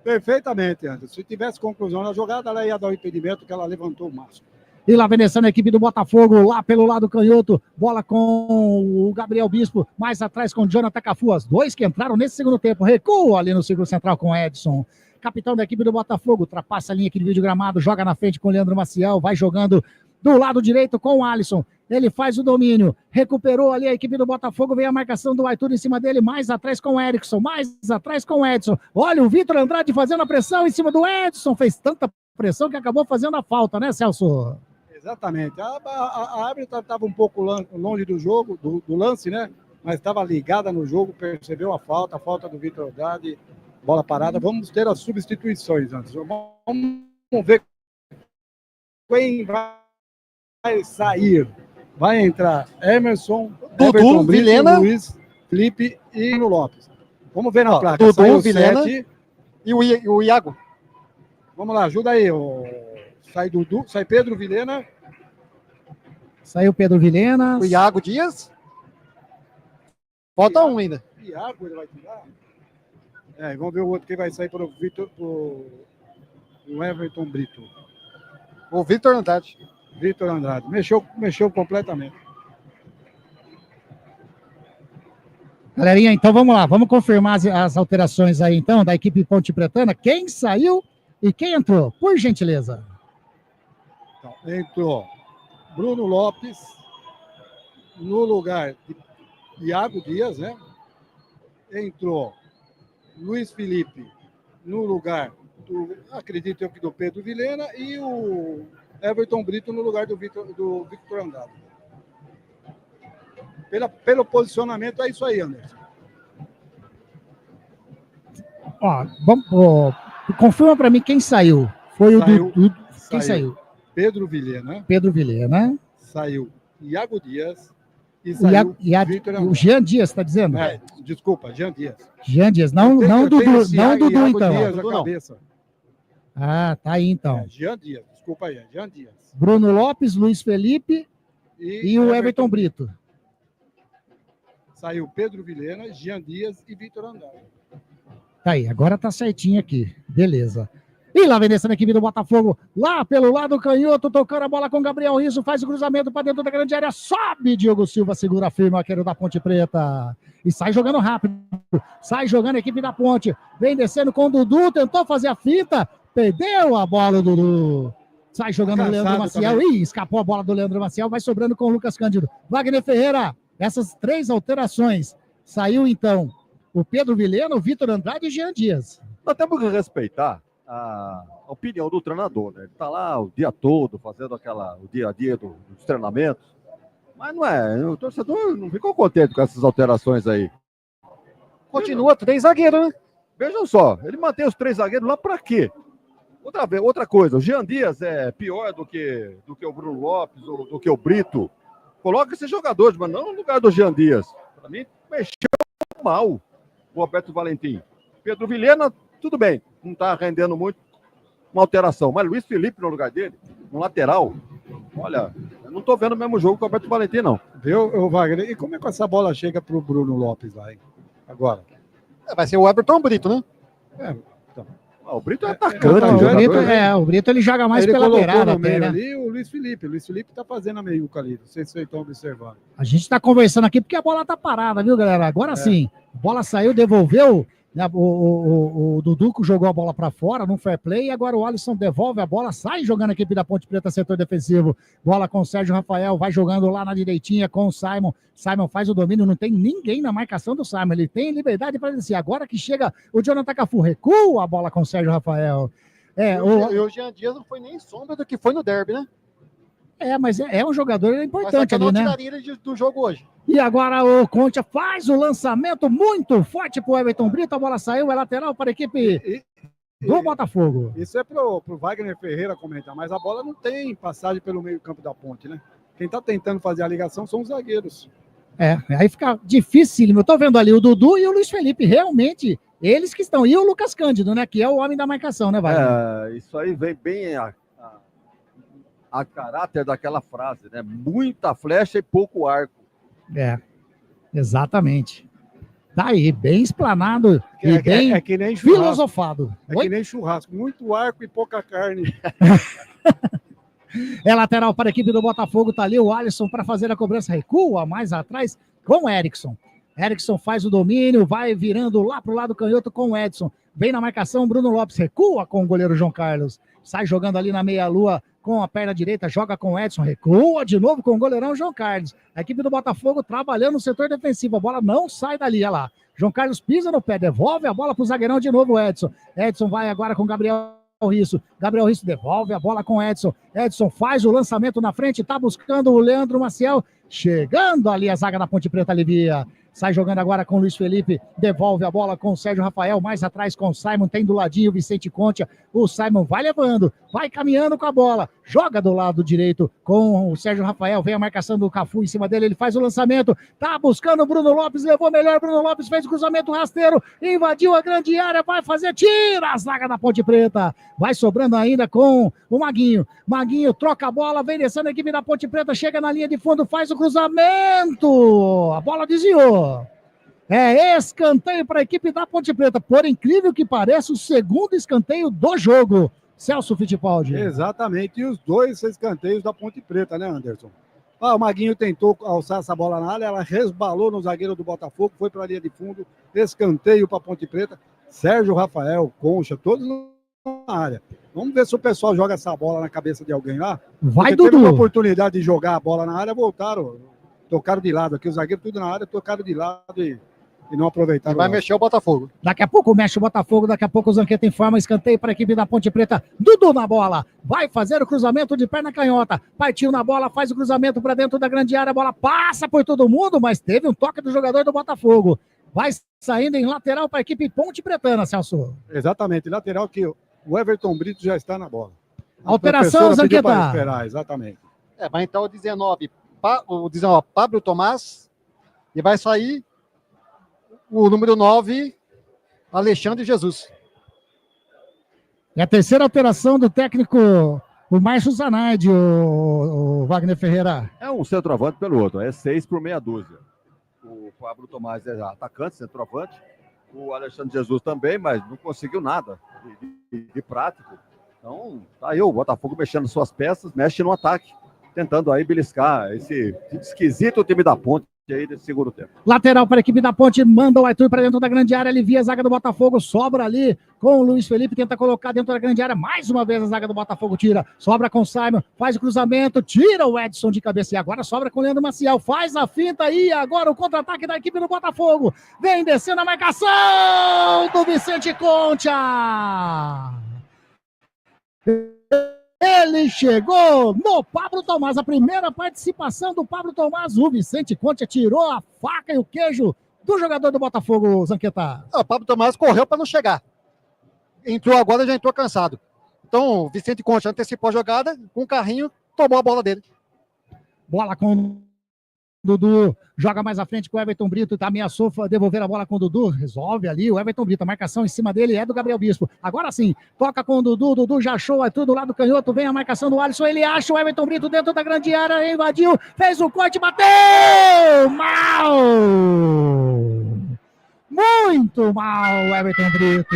Perfeitamente, Anderson. Se tivesse conclusão na jogada, ela ia dar o impedimento que ela levantou o máximo. E lá vem descendo a equipe do Botafogo, lá pelo lado canhoto, bola com o Gabriel Bispo, mais atrás com o Jonathan Cafu, as dois que entraram nesse segundo tempo, recuam ali no círculo central com o Edson. Capitão da equipe do Botafogo, ultrapassa a linha aqui de vídeo gramado, joga na frente com o Leandro Maciel, vai jogando do lado direito com o Alisson. Ele faz o domínio, recuperou ali a equipe do Botafogo, vem a marcação do Arthur em cima dele, mais atrás com o Erickson, mais atrás com o Edson. Olha o Vitor Andrade fazendo a pressão em cima do Edson, fez tanta pressão que acabou fazendo a falta, né, Celso? Exatamente. A árbitra estava um pouco longe do jogo, do lance, né? Mas estava ligada no jogo, percebeu a falta do Vitor Andrade, bola parada. Vamos ter as substituições antes. Vamos ver quem vai sair. Vai entrar Emerson, Dudu, Vilhena, Luiz, Felipe e no Lopes. Vamos ver na placa. Dudu, Vilhena e o Iago. Vamos lá, ajuda aí. Sai Dudu, sai Pedro Vilhena. Saiu Pedro Vilhena. O Iago Dias. Falta um ainda. Iago, ele vai tirar? Vamos ver o outro que vai sair para o Vitor, o Everton Brito. O Vitor Andrade. Vitor Andrade. Mexeu completamente. Galerinha, então vamos lá. Vamos confirmar as alterações aí, então, da equipe Ponte Pretana. Quem saiu e quem entrou? Por gentileza. Então, entrou Bruno Lopes no lugar de Iago Dias, né? Entrou Luiz Felipe no lugar acredito eu que do Pedro Vilhena, e o Everton Brito no lugar do Victor Andrade. Pelo posicionamento, é isso aí, Anderson. Confirma para mim quem saiu. Foi o Dudu. Quem saiu? Pedro Vilhena. Pedro Vilhena. Saiu Iago Dias. E saiu o Jean Dias, está dizendo? Desculpa, Jean Dias. Jean Dias, não Dudu, não Dudu, então. Dias, a cabeça. Ah, tá aí, então. Jean Dias, desculpa aí, Jean Dias. Bruno Lopes, Luiz Felipe e o Everton Brito. Saiu Pedro Vilhena, Jean Dias e Vitor Andrade. Tá aí, agora tá certinho aqui. Beleza. E lá vem descendo a equipe do Botafogo, lá pelo lado canhoto, tocando a bola com Gabriel Risso, faz o cruzamento para dentro da grande área, sobe Diogo Silva, segura firme o arqueiro da Ponte Preta. E sai jogando rápido, sai jogando a equipe da Ponte, vem descendo com o Dudu, tentou fazer a fita, perdeu a bola do Dudu. Sai jogando o Leandro Maciel, escapou a bola do Leandro Maciel, vai sobrando com o Lucas Cândido. Wagner Ferreira, essas três alterações, saiu então o Pedro Vilhena, o Vitor Andrade e Jean Dias. Nós temos que respeitar a opinião do treinador, né? Ele está lá o dia todo fazendo o dia a dia dos treinamentos. Mas não é, o torcedor não ficou contente com essas alterações aí. Continua 3 zagueiros, né? Vejam só, ele mantém os 3 zagueiros lá pra quê? Outra coisa, o Jean Dias é pior do que o Bruno Lopes ou do que o Brito. Coloca esses jogadores, mas não no lugar do Jean Dias. Para mim, mexeu mal o Roberto Valentim. Pedro Vilhena, tudo bem, não está rendendo muito, uma alteração. Mas Luiz Felipe no lugar dele, no lateral, olha, eu não estou vendo o mesmo jogo que o Roberto Valentim, não. Viu, Wagner? E como é que essa bola chega para o Bruno Lopes lá, hein? Agora. Vai ser o Everton Brito, né? O Brito é atacante. O Brito ele joga mais ele pela colocou beirada no meio até, né? ali o Luiz Felipe. O Luiz Felipe tá fazendo a meiuca ali. Não sei se vocês estão observando. A gente tá conversando aqui porque a bola tá parada, viu, galera? Agora sim, a bola saiu, devolveu, né? O Dudu jogou a bola para fora, num fair play, e agora o Alisson devolve a bola, sai jogando a equipe da Ponte Preta, setor defensivo. Bola com o Sérgio Rafael, vai jogando lá na direitinha com o Simon. Simon faz o domínio, não tem ninguém na marcação do Simon, ele tem liberdade para descer. Agora que chega o Jonathan Cafu, recua a bola com o Sérgio Rafael. O Jean Dias não foi nem sombra do que foi no derby, né? Mas é um jogador importante ali, né? Tiraria ele do jogo hoje. E agora o Conte faz o lançamento muito forte para o Everton Brito, a bola saiu, é lateral para a equipe do Botafogo. Isso é pro Wagner Ferreira comentar, mas a bola não tem passagem pelo meio campo da Ponte, né? Quem tá tentando fazer a ligação são os zagueiros. Aí fica difícil. Eu tô vendo ali o Dudu e o Luiz Felipe, realmente, eles que estão. E o Lucas Cândido, né? Que é o homem da marcação, né, Wagner? Isso aí vem bem a caráter daquela frase, né? Muita flecha e pouco arco. Exatamente. Tá aí, bem explanado e bem que nem filosofado. Que nem churrasco, muito arco e pouca carne. É lateral para a equipe do Botafogo, tá ali o Alisson para fazer a cobrança, recua mais atrás com o Erickson. Erickson faz o domínio, vai virando lá pro lado canhoto com o Edson. Vem na marcação, Bruno Lopes recua com o goleiro João Carlos. Sai jogando ali na meia-lua com a perna direita, joga com o Edson, recua de novo com o goleirão João Carlos. A equipe do Botafogo trabalhando no setor defensivo, a bola não sai dali, olha lá. João Carlos pisa no pé, devolve a bola pro zagueirão de novo, Edson. Edson vai agora com Gabriel Risso. Gabriel Risso devolve a bola com Edson. Edson faz o lançamento na frente, tá buscando o Leandro Maciel. Chegando ali a zaga da Ponte Preta alivia. Sai jogando agora com o Luiz Felipe, devolve a bola com o Sérgio Rafael, mais atrás com o Simon, tem do ladinho o Vicente Conte, o Simon vai levando, vai caminhando com a bola, joga do lado direito com o Sérgio Rafael, vem a marcação do Cafu em cima dele, ele faz o lançamento, tá buscando o Bruno Lopes, levou melhor, Bruno Lopes fez o cruzamento rasteiro, invadiu a grande área, vai fazer, tira a zaga da Ponte Preta, vai sobrando ainda com o Maguinho, Maguinho troca a bola, vem descendo a equipe da Ponte Preta, chega na linha de fundo, faz o cruzamento, a bola desviou. Escanteio para a equipe da Ponte Preta. Por incrível que pareça, o segundo escanteio do jogo. Celso Fittipaldi. Exatamente. E os dois escanteios da Ponte Preta, né, Anderson? O Maguinho tentou alçar essa bola na área, ela resbalou no zagueiro do Botafogo, foi para a linha de fundo, escanteio para a Ponte Preta. Sérgio Rafael, Concha, todos na área. Vamos ver se o pessoal joga essa bola na cabeça de alguém lá. Vai, Dudu. Teve uma oportunidade de jogar a bola na área, voltaram, tocaram de lado aqui, os zagueiros tudo na área, tocaram de lado e não aproveitaram. Vai mexer o Botafogo. Daqui a pouco mexe o Botafogo, daqui a pouco o Zanqueta informa, escanteio para a equipe da Ponte Preta. Dudu na bola, vai fazer o cruzamento de perna canhota, partiu na bola, faz o cruzamento para dentro da grande área, a bola passa por todo mundo, mas teve um toque do jogador do Botafogo. Vai saindo em lateral para a equipe Ponte Pretana, Celso. Exatamente, lateral que o Everton Brito já está na bola. Alteração, Zanqueta. Esperar, exatamente. Vai entrar o 19, Pablo Tomás, e vai sair o número 9, Alexandre Jesus. É a terceira alteração do técnico, o Márcio Zanardi, o Wagner Ferreira. É um centroavante pelo outro, é 6 por meia dúzia. O Pablo Tomás é atacante, centroavante. O Alexandre Jesus também, mas não conseguiu nada de prático. Então, tá aí o Botafogo mexendo suas peças, mexe no ataque, tentando aí beliscar esse esquisito time da Ponte aí desse segundo tempo. Lateral para a equipe da Ponte, manda o Arthur para dentro da grande área, alivia a zaga do Botafogo, sobra ali com o Luiz Felipe, tenta colocar dentro da grande área, mais uma vez a zaga do Botafogo tira, sobra com o Simon, faz o cruzamento, tira o Edson de cabeça e agora sobra com o Leandro Maciel, faz a finta aí, agora o contra-ataque da equipe do Botafogo, vem descendo a marcação do Vicente Concha. Ele chegou no Pablo Tomás, a primeira participação do Pablo Tomás. O Vicente Conte tirou a faca e o queijo do jogador do Botafogo, Zanqueta. O Pablo Tomás correu para não chegar. Entrou agora, já entrou cansado. Então, o Vicente Conte antecipou a jogada, com o carrinho, tomou a bola dele. Bola com Dudu, joga mais à frente com o Everton Brito, tá, ameaçou devolver a bola com o Dudu, resolve ali o Everton Brito, a marcação em cima dele é do Gabriel Bispo, agora sim, toca com o Dudu já achou, é tudo do lado canhoto, vem a marcação do Alisson, ele acha o Everton Brito dentro da grande área, invadiu, fez o corte, bateu, mal, muito mal o Everton Brito.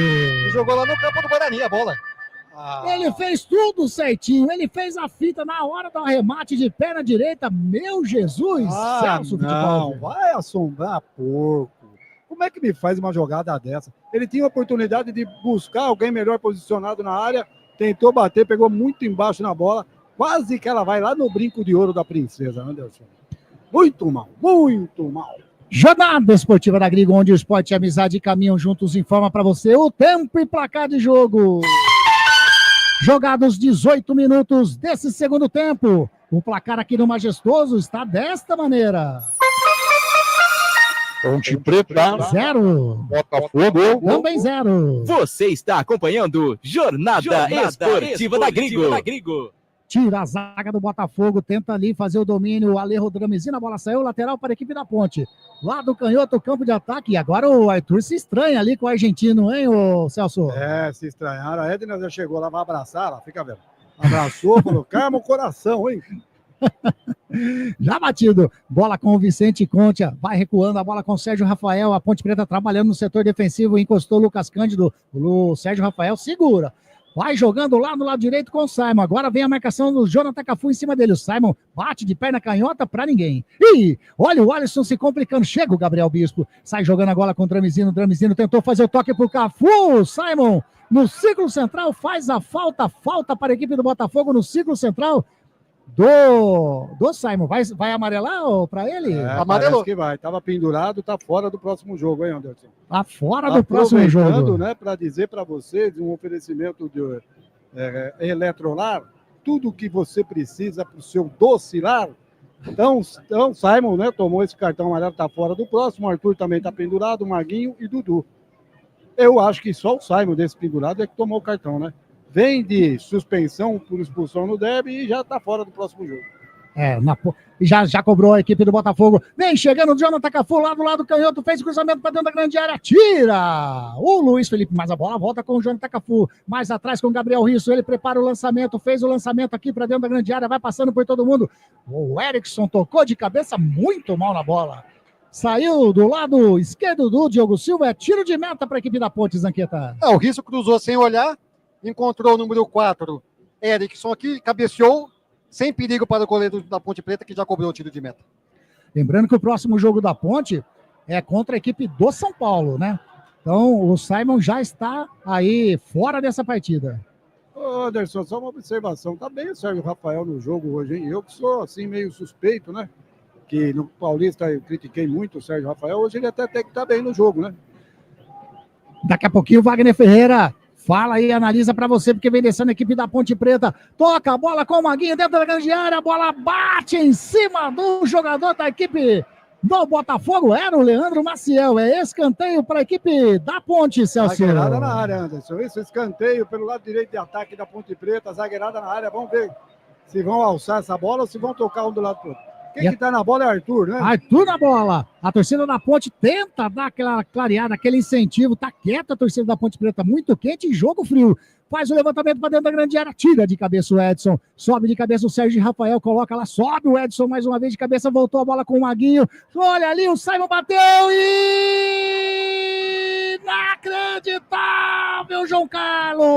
Jogou lá no campo do Guarani a bola. Ele fez tudo certinho, ele fez a fita na hora do arremate de perna direita, meu Jesus, Celso não, Futebol. vai assombrar porco. Como é que me faz uma jogada dessa? Ele tinha a oportunidade de buscar alguém melhor posicionado na área, tentou bater, pegou muito embaixo na bola, quase que ela vai lá no brinco de ouro da princesa, Anderson. Muito mal, muito mal. Jornada Esportiva da Grigo, onde o esporte e a amizade caminham juntos, informa para você o tempo e placar de jogo. Jogados 18 minutos desse segundo tempo. O placar aqui no Majestoso está desta maneira. Ponte Preta, 0. Botafogo, Também 0. Você está acompanhando Jornada Esportiva da Grigo. Tira a zaga do Botafogo, tenta ali fazer o domínio, o Alejo Dramezina, a bola saiu, lateral para a equipe da Ponte. Lá do canhoto, campo de ataque, e agora o Arthur se estranha ali com o argentino, hein, ô Celso? É, se estranharam, a Edna já chegou lá, vai abraçar, ela fica vendo. Abraçou, falou, calma o coração, hein? Já batido, bola com o Vicente Conte, vai recuando, a bola com o Sérgio Rafael, a Ponte Preta trabalhando no setor defensivo, encostou o Lucas Cândido, o Sérgio Rafael segura. Vai jogando lá no lado direito com o Simon. Agora vem a marcação do Jonathan Cafu em cima dele. O Simon bate de perna canhota pra ninguém. Ih, olha o Alisson se complicando. Chega o Gabriel Bispo. Sai jogando a bola com o Dramezino. O Dramezino tentou fazer o toque pro Cafu. Simon no círculo central faz a falta. Falta para a equipe do Botafogo no círculo central do Simon. Vai amarelar para ele? Amarelou. Que vai. Tava pendurado, tá fora do próximo jogo, hein, Anderson? Tá fora do próximo jogo. Né, para dizer para vocês um oferecimento de Eletrolar, tudo que você precisa para o seu doce lar. Então, Simon, né, tomou esse cartão amarelo, tá fora do próximo. O Arthur também tá pendurado, o Maguinho e Dudu. Eu acho que só o Simon desse pendurado é que tomou o cartão, né? Vem de suspensão por expulsão no derby e já tá fora do próximo jogo. Já cobrou a equipe do Botafogo. Vem chegando o Jonathan Cafu lá do lado canhoto, fez o cruzamento para dentro da grande área, tira! O Luiz Felipe, mas a bola volta com o Jonathan Cafu, mais atrás com o Gabriel Risso, ele prepara o lançamento, fez o lançamento aqui para dentro da grande área, vai passando por todo mundo. O Erickson tocou de cabeça muito mal na bola. Saiu do lado esquerdo do Diogo Silva, é tiro de meta para a equipe da Ponte, Zanqueta. O Risso cruzou sem olhar, encontrou o número 4, Erickson aqui, cabeceou, sem perigo para o goleiro da Ponte Preta, que já cobrou o tiro de meta. Lembrando que o próximo jogo da Ponte é contra a equipe do São Paulo, né? Então o Simon já está aí fora dessa partida. Ô, Anderson, só uma observação. Tá bem o Sérgio Rafael no jogo hoje, hein? Eu que sou assim meio suspeito, né? Que no Paulista eu critiquei muito o Sérgio Rafael, hoje ele até tem que estar bem no jogo, né? Daqui a pouquinho o Wagner Ferreira fala aí, analisa pra você, porque vem descendo a equipe da Ponte Preta. Toca a bola com o Maguinho dentro da grande área, a bola bate em cima do jogador da equipe do Botafogo. Era o Leandro Maciel. É escanteio para a equipe da Ponte, Celso. Zagueirada na área, Anderson. Isso, escanteio pelo lado direito de ataque da Ponte Preta. Zagueirada na área. Vamos ver se vão alçar essa bola ou se vão tocar um do lado do outro. Quem que tá na bola é Arthur, né? Arthur na bola. A torcida da Ponte tenta dar aquela clareada, aquele incentivo. Tá quieta a torcida da Ponte Preta, muito quente e jogo frio. Faz o levantamento para dentro da grande área, tira de cabeça o Edson. Sobe de cabeça o Sérgio Rafael, coloca lá, sobe o Edson mais uma vez de cabeça, voltou a bola com o Maguinho. Olha ali, o Simon bateu e... Inacreditável, João Carlos!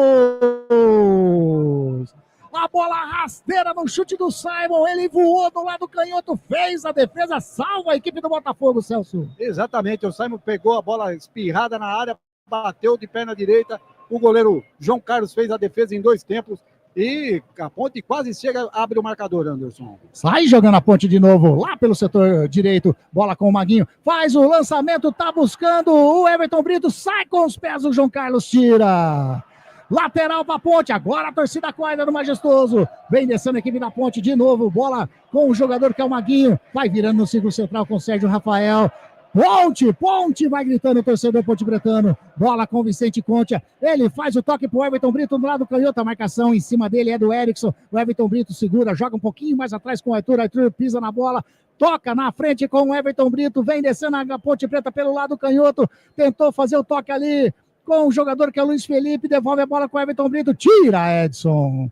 A bola rasteira no chute do Simon, ele voou do lado canhoto, fez a defesa, salva a equipe do Botafogo, Celso. Exatamente, o Simon pegou a bola espirrada na área, bateu de perna direita, o goleiro João Carlos fez a defesa em 2 tempos e a Ponte quase chega, abre o marcador, Anderson. Sai jogando a Ponte de novo, lá pelo setor direito, bola com o Maguinho, faz o lançamento, tá buscando o Everton Brito, sai com os pés, o João Carlos tira. lateral para a Ponte, agora a torcida corda do Majestoso, vem descendo a equipe da Ponte de novo, bola com o jogador que é o Maguinho, vai virando no círculo central com o Sérgio Rafael, Ponte, vai gritando o torcedor ponte-bretano, bola com o Vicente Concha, ele faz o toque pro Everton Brito no lado canhoto, a marcação em cima dele é do Erickson, o Everton Brito segura, joga um pouquinho mais atrás com o Arthur pisa na bola, toca na frente com o Everton Brito, vem descendo a Ponte Preta pelo lado canhoto, tentou fazer o toque ali com o jogador que é o Luiz Felipe, devolve a bola com o Everton Brito, tira Edson.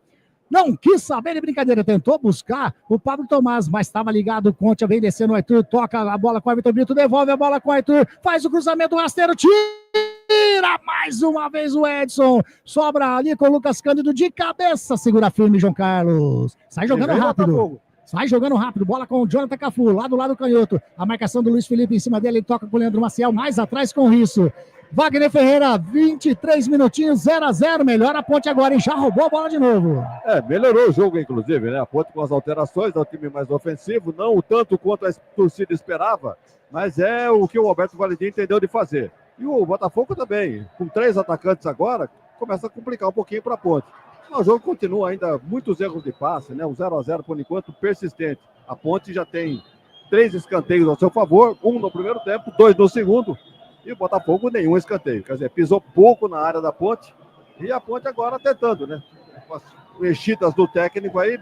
Não quis saber de brincadeira, tentou buscar o Pablo Tomás, mas estava ligado, o Concha vem descendo o Arthur, toca a bola com o Everton Brito, devolve a bola com o Arthur, faz o cruzamento rasteiro, tira mais uma vez o Edson, sobra ali com o Lucas Cândido de cabeça, segura firme João Carlos, sai jogando rápido. Sai jogando rápido, bola com o Jonathan Cafu, lá do lado canhoto, a marcação do Luiz Felipe em cima dele, ele toca com o Leandro Maciel, mais atrás com o Risso. Wagner Ferreira, 23 minutinhos, 0-0, melhora a Ponte agora, hein? Já roubou a bola de novo. Melhorou o jogo, inclusive, né? A Ponte com as alterações, é um time mais ofensivo, não o tanto quanto a torcida esperava, mas é o que o Alberto Valentim entendeu de fazer. E o Botafogo também, com 3 atacantes agora, começa a complicar um pouquinho para a Ponte. O jogo continua ainda, muitos erros de passe, né? O 0-0 por enquanto persistente. A Ponte já tem 3 escanteios ao seu favor, 1 no primeiro tempo, 2 no segundo, e o Botafogo nenhum escanteio. Quer dizer, pisou pouco na área da Ponte, e a Ponte agora tentando, né? Com as mexidas do técnico aí,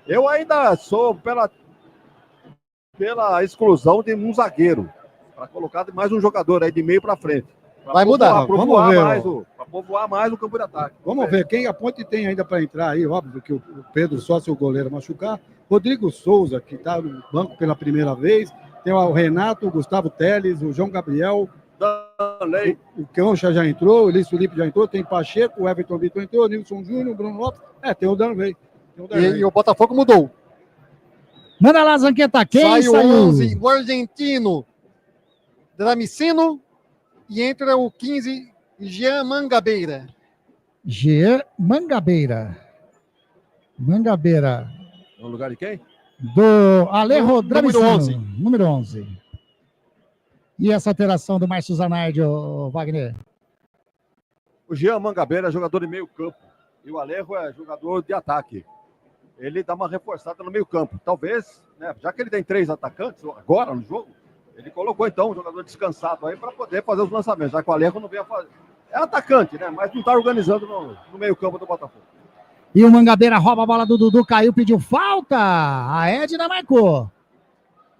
eu ainda sou pela exclusão de um zagueiro, para colocar mais um jogador aí de meio para frente. Vai mudar, vamos ver. Para povoar mais o campo de ataque. Vamos ver quem a Ponte tem ainda para entrar aí, óbvio que o Pedro só se o goleiro machucar. Rodrigo Souza, que está no banco pela primeira vez. Tem o Renato, o Gustavo Teles, o João Gabriel. O Concha já entrou, o Luiz Felipe já entrou, tem Pacheco, o Everton Vitor entrou, o Nilson Júnior, o Bruno Lopes. Tem o Danley. E o Botafogo mudou. Manda lá, Zanqueta, quem saiu? 11, o argentino Dramicino, e entra o 15, Jean Mangabeira. Mangabeira. No lugar de quem? Do Alejo Dramicino. Número 11. Número 11. E essa alteração do Márcio Zanardi, Wagner? O Jean Mangabeira é jogador de meio campo. E o Alejo é jogador de ataque. Ele dá uma reforçada no meio campo. Talvez, né, já que ele tem 3 atacantes agora no jogo, ele colocou então um jogador descansado aí para poder fazer os lançamentos. Já que o Alejo não veio a fazer. É atacante, né? Mas não está organizando no meio campo do Botafogo. E o Mangabeira rouba a bola do Dudu, caiu, pediu falta. A Edna marcou.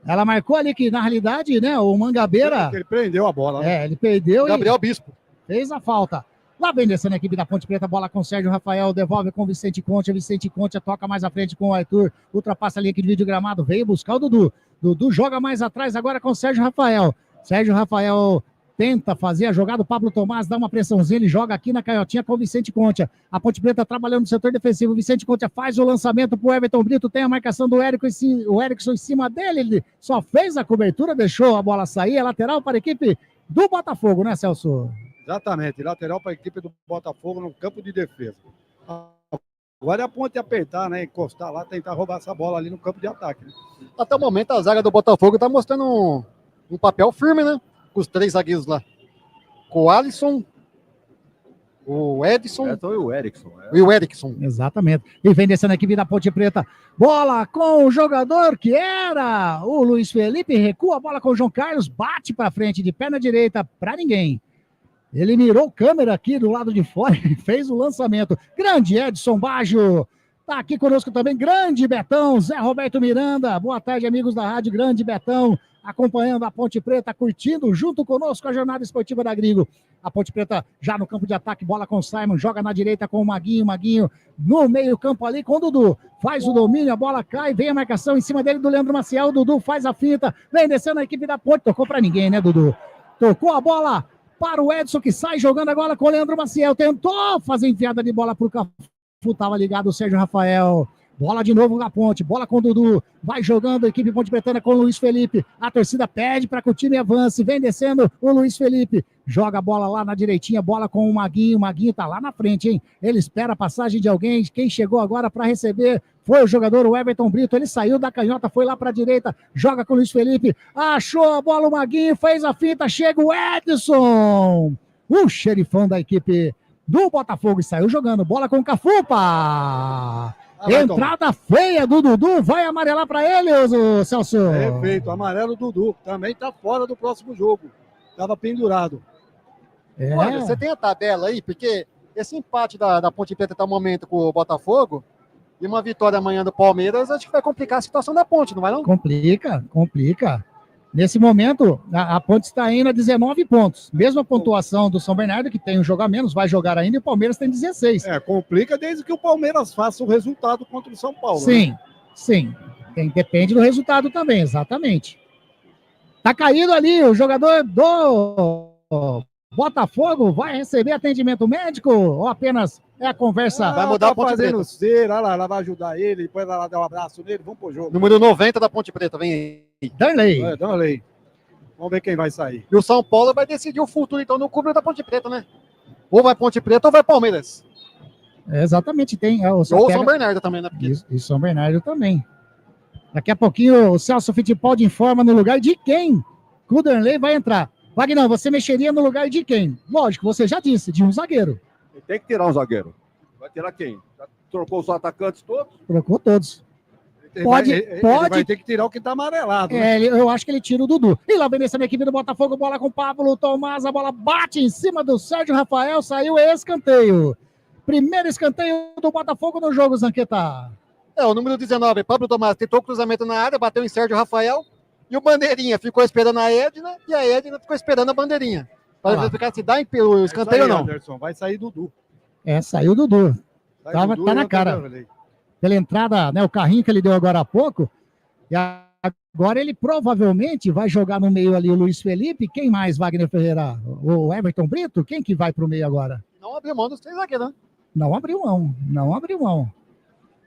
Ela marcou ali que, na realidade, né, o Mangabeira... Ele prendeu a bola. Né? Ele perdeu Gabriel Bispo. Fez a falta. Lá vem descendo a equipe da Ponte Preta, bola com o Sérgio Rafael, devolve com o Vicente Concha, toca mais à frente com o Arthur, ultrapassa a linha aqui de vídeo gramado, veio buscar o Dudu. Dudu joga mais atrás agora com o Sérgio Rafael. Sérgio Rafael tenta fazer a jogada, o Pablo Tomás dá uma pressãozinha, ele joga aqui na canhotinha com o Vicente Concha. A Ponte Preta trabalhando no setor defensivo, o Vicente Concha faz o lançamento pro Everton Brito, tem a marcação do Erickson em cima dele, ele só fez a cobertura, deixou a bola sair, é lateral para a equipe do Botafogo, né, Celso? Exatamente, lateral para a equipe do Botafogo no campo de defesa. Agora é a Ponte apertar, né, encostar lá, tentar roubar essa bola ali no campo de ataque. Né? Até o momento a zaga do Botafogo está mostrando um papel firme, né? Com os 3 zagueiros lá. Com o Alisson, o Edson e o Erickson. E o Erickson. Exatamente. E vem descendo aqui da Ponte Preta. Bola com o jogador que era o Luiz Felipe. Recua a bola com o João Carlos. Bate para frente de perna direita para ninguém. Ele mirou câmera aqui do lado de fora e fez o lançamento. Grande Edson Baggio. Tá aqui conosco também, grande Betão, Zé Roberto Miranda. Boa tarde, amigos da rádio, grande Betão, acompanhando a Ponte Preta, curtindo junto conosco a jornada esportiva da Grigo. A Ponte Preta já no campo de ataque, bola com o Simon, joga na direita com o Maguinho no meio campo ali com o Dudu. Faz o domínio, a bola cai, vem a marcação em cima dele do Leandro Maciel, o Dudu faz a finta, vem descendo a equipe da Ponte, tocou pra ninguém, né, Dudu? Tocou a bola para o Edson, que sai jogando agora com o Leandro Maciel, tentou fazer enfiada de bola pro Cafu. Estava ligado o Sérgio Rafael, bola de novo na Ponte, bola com o Dudu, vai jogando a equipe Ponte Pretana com o Luiz Felipe, a torcida pede para que o time avance, vem descendo o Luiz Felipe, joga a bola lá na direitinha, bola com o Maguinho tá lá na frente, hein? Ele espera a passagem de alguém, quem chegou agora para receber foi o jogador, o Everton Brito, ele saiu da canhota, foi lá para a direita, joga com o Luiz Felipe, achou a bola o Maguinho, fez a finta, chega o Edson, o xerifão da equipe do Botafogo e saiu jogando. Bola com o Cafupa. Entrada feia do Dudu. Vai amarelar para ele, o Celso. Perfeito. Amarelo Dudu. Também tá fora do próximo jogo. Tava pendurado. Olha, você tem a tabela aí, porque esse empate da Ponte Preta até o momento com o Botafogo e uma vitória amanhã do Palmeiras, acho que vai complicar a situação da Ponte, não vai não? Complica. Nesse momento, a Ponte está indo a 19 pontos. Mesma pontuação do São Bernardo, que tem um jogo a menos, vai jogar ainda, e o Palmeiras tem 16. Complica desde que o Palmeiras faça o resultado contra o São Paulo. Sim, sim. Depende do resultado também, exatamente. Tá caído ali o jogador do Botafogo, vai receber atendimento médico ou apenas é a conversa? Vai mudar a Ponte Preta. Cera, ela vai ajudar ele, depois ela dá um abraço nele, vamos pro jogo. Número 90 da Ponte Preta, vem aí. Danley. Vamos ver quem vai sair. E o São Paulo vai decidir o futuro, então, no clube da Ponte Preta, né? Ou vai Ponte Preta ou vai Palmeiras. Exatamente, tem. Ou São Bernardo também, né? E São Bernardo também. Daqui a pouquinho o Celso Fittipaldi informa no lugar de quem que o Danley vai entrar. Wagner, você mexeria no lugar de quem? Lógico, você já disse, de um zagueiro. Ele tem que tirar um zagueiro. Vai tirar quem? Já trocou os atacantes todos? Trocou todos. Ele Pode. vai ter que tirar o que tá amarelado. Né? Eu acho que ele tira o Dudu. E lá vem nessa minha equipe do Botafogo, bola com o Pablo Tomás, a bola bate em cima do Sérgio Rafael, saiu escanteio. Primeiro escanteio do Botafogo no jogo, Zanqueta. O número 19, Pablo Tomás, tentou o cruzamento na área, bateu em Sérgio Rafael, e o Bandeirinha ficou esperando a Edna, e a Edna ficou esperando a Bandeirinha. Para verificar se dá o escanteio ou não. Anderson, vai sair Dudu. Saiu Dudu. Tá na cara. Pela entrada, né, o carrinho que ele deu agora há pouco, e agora ele provavelmente vai jogar no meio ali o Luiz Felipe. Quem mais, Wagner Ferreira? O Everton Brito? Quem que vai pro meio agora? Não abriu mão dos 3 zagueiros, né? Não abriu mão.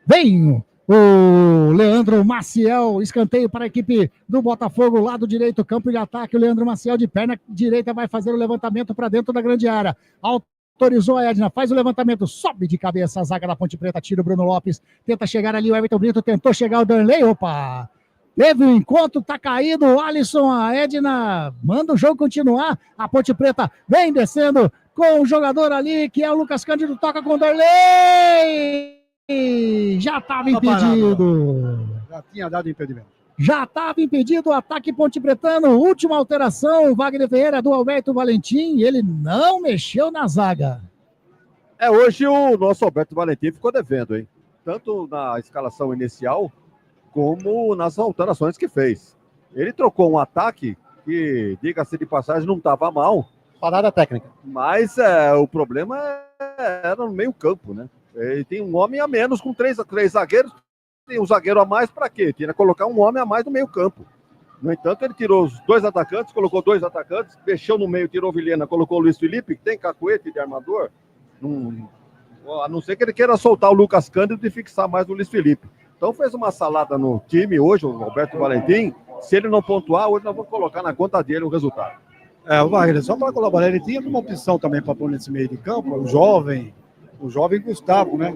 Vem o Leandro Maciel, escanteio para a equipe do Botafogo, lado direito, campo de ataque. O Leandro Maciel de perna direita vai fazer o levantamento para dentro da grande área. Autorizou a Edna, faz o levantamento, sobe de cabeça a zaga da Ponte Preta, tira o Bruno Lopes, tenta chegar ali o Everton Brito, tentou chegar o Danley, opa! Teve um encontro, tá caído o Alisson, a Edna manda o jogo continuar, a Ponte Preta vem descendo com o jogador ali, que é o Lucas Cândido, toca com o Danley! Já estava impedido. Já tinha dado impedimento. Já estava impedido o ataque pontepretano. Última alteração, Wagner Ferreira do Alberto Valentim. Ele não mexeu na zaga. Hoje o nosso Alberto Valentim ficou devendo, hein? Tanto na escalação inicial, como nas alterações que fez. Ele trocou um ataque que, diga-se de passagem, não estava mal. Parada técnica. Mas o problema era no meio campo, né? Ele tem um homem a menos com três zagueiros. Tem um zagueiro a mais para quê? Tinha que colocar um homem a mais no meio campo. No entanto, ele tirou os 2 atacantes, colocou 2 atacantes, mexeu no meio, tirou o Vilhena, colocou o Luiz Felipe, que tem cacuete de armador. A não ser que ele queira soltar o Lucas Cândido e fixar mais o Luiz Felipe. Então fez uma salada no time hoje, o Alberto Valentim. Se ele não pontuar, hoje nós vamos colocar na conta dele o resultado. O Wagner, só para colaborar, ele tinha uma opção também para pôr nesse meio de campo, o jovem Gustavo, né?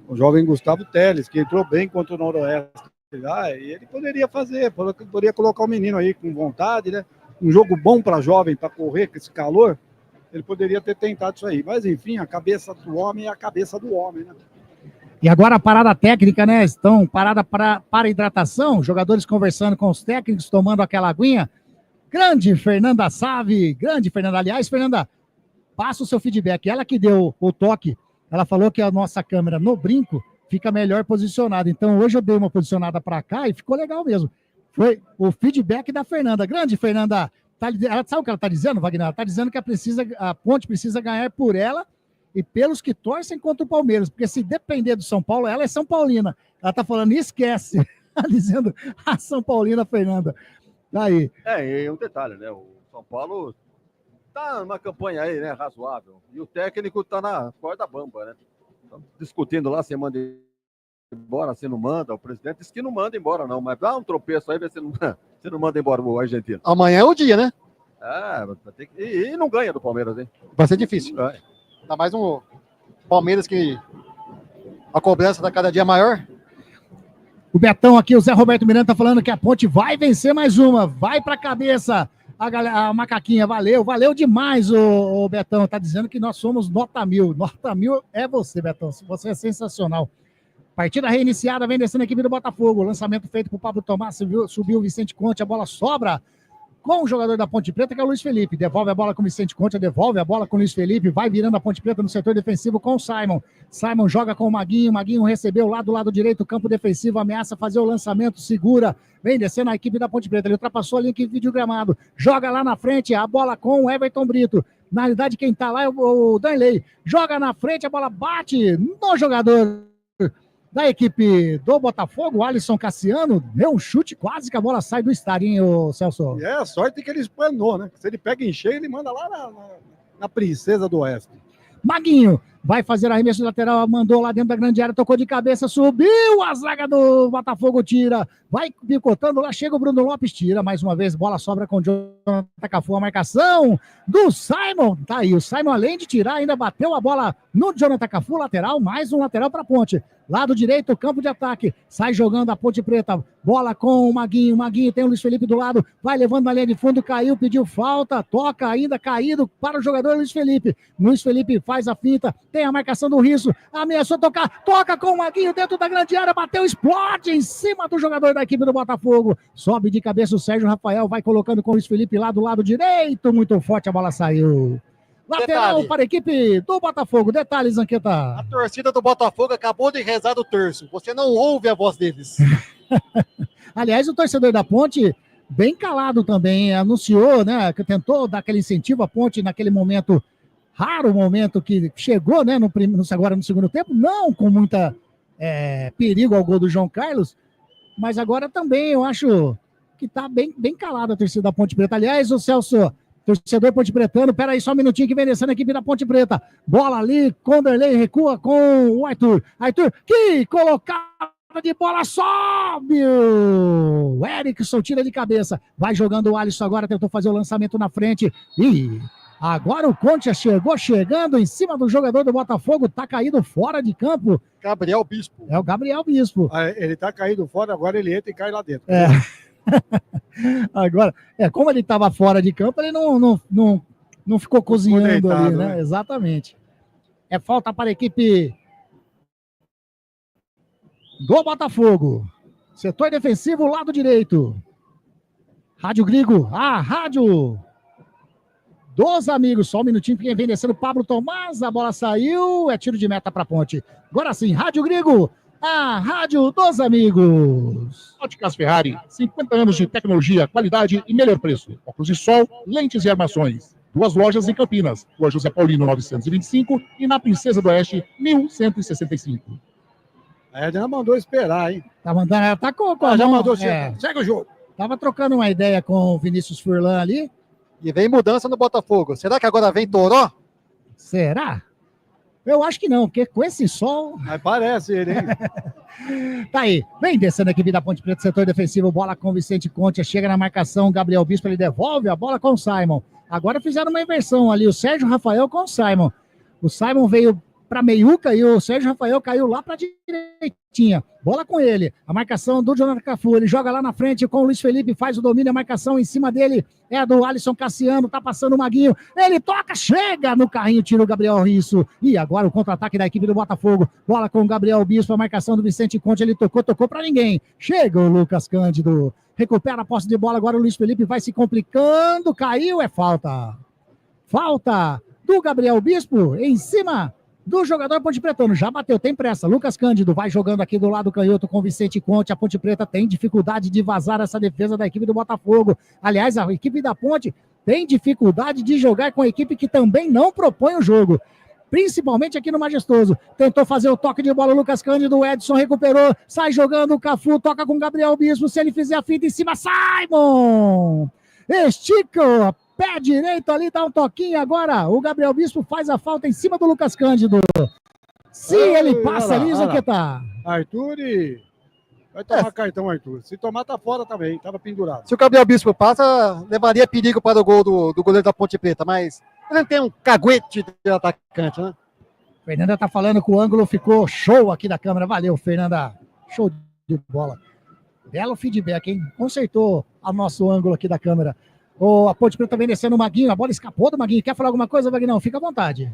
O jovem Gustavo Teles, que entrou bem contra o Noroeste lá, e ele poderia colocar o menino aí com vontade, né? Um jogo bom para jovem, para correr com esse calor, ele poderia ter tentado isso aí. Mas, enfim, a cabeça do homem é a cabeça do homem, né? E agora a parada técnica, né? Estão parada para hidratação, jogadores conversando com os técnicos, tomando aquela aguinha. Grande Fernanda Save, aliás, Fernanda, passa o seu feedback. Ela que deu o toque. Ela falou que a nossa câmera no brinco fica melhor posicionada. Então, hoje eu dei uma posicionada para cá e ficou legal mesmo. Foi o feedback da Fernanda. Grande Fernanda. Ela sabe o que ela está dizendo, Wagner? Ela está dizendo que a Ponte precisa ganhar por ela e pelos que torcem contra o Palmeiras. Porque se depender do São Paulo, ela é São Paulina. Ela está falando, esquece. Está dizendo a São Paulina, Fernanda. Aí. E um detalhe, né? O São Paulo tá numa campanha aí, né, razoável. E o técnico tá na corda bamba, né? Estamos discutindo lá se manda embora, se não manda. O presidente disse que não manda embora, não. Mas dá um tropeço aí, vê se não manda embora o argentino. Amanhã é o dia, né? Vai ter que... E não ganha do Palmeiras, hein? Vai ser difícil. Ainda mais um Palmeiras que a cobrança tá cada dia maior. O Betão aqui, o Zé Roberto Miranda tá falando que a Ponte vai vencer mais uma. Vai pra cabeça. A Macaquinha, valeu demais, o Betão. Tá dizendo que nós somos nota 1000. Nota 1000 é você, Betão. Você é sensacional. Partida reiniciada, vem descendo a equipe do Botafogo. Lançamento feito pro Pablo Tomás, subiu o Vicente Conte, a bola sobra com o jogador da Ponte Preta, que é o Luiz Felipe. Devolve a bola com o Vicente Conte, devolve a bola com o Luiz Felipe, vai virando a Ponte Preta no setor defensivo com o Simon. Simon joga com o Maguinho recebeu lá do lado direito, campo defensivo, ameaça fazer o lançamento, segura, vem descendo a equipe da Ponte Preta, ele ultrapassou ali em equipe de gramado, joga lá na frente, a bola com o Everton Brito. Na realidade, quem tá lá é o Danley. Joga na frente, a bola bate no jogador da equipe do Botafogo, o Alisson Cassiano, deu um chute, quase que a bola sai do estádio, hein, ô Celso? E é a sorte que ele espanou, né? Se ele pega em cheio, ele manda lá na Princesa do Oeste. Maguinho vai fazer arremesso lateral, mandou lá dentro da grande área, tocou de cabeça, subiu, a zaga do Botafogo tira, vai picotando lá, chega o Bruno Lopes, tira mais uma vez, bola sobra com o Jonathan Cafu, a marcação do Simon, tá aí, o Simon além de tirar, ainda bateu a bola no Jonathan Cafu, lateral, mais um lateral para a Ponte, lado direito, campo de ataque, sai jogando a Ponte Preta, bola com o Maguinho tem o Luiz Felipe do lado, vai levando na linha de fundo, caiu, pediu falta, toca ainda, caído para o jogador Luiz Felipe faz a finta, tem a marcação do Risso, ameaçou tocar, toca com o Maguinho dentro da grande área, bateu, explode em cima do jogador da equipe do Botafogo, sobe de cabeça o Sérgio Rafael, vai colocando com o Luiz Felipe lá do lado direito, muito forte, a bola saiu. Lateral Detalhe. para a equipe do Botafogo. Detalhes, Zanqueta. A torcida do Botafogo acabou de rezar do terço. Você não ouve a voz deles. Aliás, o torcedor da Ponte, bem calado também, anunciou, né, que tentou dar aquele incentivo à Ponte naquele momento, raro momento que chegou, né, agora no segundo tempo, não com muita perigo ao gol do João Carlos, mas agora também eu acho que está bem calado a torcida da Ponte Preta. Aliás, o Celso, torcedor Ponte Pretano, peraí só um minutinho que vem descendo a equipe da Ponte Preta. Bola ali, Conderley recua com o Arthur. Arthur, que colocada de bola, sobe! O Erickson tira de cabeça. Vai jogando o Alisson agora, tentou fazer o lançamento na frente. E agora o Conte chegando em cima do jogador do Botafogo, tá caído fora de campo. Gabriel Bispo. É o Gabriel Bispo. Ele tá caído fora, agora ele entra e cai lá dentro. Agora, como ele estava fora de campo, ele não ficou cozinhando deitado, ali, né? Exatamente. É falta para a equipe do Botafogo. Setor defensivo, lado direito. Rádio Grigo, a rádio dos amigos. Só um minutinho, porque vem descendo Pablo Tomás, a bola saiu, é tiro de meta para a Ponte. Agora sim, Rádio Grigo, a rádio dos amigos. Óticas Ferrari, 50 anos de tecnologia, qualidade e melhor preço. Óculos de sol, lentes e armações. 2 lojas em Campinas, Rua José Paulino 925 e na Princesa do Oeste 1165. A Edna mandou esperar, hein? Tá mandando, ela tá com a já mão, mandou segue o jogo. Tava trocando uma ideia com o Vinícius Furlan ali. E vem mudança no Botafogo. Será que agora vem Toró? Será? Eu acho que não, porque com esse sol... Mas parece ele, hein? Tá aí, vem descendo a equipe da Ponte Preta, setor defensivo, bola com o Vicente Conte, chega na marcação, Gabriel Bispo, ele devolve a bola com o Simon. Agora fizeram uma inversão ali, o Sérgio Rafael com o Simon. O Simon veio para meiuca e o Sérgio Rafael caiu lá para direitinha. Bola com ele, a marcação do Jonathan Cafu, ele joga lá na frente com o Luiz Felipe, faz o domínio, a marcação em cima dele é a do Alisson Cassiano, tá passando o Maguinho, ele toca, chega no carrinho, tira o Gabriel Risso, e agora o contra-ataque da equipe do Botafogo, bola com o Gabriel Bispo, a marcação do Vicente Conte, ele tocou para ninguém, chega o Lucas Cândido, recupera a posse de bola, agora o Luiz Felipe vai se complicando, caiu, é falta do Gabriel Bispo, em cima do jogador Ponte Pretano, já bateu, tem pressa, Lucas Cândido vai jogando aqui do lado canhoto com Vicente Conte, a Ponte Preta tem dificuldade de vazar essa defesa da equipe do Botafogo, aliás, a equipe da Ponte tem dificuldade de jogar com a equipe que também não propõe o jogo, principalmente aqui no Majestoso, tentou fazer o toque de bola, Lucas Cândido, o Edson recuperou, sai jogando, o Cafu toca com o Gabriel Bispo, se ele fizer a finta em cima, Simon, estica pé direito ali, dá um toquinho agora. O Gabriel Bispo faz a falta em cima do Lucas Cândido. Se ele passa ali, Zanqueta. Arthur vai tomar cartão, Arthur. Se tomar, tá fora também. Tava pendurado. Se o Gabriel Bispo passa, levaria perigo para o gol do goleiro da Ponte Preta, mas ele não tem um caguete de atacante, né? Fernanda tá falando que o ângulo ficou show aqui da câmera. Valeu, Fernanda. Show de bola. Belo feedback, hein? Consertou o nosso ângulo aqui da câmera. A Ponte Preta vem descendo o Maguinho, a bola escapou do Maguinho. Quer falar alguma coisa, Vagnão? Fica à vontade.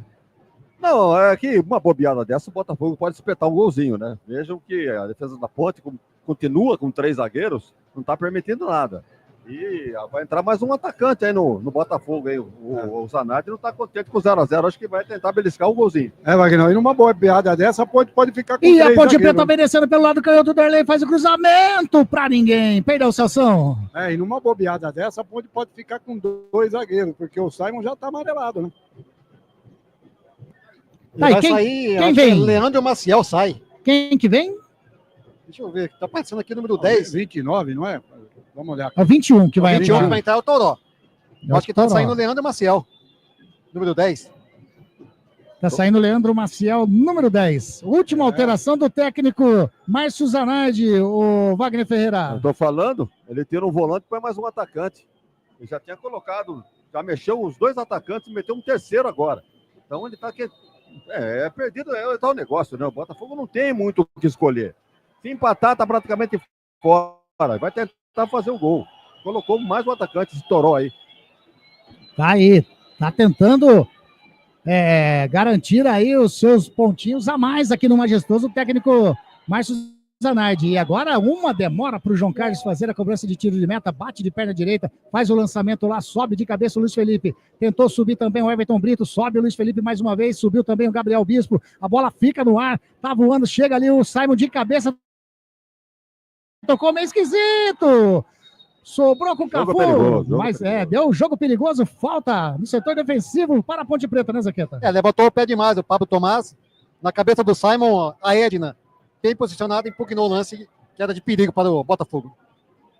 Não, é que uma bobeada dessa, o Botafogo pode espetar um golzinho, né? Vejam que a defesa da Ponte continua com 3 zagueiros, não está permitindo nada. E vai entrar mais um atacante aí no Botafogo. Aí. O Zanardi não está contente com o 0x0. Acho que vai tentar beliscar o golzinho. Wagner, e numa boa piada dessa, pode ficar com E a 3 Ponte Preta zagueiros. vem descendo pelo lado canhoto, o Darley faz o cruzamento pra ninguém. Perdeu o Celção. E numa bobeada dessa, a Ponte pode ficar com 2 zagueiros, porque o Simon já tá amarelado, né? Tá, Vai quem sair, acho que vem? Leandro Maciel sai. Quem que vem? Deixa eu ver, tá aparecendo aqui o número 10. 29, não é? Vamos olhar aqui. É 21 que vai 21 entrar. que vai entrar é o Toró. É o Acho que tá Toró. saindo o Leandro Maciel. Número 10. Tá saindo o Leandro Maciel, número 10. Última alteração do técnico Márcio Zanardi, o Wagner Ferreira. Eu tô falando, ele tira um volante e põe mais um atacante. Ele já tinha colocado, já mexeu os 2 atacantes e meteu um terceiro agora. Então ele tá aqui. Perdido tá o negócio, né? O Botafogo não tem muito o que escolher. Se empatar, tá praticamente fora. Vai tentar fazer o gol. Colocou mais um atacante, estourou aí. Tá aí, tá tentando garantir aí os seus pontinhos a mais aqui no Majestoso, o técnico Márcio Zanardi. E agora uma demora para o João Carlos fazer a cobrança de tiro de meta, bate de perna direita, faz o lançamento lá, sobe de cabeça o Luiz Felipe. Tentou subir também o Everton Brito, sobe o Luiz Felipe mais uma vez, subiu também o Gabriel Bispo. A bola fica no ar, tá voando, chega ali o Simon de cabeça. Tocou meio esquisito. Sobrou com o Cafu, mas deu um jogo perigoso, falta no setor defensivo para a Ponte Preta, né, Zaqueta? Levantou o pé demais o Pablo Tomás. Na cabeça do Simon, a Edna, bem posicionada, impugnou o lance que era de perigo para o Botafogo.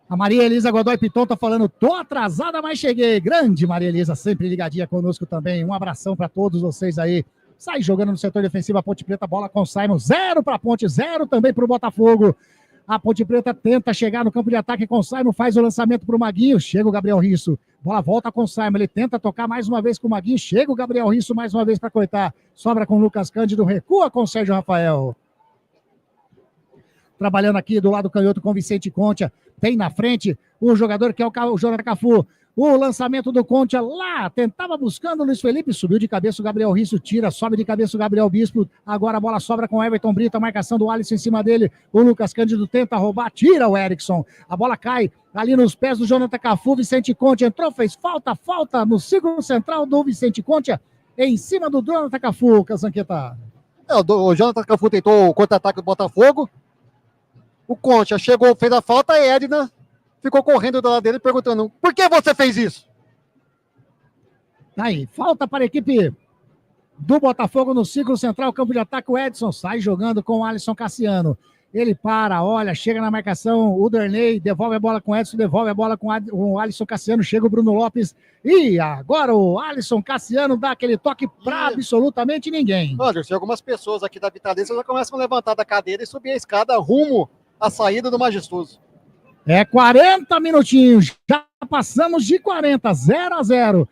A Maria Elisa Godoy Piton tá falando, tô atrasada, mas cheguei. Grande Maria Elisa, sempre ligadinha conosco também. Um abração para todos vocês aí. Sai jogando no setor defensivo a Ponte Preta, bola com o Simon, 0 para a Ponte, 0 também para o Botafogo. A Ponte Preta tenta chegar no campo de ataque com o Simon, faz o lançamento para o Maguinho, chega o Gabriel Risso, bola volta com o Simon, ele tenta tocar mais uma vez com o Maguinho, chega o Gabriel Risso mais uma vez para cortar, sobra com o Lucas Cândido, recua com o Sérgio Rafael. Trabalhando aqui do lado canhoto com o Vicente Concha, tem na frente o jogador que é o Jonathan Cafu. O lançamento do Concha lá, tentava buscando o Luiz Felipe, subiu de cabeça o Gabriel Risso, tira, sobe de cabeça o Gabriel Bispo, agora a bola sobra com o Everton Brito, a marcação do Alisson em cima dele, o Lucas Cândido tenta roubar, tira o Erickson, a bola cai ali nos pés do Jonathan Cafu, Vicente Concha entrou, fez falta no círculo central do Vicente Concha, em cima do Jonathan Cafu, Casanqueta. O Jonathan Cafu tentou o contra-ataque do Botafogo, o Concha chegou, fez a falta, e Edna ficou correndo do lado dele perguntando, por que você fez isso? Aí, falta para a equipe do Botafogo no círculo central, campo de ataque, o Edson sai jogando com o Alisson Cassiano. Ele para, olha, chega na marcação, o Darley devolve a bola com o Edson, devolve a bola com o Alisson Cassiano, chega o Bruno Lopes, e agora o Alisson Cassiano dá aquele toque para absolutamente ninguém. Anderson, algumas pessoas aqui da Vitalícia já começam a levantar da cadeira e subir a escada rumo à saída do Majestoso. 40 minutinhos, já passamos de 40, 0-0.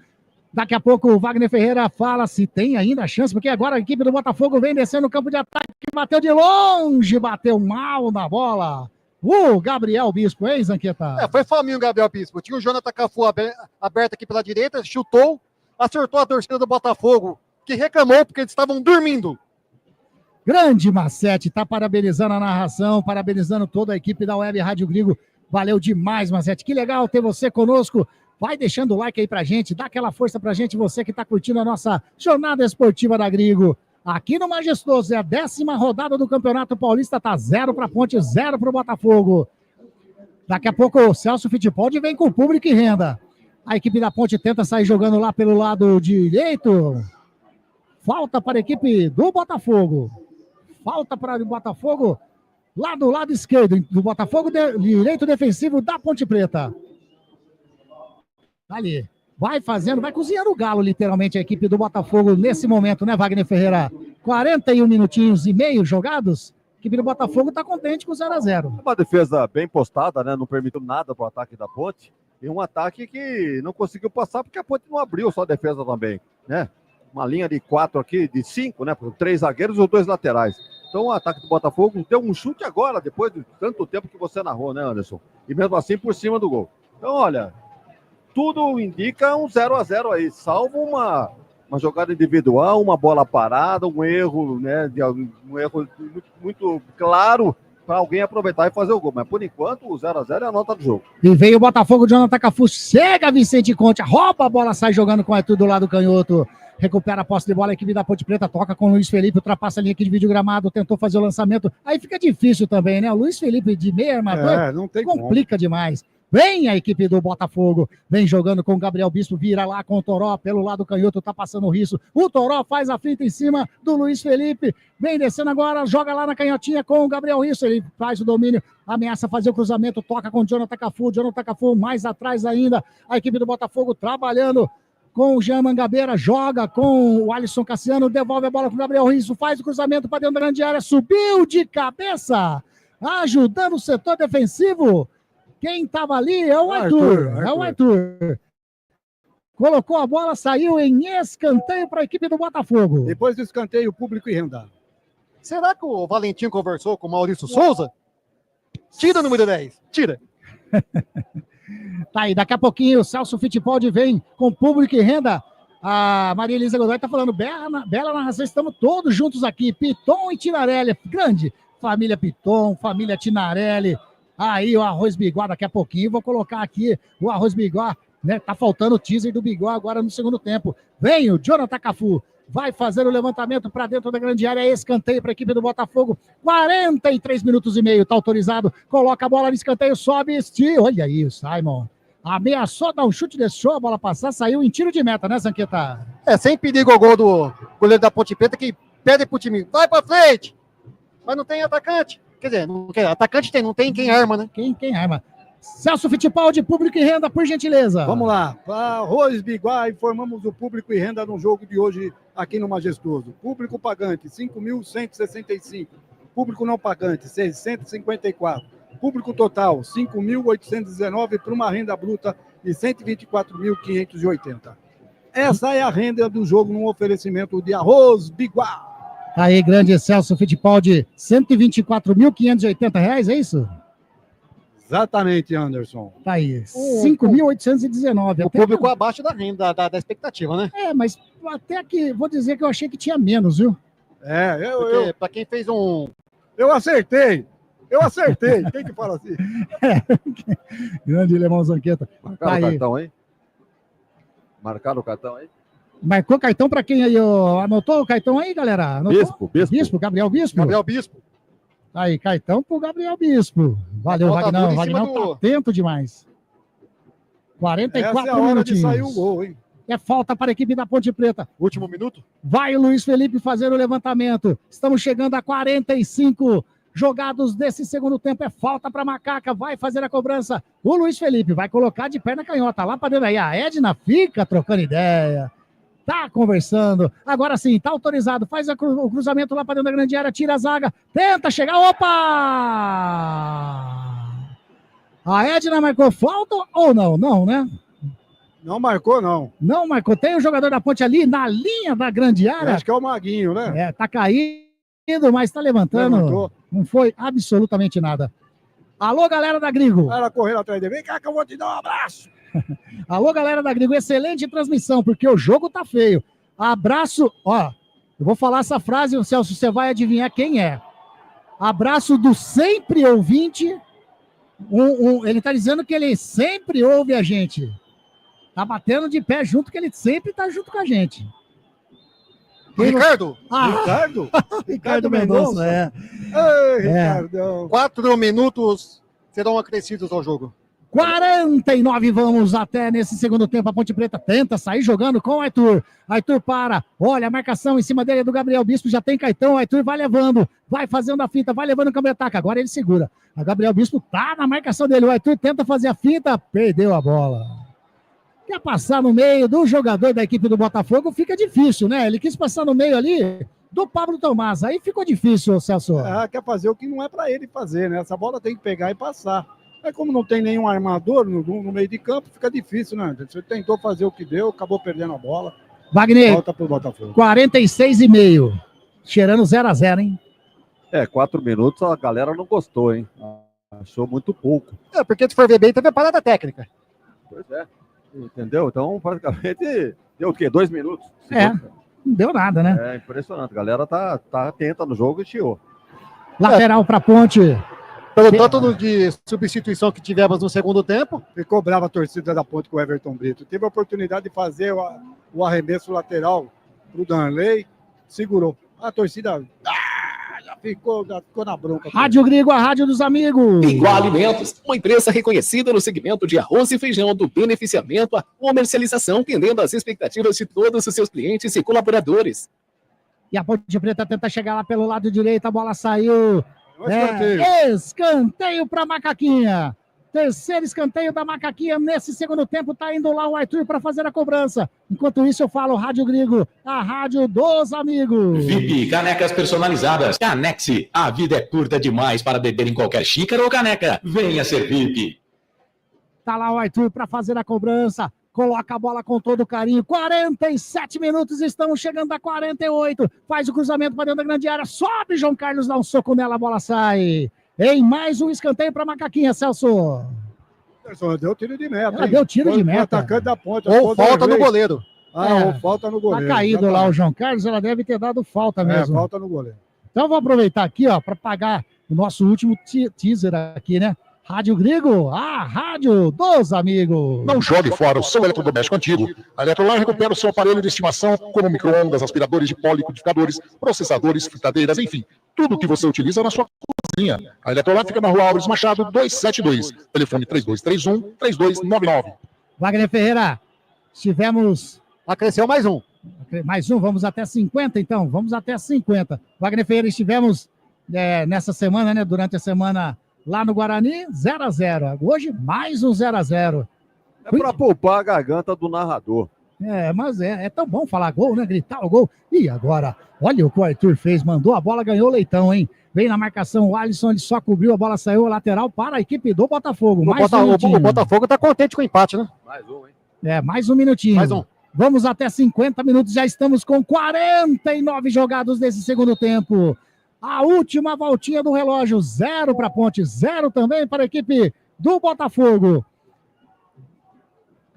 Daqui a pouco o Wagner Ferreira fala se tem ainda a chance, porque agora a equipe do Botafogo vem descendo no campo de ataque, bateu de longe, bateu mal na bola. O Gabriel Bispo, hein, Zanqueta? Foi faminho o Gabriel Bispo. Tinha o Jonathan Cafu aberto aqui pela direita, chutou, acertou a torcida do Botafogo, que reclamou porque eles estavam dormindo. Grande Macete, tá parabenizando a narração, parabenizando toda a equipe da Web Rádio Grigo. Valeu demais, Macete. Que legal ter você conosco. Vai deixando o like aí pra gente, dá aquela força pra gente, você que tá curtindo a nossa jornada esportiva da Grigo. Aqui no Majestoso, é a 10ª rodada do Campeonato Paulista, tá 0 pra Ponte, 0 pro Botafogo. Daqui a pouco o Celso Fittipaldi vem com público e renda. A equipe da Ponte tenta sair jogando lá pelo lado direito. Falta para a equipe do Botafogo. Falta para o Botafogo. Lá do lado esquerdo do Botafogo, direito defensivo da Ponte Preta. Ali, vai fazendo, vai cozinhando o galo, literalmente, a equipe do Botafogo nesse momento, né, Wagner Ferreira? 41 minutinhos e meio jogados, a equipe do Botafogo tá contente com 0-0. Uma defesa bem postada, né, não permitiu nada para o ataque da Ponte, e um ataque que não conseguiu passar porque a Ponte não abriu só a defesa também, né? Uma linha de 4 aqui, de 5, né, 3 zagueiros e os 2 laterais. Então o ataque do Botafogo deu um chute agora, depois de tanto tempo que você narrou, né, Anderson? E mesmo assim por cima do gol. Então, olha, tudo indica um 0-0 aí, salvo uma jogada individual, uma bola parada, um erro, né, um erro muito claro para alguém aproveitar e fazer o gol. Mas por enquanto o 0-0 é a nota do jogo. E veio o Botafogo, Jonathan Cafu, chega Vicente Conte, rouba a bola, sai jogando com o Arthur do lado canhoto, recupera a posse de bola, a equipe da Ponte Preta toca com o Luiz Felipe, ultrapassa a linha aqui de vídeo gramado, tentou fazer o lançamento, aí fica difícil também, né? O Luiz Felipe de meia armador não tem complica demais. Vem a equipe do Botafogo, vem jogando com o Gabriel Bispo, vira lá com o Toró, pelo lado canhoto, tá passando o risco. O Toró faz a finta em cima do Luiz Felipe, vem descendo agora, joga lá na canhotinha com o Gabriel Risso, ele faz o domínio, ameaça fazer o cruzamento, toca com o Jonathan Cafu mais atrás ainda, a equipe do Botafogo trabalhando com o Jean Mangabeira, joga com o Alisson Cassiano, devolve a bola com o Gabriel Risso, faz o cruzamento para dentro da grande área, subiu de cabeça, ajudando o setor defensivo. Quem estava ali é o Arthur. É o Arthur. Colocou a bola, saiu em escanteio para a equipe do Botafogo. Depois do escanteio, público e renda. Será que o Valentim conversou com o Maurício Souza? Tira o número 10. Tira. Tá aí, daqui a pouquinho o Celso Fittipaldi vem com público e renda. A Maria Elisa Godoy tá falando, bela narração, estamos todos juntos aqui. Piton e Tinarelli, grande. Família Piton, família Tinarelli. Aí o Arroz Bigó daqui a pouquinho, vou colocar aqui o Arroz Bigó, né? Tá faltando o teaser do Bigó agora no segundo tempo. Vem o Jonathan Cafu, vai fazer o levantamento para dentro da grande área, escanteio para a equipe do Botafogo, 43 minutos e meio, tá autorizado, coloca a bola no escanteio, sobe, olha aí o Simon, ameaçou dar um chute, deixou a bola passar, saiu em tiro de meta, né, Zanqueta? Sem perigo o gol do goleiro da Ponte Preta, que pede pro time, vai pra frente, mas não tem atacante. Quer dizer, atacante tem, não tem quem arma, né? Quem arma. Celso Fittipaldi, público e renda, por gentileza. Vamos lá. Para Arroz Biguá, informamos o público e renda no jogo de hoje aqui no Majestoso. Público pagante, 5.165. Público não pagante, 654. Público total, 5.819 para uma renda bruta de 124.580. Essa é a renda do jogo no oferecimento de Arroz Biguá. Aí, grande Celso Fittipaldi, R$ 124.580, é isso? Exatamente, Anderson. Tá aí, 5.819. O público abaixo da renda, da expectativa, né? Mas até que, vou dizer que eu achei que tinha menos, viu? Para quem fez um... Eu acertei. Quem que fala assim? Grande Lemão Zanqueta. Marcaram o cartão aí? Marcaram o cartão aí? Marcou cartão para quem aí? Anotou o cartão aí, galera? Anotou? Bispo, Gabriel Bispo. Gabriel Bispo. Aí, cartão pro Gabriel Bispo. Valeu, Vagnão. Vagnão tá atento demais. 44 Essa é a hora minutinhos. de sair o gol, hein? É falta para a equipe da Ponte Preta. Último minuto. Vai o Luiz Felipe fazer o levantamento. Estamos chegando a 45 jogados desse segundo tempo. É falta para Macaca. Vai fazer a cobrança. O Luiz Felipe vai colocar de perna canhota lá para dentro. Aí a Edna fica trocando ideia. Tá conversando. Agora sim, tá autorizado. Faz o cruzamento lá para dentro da grande área. Tira a zaga. Tenta chegar. Opa! A Edna marcou falta ou não? Não, né? Não marcou, não. Não marcou. Tem um jogador da Ponte ali na linha da grande área. Acho que é o Maguinho, né? Tá caindo, mas tá levantando. Levantou. Não foi absolutamente nada. Alô, galera da Grigo. Ela correu atrás dele. Vem cá que eu vou te dar um abraço. Alô, galera da Grigo. Excelente transmissão, porque o jogo tá feio. Abraço. Ó, eu vou falar essa frase, Celso, você vai adivinhar quem é. Abraço do sempre ouvinte. Ele tá dizendo que ele sempre ouve a gente. Tá batendo de pé junto, que ele sempre tá junto com a gente. Ricardo? Ricardo Mendonça, Ei, Ricardão. 4 minutos serão acrescidos ao jogo. 49 vamos até nesse segundo tempo. A Ponte Preta tenta sair jogando com o Arthur. Arthur para. Olha a marcação em cima dele é do Gabriel Bispo. Já tem Caetão. O Arthur vai levando. Vai fazendo a finta. Vai levando o câmbio de ataque. Agora ele segura. A Gabriel Bispo tá na marcação dele. O Arthur tenta fazer a finta. Perdeu a bola. Quer passar no meio do jogador da equipe do Botafogo? Fica difícil, né? Ele quis passar no meio ali do Pablo Tomás. Aí ficou difícil, Celso. Quer fazer o que não é para ele fazer, né? Essa bola tem que pegar e passar. Mas como não tem nenhum armador no meio de campo, fica difícil, né? Você tentou fazer o que deu, acabou perdendo a bola. Wagner, volta pro Botafogo. 46,5. Cheirando 0-0, hein? 4 minutos a galera não gostou, hein? Achou muito pouco. Porque se for ver bem, teve parada técnica. Pois é. Entendeu? Então, praticamente, deu o quê? 2 minutos? Não deu nada, né? É impressionante. A galera tá atenta no jogo e chiou. Lateral para Ponte. Pelo tanto de substituição que tivemos no segundo tempo. Ficou brava a torcida da Ponte com o Everton Brito. Teve a oportunidade de fazer o arremesso lateral pro Danley, segurou. A torcida já ficou na bronca. Rádio Grigo, a rádio dos amigos. Igual Alimentos, uma empresa reconhecida no segmento de arroz e feijão, do beneficiamento à comercialização, atendendo às expectativas de todos os seus clientes e colaboradores. E a Ponte Preta tenta chegar lá pelo lado direito, a bola saiu. Escanteio para Macaquinha. Terceiro escanteio da Macaquinha nesse segundo tempo. Tá indo lá o Arthur para fazer a cobrança. Enquanto isso, eu falo Rádio Grigo, a rádio dos amigos. VIP, canecas personalizadas. Canexe, a vida é curta demais para beber em qualquer xícara ou caneca. Venha ser VIP. Tá lá o Arthur para fazer a cobrança. Coloca a bola com todo carinho. 47 minutos, estamos chegando a 48. Faz o cruzamento para dentro da grande área. Sobe, João Carlos, dá um soco nela, a bola sai. Em mais um escanteio para Macaquinha, Celso. Deu tiro de meta. Ela deu tiro de meta. Atacante da Ponte. Ou falta no goleiro. Ou falta no goleiro. Tá caído lá o João Carlos, ela deve ter dado falta mesmo. Falta no goleiro. Então vou aproveitar aqui, ó, para pagar o nosso último teaser aqui, né? Rádio Grigo, a rádio dos amigos. Não jogue fora o seu eletrodoméstico antigo. A Eletrolar recupera o seu aparelho de estimação, como micro-ondas, aspiradores de pó, liquidificadores, processadores, fritadeiras, enfim, tudo o que você utiliza na sua cozinha. A Eletrolar fica na Rua Álvares Machado, 272. Telefone 3231-3299. Wagner Ferreira, tivemos... Acresceu mais um. Mais um, vamos até 50 então, vamos até 50. Wagner Ferreira, estivemos nessa semana, né, durante a semana... Lá no Guarani, 0-0. Hoje, mais um 0-0. É para poupar a garganta do narrador. Mas é tão bom falar gol, né? Gritar o gol. E agora, olha o que o Arthur fez. Mandou a bola, ganhou o Leitão, hein? Vem na marcação o Alisson, ele só cobriu, a bola saiu lateral para a equipe do Botafogo. O Botafogo tá contente com o empate, né? Mais um, hein? Mais um minutinho. Mais um. Vamos até 50 minutos, já estamos com 49 jogados nesse segundo tempo. A última voltinha do relógio, 0 para a Ponte, 0 também para a equipe do Botafogo.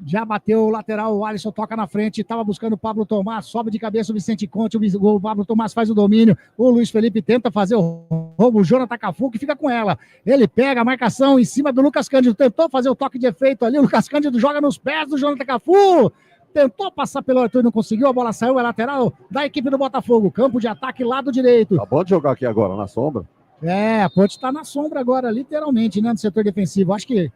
Já bateu o lateral, o Alisson toca na frente, estava buscando o Pablo Tomás, sobe de cabeça o Vicente Conte, o Pablo Tomás faz o domínio, o Luiz Felipe tenta fazer o roubo, o Jonathan Cafu que fica com ela. Ele pega a marcação em cima do Lucas Cândido, tentou fazer o toque de efeito ali, o Lucas Cândido joga nos pés do Jonathan Cafu. Tentou passar pelo Arthur, não conseguiu, a bola saiu, é lateral da equipe do Botafogo, campo de ataque, lado direito. Tá bom de jogar aqui agora, na sombra. A Ponte está na sombra agora, literalmente, né, no setor defensivo. Acho que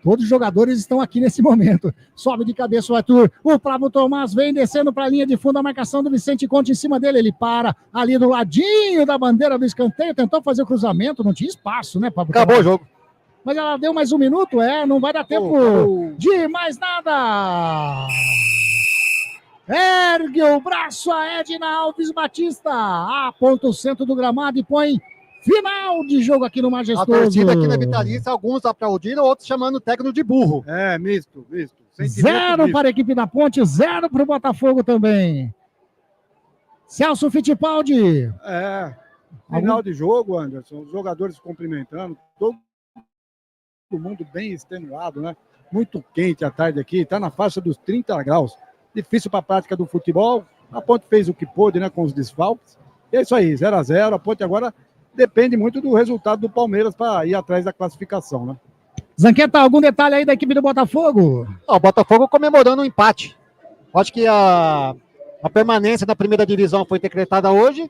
todos os jogadores estão aqui nesse momento. Sobe de cabeça o Arthur, o Pablo Tomás vem descendo para a linha de fundo, a marcação do Vicente Conte em cima dele, ele para ali do ladinho da bandeira do escanteio, tentou fazer o cruzamento, não tinha espaço, né, Pablo? Acabou o jogo. Mas ela deu mais um minuto, não vai dar tempo de mais nada. Ergue o braço a Edna Alves Batista, aponta o centro do gramado e põe final de jogo aqui no Majestoso. A torcida aqui na Vitalícia, alguns aplaudiram, outros chamando o técnico de burro. Misto. 0 para a equipe da Ponte, 0 para o Botafogo também. Celso Fittipaldi. Final de jogo, Anderson, os jogadores se cumprimentando, todo mundo bem extenuado, né? Muito quente a tarde aqui, tá na faixa dos 30 graus. Difícil para a prática do futebol. A Ponte fez o que pôde, né, com os desfalques. E é isso aí, 0-0. A Ponte agora depende muito do resultado do Palmeiras para ir atrás da classificação, né? Zanqueta, algum detalhe aí da equipe do Botafogo? O Botafogo comemorando um empate. Acho que a permanência na primeira divisão foi decretada hoje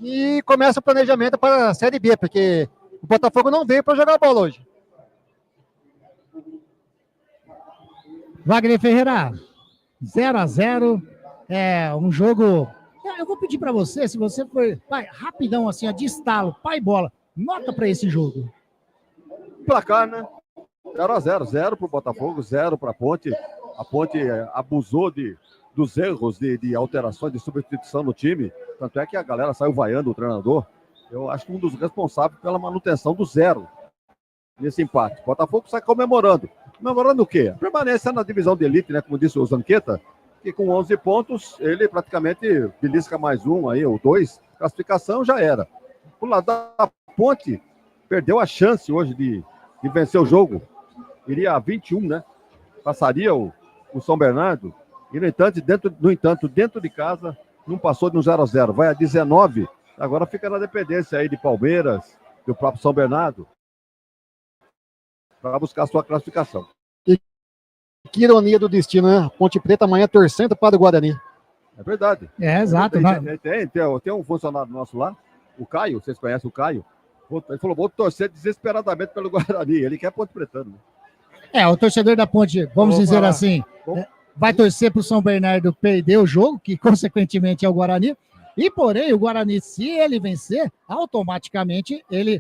e começa o planejamento para a Série B, porque o Botafogo não veio para jogar bola hoje. Wagner Ferreira. 0-0, um jogo... Eu vou pedir para você, se você for... Vai, rapidão assim, de estalo, pai bola, nota para esse jogo. Placar, né? 0-0, 0 para o Botafogo, 0 para a Ponte. A Ponte abusou dos erros de alterações, de substituição no time. Tanto é que a galera saiu vaiando o treinador. Eu acho que um dos responsáveis pela manutenção do 0 nesse empate. O Botafogo sai comemorando. Comemorando o quê? A permanência na divisão de elite, né? Como disse o Zanqueta, que com 11 pontos, ele praticamente belisca mais um aí, ou 2, classificação já era. O lado da Ponte perdeu a chance hoje de vencer o jogo. Iria a 21, né? Passaria o o São Bernardo, e no entanto, dentro de casa, não passou de um 0-0. Vai a 19, agora fica na dependência aí de Palmeiras, do próprio São Bernardo, para buscar a sua classificação. E que ironia do destino, né? Ponte Preta amanhã torcendo para o Guarani. É verdade. É, exato. Tem um funcionário nosso lá, o Caio, vocês conhecem o Caio? Ele falou, vou torcer desesperadamente pelo Guarani. Ele quer Ponte Pretano. O torcedor da Ponte, vamos dizer assim, vai torcer para o São Bernardo perder o jogo, que consequentemente é o Guarani. E, porém, o Guarani, se ele vencer, automaticamente ele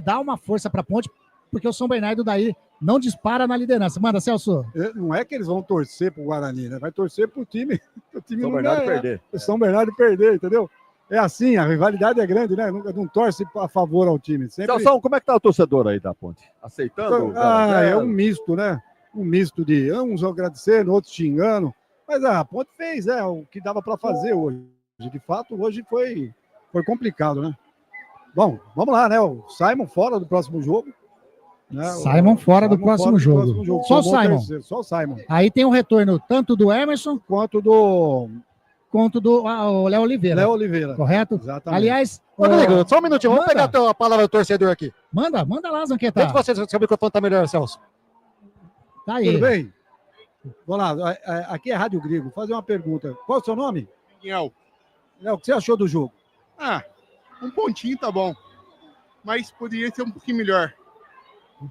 dá uma força para a Ponte, porque o São Bernardo daí não dispara na liderança. Manda, Celso. Não é que eles vão torcer para o Guarani, né? Vai torcer para o time São Bernardo perder. O São Bernardo perder, entendeu? É assim, a rivalidade é grande, né? Não torce a favor ao time. Sempre... Celso, como é que tá o torcedor aí da Ponte? Aceitando? É um misto, né? Um misto de uns agradecendo, outros xingando. Mas a Ponte fez o que dava para fazer hoje. De fato, hoje foi complicado, né? Bom, vamos lá, né? O Simon fora do próximo jogo. Né? Simon fora do próximo jogo. Só o Simon. Só o Simon. Aí tem um retorno tanto do Emerson quanto do Léo Oliveira. Léo Oliveira. Correto? Exatamente. Aliás... Rodrigo, só um minutinho, vamos pegar a palavra do torcedor aqui. Manda lá, Zanqueta. Deixa você, seu microfone tá melhor, Celso. Tá aí. Tudo bem? Vamos lá, aqui é Rádio Grego. Vou fazer uma pergunta. Qual é o seu nome? Daniel. Léo, o que você achou do jogo? Um pontinho tá bom. Mas poderia ser um pouquinho melhor.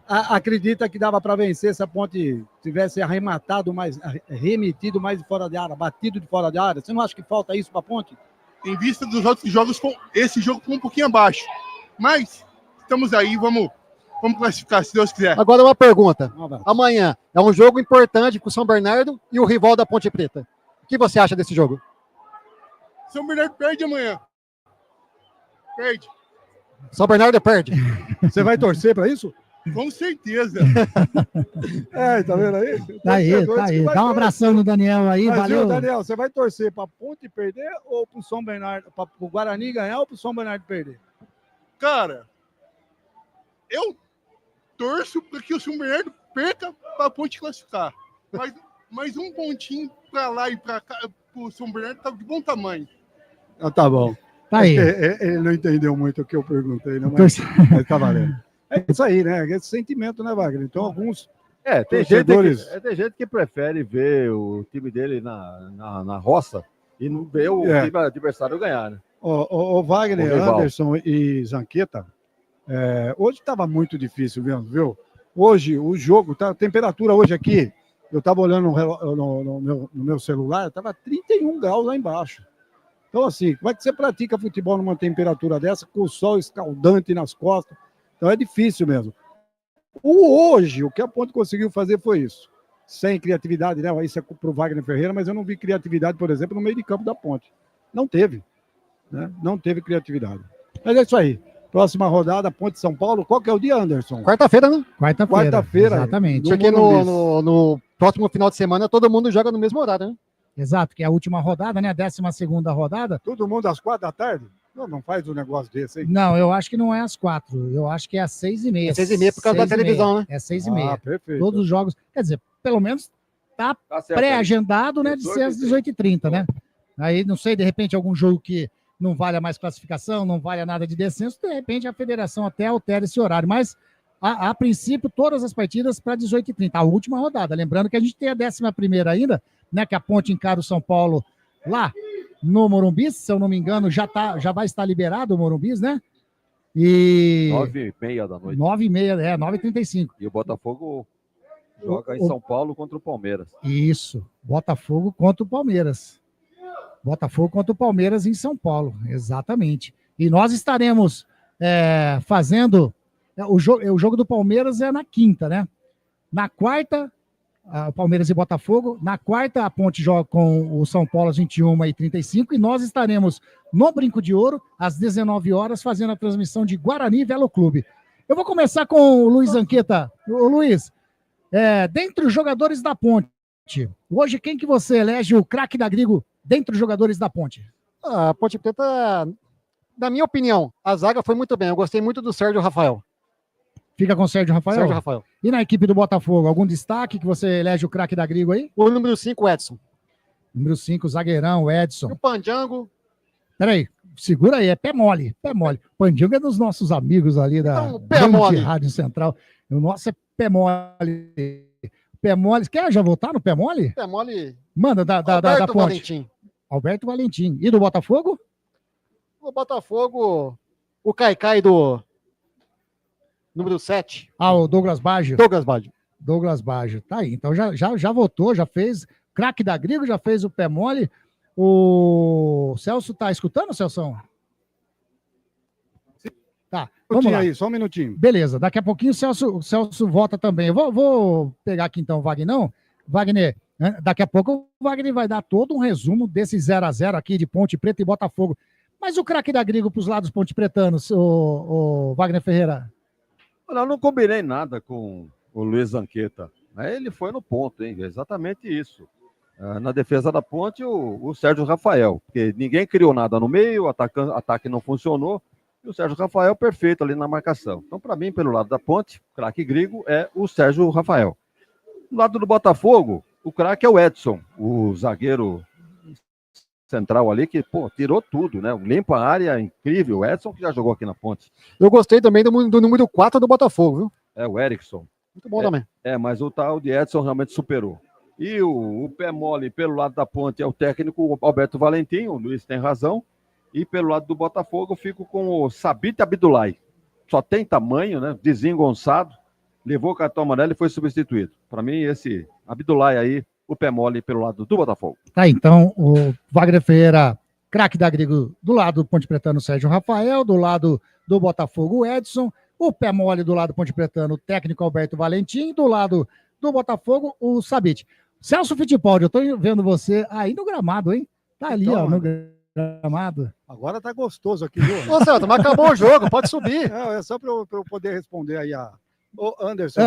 Acredita que dava para vencer se a Ponte tivesse arrematado mais, remetido mais de fora de área, batido de fora de área? Você não acha que falta isso para a Ponte? Em vista dos outros jogos, esse jogo foi um pouquinho abaixo. Mas estamos aí, vamos classificar, se Deus quiser. Agora uma pergunta. Amanhã é um jogo importante para o São Bernardo e o rival da Ponte Preta. O que você acha desse jogo? São Bernardo perde amanhã. Perde. São Bernardo perde. Você vai torcer para isso? Com certeza. Tá vendo aí? Tá aí. Dá um abração no Daniel aí, valeu. Daniel, você vai torcer para a Ponte perder ou para o São Bernardo, para o Guarani ganhar ou para o São Bernardo perder? Cara, eu torço para que o São Bernardo perca para a Ponte classificar. Mas um pontinho para lá e para cá, para o São Bernardo tá de bom tamanho. Tá bom. Tá aí. Ele não entendeu muito o que eu perguntei, né? Mas tá valendo. É isso aí, né? Esse sentimento, né, Wagner? Então, alguns tem torcedores... gente que prefere ver o time dele na roça e não ver o time adversário ganhar, né? O Wagner, Anderson e Zanqueta, hoje estava muito difícil, viu? Hoje, o jogo, a temperatura hoje aqui, eu estava olhando no meu celular, estava 31 graus lá embaixo. Então, assim, como é que você pratica futebol numa temperatura dessa, com o sol escaldante nas costas? Então é difícil mesmo. Hoje, o que a Ponte conseguiu fazer foi isso. Sem criatividade, né? Isso é para o Wagner Ferreira, mas eu não vi criatividade, por exemplo, no meio de campo da Ponte. Não teve. Né? Não teve criatividade. Mas é isso aí. Próxima rodada, Ponte São Paulo. Qual que é o dia, Anderson? Quarta-feira, né? Quarta-feira. Exatamente. Porque no próximo final de semana todo mundo joga no mesmo horário, né? Exato, que é a última rodada, né? A 12ª rodada. Todo mundo às 4h? Não faz um negócio desse aí. Não, eu acho que não é às 4. Eu acho que é às 6h30. É 6h30 por causa da televisão, né? É 6h30. Perfeito. Todos os jogos. Quer dizer, pelo menos tá pré-agendado, né? De ser às 18h30, né? Aí, não sei, de repente, algum jogo que não valha mais classificação, não valha nada de descenso, de repente a federação até altera esse horário. Mas, a princípio, todas as partidas para 18h30. A última rodada. Lembrando que a gente tem a 11ª ainda, né? Que a Ponte encara o São Paulo lá no Morumbi, se eu não me engano, já vai estar liberado o Morumbi, né? E 9h30 da noite. 9h30, 9h35. E o Botafogo joga em São Paulo contra o Palmeiras. Isso, Botafogo contra o Palmeiras. Botafogo contra o Palmeiras em São Paulo, exatamente. E nós estaremos fazendo... O jogo do Palmeiras é na quinta, né? Na quarta... Palmeiras e Botafogo. Na quarta, a Ponte joga com o São Paulo às 21h35 e nós estaremos no Brinco de Ouro às 19 horas fazendo a transmissão de Guarani e Velo Clube. Eu vou começar com o Luiz Zanqueta. Ô, Luiz, dentre os jogadores da Ponte, hoje quem que você elege o craque da Grigo dentre os jogadores da Ponte? A Ponte Preta, na minha opinião, a zaga foi muito bem. Eu gostei muito do Sérgio Rafael. Fica com o Sérgio Rafael? Sérgio Rafael. E na equipe do Botafogo, algum destaque que você elege o craque da Grigo aí? O número 5, Edson. Número 5, zagueirão, Edson. E o Pandiango. Peraí, segura aí, é pé mole, pé mole. Pandiango é dos nossos amigos ali da Então, pé mole. Rádio Central. O nosso é pé mole. Pé mole. Quer já voltar no pé mole? Pé mole. Manda da Alberto ponte. Valentim. Alberto Valentim. E do Botafogo? O Botafogo, o Caicai do número 7. Ah, o Douglas Baggio. Douglas Baggio. Douglas Baggio. Tá aí. Então já votou, já fez. Craque da Grigo, já fez o pé mole. O Celso tá escutando, Celso? Tá, vamos lá. Aí, só um minutinho. Beleza, daqui a pouquinho o Celso volta também. Eu vou pegar aqui então o Vagnão. Wagner, daqui a pouco o Wagner vai dar todo um resumo desse 0x0 aqui de Ponte Preta e Botafogo. Mas o craque da Grigo para os lados ponte pretanos, o Wagner Ferreira? Olha, eu não combinei nada com o Luiz Zanqueta. Ele foi no ponto, hein? Exatamente isso. Na defesa da Ponte, o Sérgio Rafael, porque ninguém criou nada no meio, o ataque não funcionou, e o Sérgio Rafael perfeito ali na marcação. Então, para mim, pelo lado da Ponte, o craque Grigo é o Sérgio Rafael. Do lado do Botafogo, o craque é o Edson, o zagueiro central ali, que, tirou tudo, né? Limpa a área, incrível. O Edson que já jogou aqui na Ponte. Eu gostei também do número 4 do Botafogo, viu? É, o Erickson. Muito bom também. Mas o tal de Edson realmente superou. E o pé mole pelo lado da Ponte é o técnico Alberto Valentim, o Luiz tem razão. E pelo lado do Botafogo eu fico com o Sabit Abdullahi. Só tem tamanho, né? Desengonçado. Levou o cartão amarelo e foi substituído. Para mim, esse Abdullahi aí, o pé mole pelo lado do Botafogo. Tá, então o Wagner Ferreira, craque da Grigo, do lado do Ponte Pretano, Sérgio Rafael, do lado do Botafogo, o Edson, o pé mole do lado do Ponte Pretano, o técnico Alberto Valentim, do lado do Botafogo, o Sabit. Celso Fittipaldi, eu tô vendo você aí no gramado, hein? Tá ali, Então, ó, no gramado. Agora tá gostoso aqui, viu? Ô, Celso, mas acabou o jogo, pode subir. Não, é só para eu poder responder aí Ô, Anderson,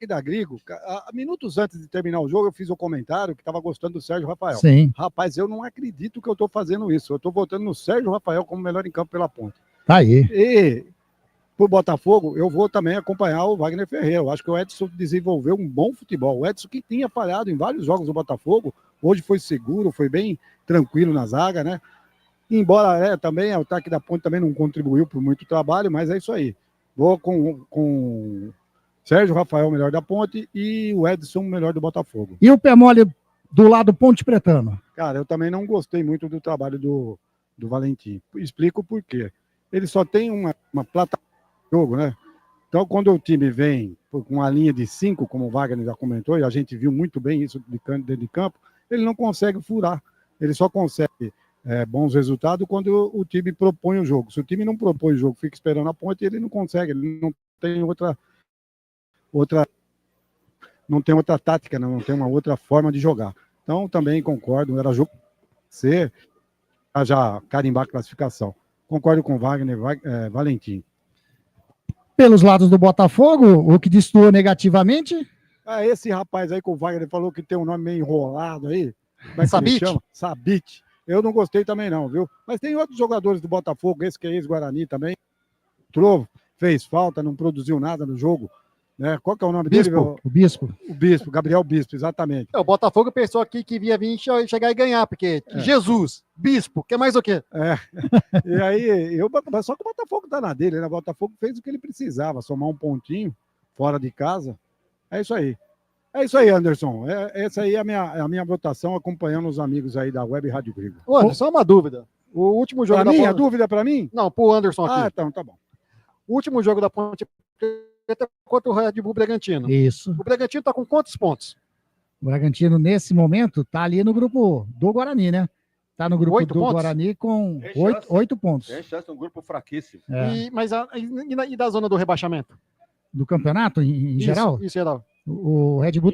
da Grigo, minutos antes de terminar o jogo, eu fiz um comentário que estava gostando do Sérgio Rafael. Sim. Rapaz, eu não acredito que eu estou fazendo isso. Eu estou votando no Sérgio Rafael como melhor em campo pela Ponte. Tá aí. E pro Botafogo, eu vou também acompanhar o Wagner Ferreira. Eu acho que o Edson desenvolveu um bom futebol. O Edson que tinha falhado em vários jogos do Botafogo, hoje foi seguro, foi bem tranquilo na zaga, né? Embora também o ataque da Ponte também não contribuiu por muito trabalho, mas é isso aí. Vou com Sérgio Rafael, melhor da Ponte, e o Edson, melhor do Botafogo. E o pé mole do lado Ponte Pretano? Cara, eu também não gostei muito do trabalho do Valentim. Explico por quê. Ele só tem uma plataforma de jogo, né? Então, quando o time vem com uma linha de 5, como o Wagner já comentou, e a gente viu muito bem isso dentro de campo, ele não consegue furar. Ele só consegue bons resultados quando o time propõe o jogo. Se o time não propõe o jogo, fica esperando a Ponte, ele não consegue, ele não tem outra tática, não tem uma outra forma de jogar. Então, também concordo, era jogo ser já carimbar a classificação. Concordo com o Wagner Valentim. Pelos lados do Botafogo, o que destoou negativamente? Esse rapaz aí que o Wagner falou que tem um nome meio enrolado aí. Como é que Sabit? ele chama? Sabit. Eu não gostei também não, viu? Mas tem outros jogadores do Botafogo, esse que é ex-Guarani também. Trovo, fez falta, não produziu nada no jogo. Né? Qual que é o nome dele? O Bispo. O Bispo, Gabriel Bispo, exatamente. O Botafogo pensou aqui que ia vir chegar e ganhar, porque Jesus, Bispo, quer mais o quê? E aí, só que o Botafogo tá na dele, né? O Botafogo fez o que ele precisava, somar um pontinho fora de casa. É isso aí. É isso aí, Anderson. Essa aí é a minha votação, acompanhando os amigos aí da Web Rádio Grigo. Ô, Anderson, só uma dúvida. O último jogo pra mim? A dúvida para mim? Não, pro Anderson aqui. Então, tá bom. O último jogo da Ponte Preta contra o Red Bull Bragantino. Isso. O Bragantino tá com quantos pontos? O Bragantino, nesse momento, tá ali no grupo do Guarani, né? Tá no grupo 8 do pontos? Guarani com Tem chance. 8 pontos. Tem chance, um grupo fraquíssimo. Mas e da zona do rebaixamento? Do campeonato, em geral? Isso, geral. O Red Bull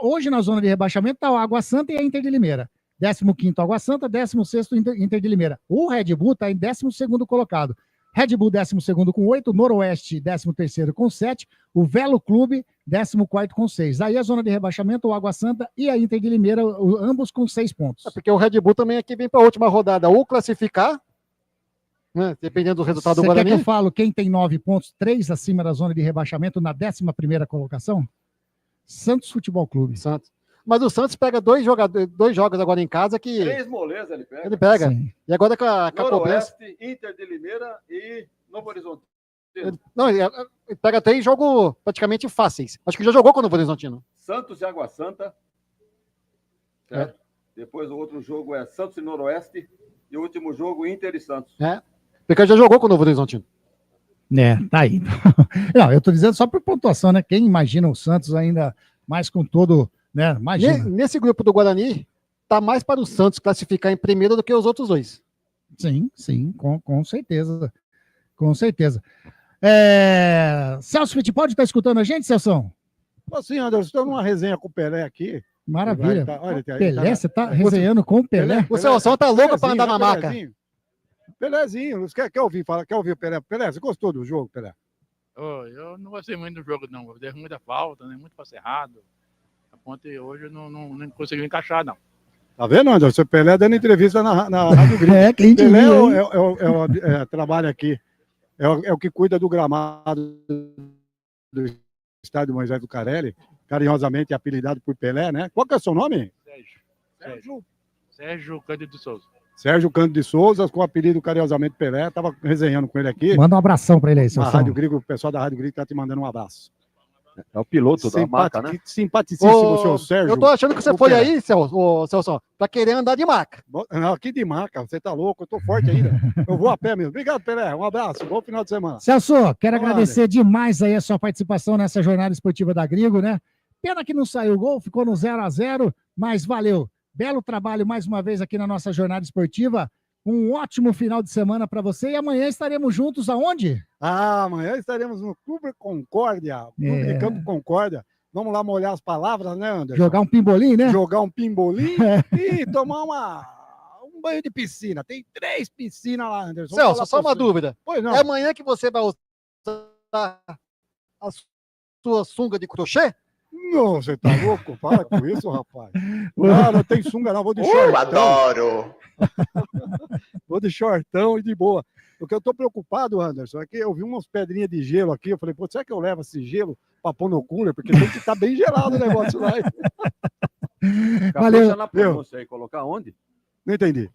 hoje na zona de rebaixamento tá o Água Santa e a Inter de Limeira. 15º Água Santa, 16º Inter de Limeira. O Red Bull tá em 12º colocado. Red Bull 12º com 8, Noroeste 13º com 7, o Velo Clube 14º com 6. Aí a zona de rebaixamento, o Água Santa e a Inter de Limeira, ambos com 6 pontos. Porque o Red Bull também aqui vem para a última rodada ou classificar, né? Dependendo do resultado do Você Guarani. quer que eu falo quem tem 9 pontos, 3 acima da zona de rebaixamento na 11ª colocação? Santos Futebol Clube. Santos. Mas o Santos pega dois jogos agora em casa que... 3 molezas ele pega. Ele pega. Sim. E agora com a Capobense... Noroeste, Inter de Limeira e Novo Horizonte. Não, ele pega 3 jogos praticamente fáceis. Acho que já jogou com o Novo Horizontino. Santos e Água Santa. Certo? Depois o outro jogo é Santos e Noroeste. E o último jogo, Inter e Santos. Porque já jogou com o Novo Horizontino. Tá aí. Não, eu tô dizendo só por pontuação, né? Quem imagina o Santos ainda mais com todo, né? Imagina. Nesse grupo do Guarani, tá mais para o Santos classificar em primeiro do que os outros dois. Sim, com certeza. Com certeza. Celso Fittipaldi tá escutando a gente, Celso? Assim, Anderson, estou numa resenha com o Pelé aqui. Maravilha. Olha, Pelé, você tá resenhando com o Pelé? O Celso tá louco para andar na maca. Pelézinho, você quer ouvir o Pelé? Pelé, você gostou do jogo, Pelé? Eu não gostei muito do jogo, não. Deu muita falta, né? Muito passe errado. A ponte hoje eu não conseguiu encaixar, não. Tá vendo, Anderson? O Pelé dando entrevista na Rádio Grito. Quem Pelé diria, trabalha aqui. É o que cuida do gramado do estádio Moisés do Carelli, carinhosamente apelidado por Pelé, né? Qual que é o seu nome? Sérgio Cândido de Souza. Sérgio Cândido de Souza, com o apelido carinhosamente Pelé. Tava resenhando com ele aqui. Manda um abração pra ele aí, Na Celso. Rádio Grigo, o pessoal da Rádio Grigo tá te mandando um abraço. É o piloto da marca, né? Simpaticíssimo, seu Sérgio. Eu tô achando que você foi aí, Celso, pra querer andar de maca. Não, aqui de maca, você tá louco, eu tô forte ainda. Eu vou a pé mesmo. Obrigado, Pelé. Um abraço, bom final de semana. Celso, quero Vamos lá, agradecer demais aí a sua participação nessa jornada esportiva da Grigo, né? Pena que não saiu o gol, ficou no 0-0, mas valeu. Belo trabalho mais uma vez aqui na nossa jornada esportiva. Um ótimo final de semana para você e amanhã estaremos juntos aonde? Amanhã estaremos no Clube Concórdia, Clube de Campo Concórdia. Vamos lá molhar as palavras, né, Anderson? Jogar um pimbolim, né? Jogar um pimbolim e tomar um banho de piscina. Tem 3 piscinas lá, Anderson. Celso, só uma dúvida. Pois não. É amanhã que você vai usar a sua sunga de crochê? Não, você tá louco? Para com isso, rapaz. Não tem sunga não, vou de shortão. Eu adoro! Vou de shortão e de boa. O que eu tô preocupado, Anderson, é que eu vi umas pedrinhas de gelo aqui, eu falei, pô, será que eu levo esse gelo pra pôr no cooler? Porque tem que estar bem gelado o negócio lá. Valeu. Na pronúncia aí, colocar onde? Não entendi.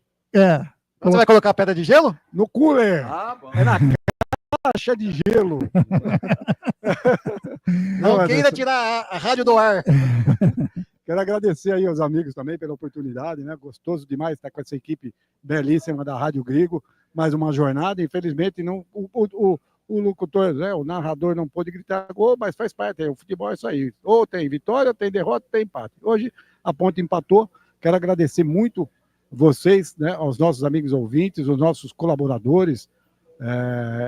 Você vai colocar pedra de gelo? No cooler. Bom. É na caixa de gelo. Não queira tirar a rádio do ar. Quero agradecer aí aos amigos também pela oportunidade, né? Gostoso demais estar com essa equipe belíssima da Rádio Grigo. Mais uma jornada, infelizmente não, o locutor, né, o narrador não pôde gritar gol, mas faz parte, o futebol é isso aí. Ou tem vitória, tem derrota, tem empate. Hoje a Ponte empatou. Quero agradecer muito vocês, né, aos nossos amigos ouvintes, os nossos colaboradores.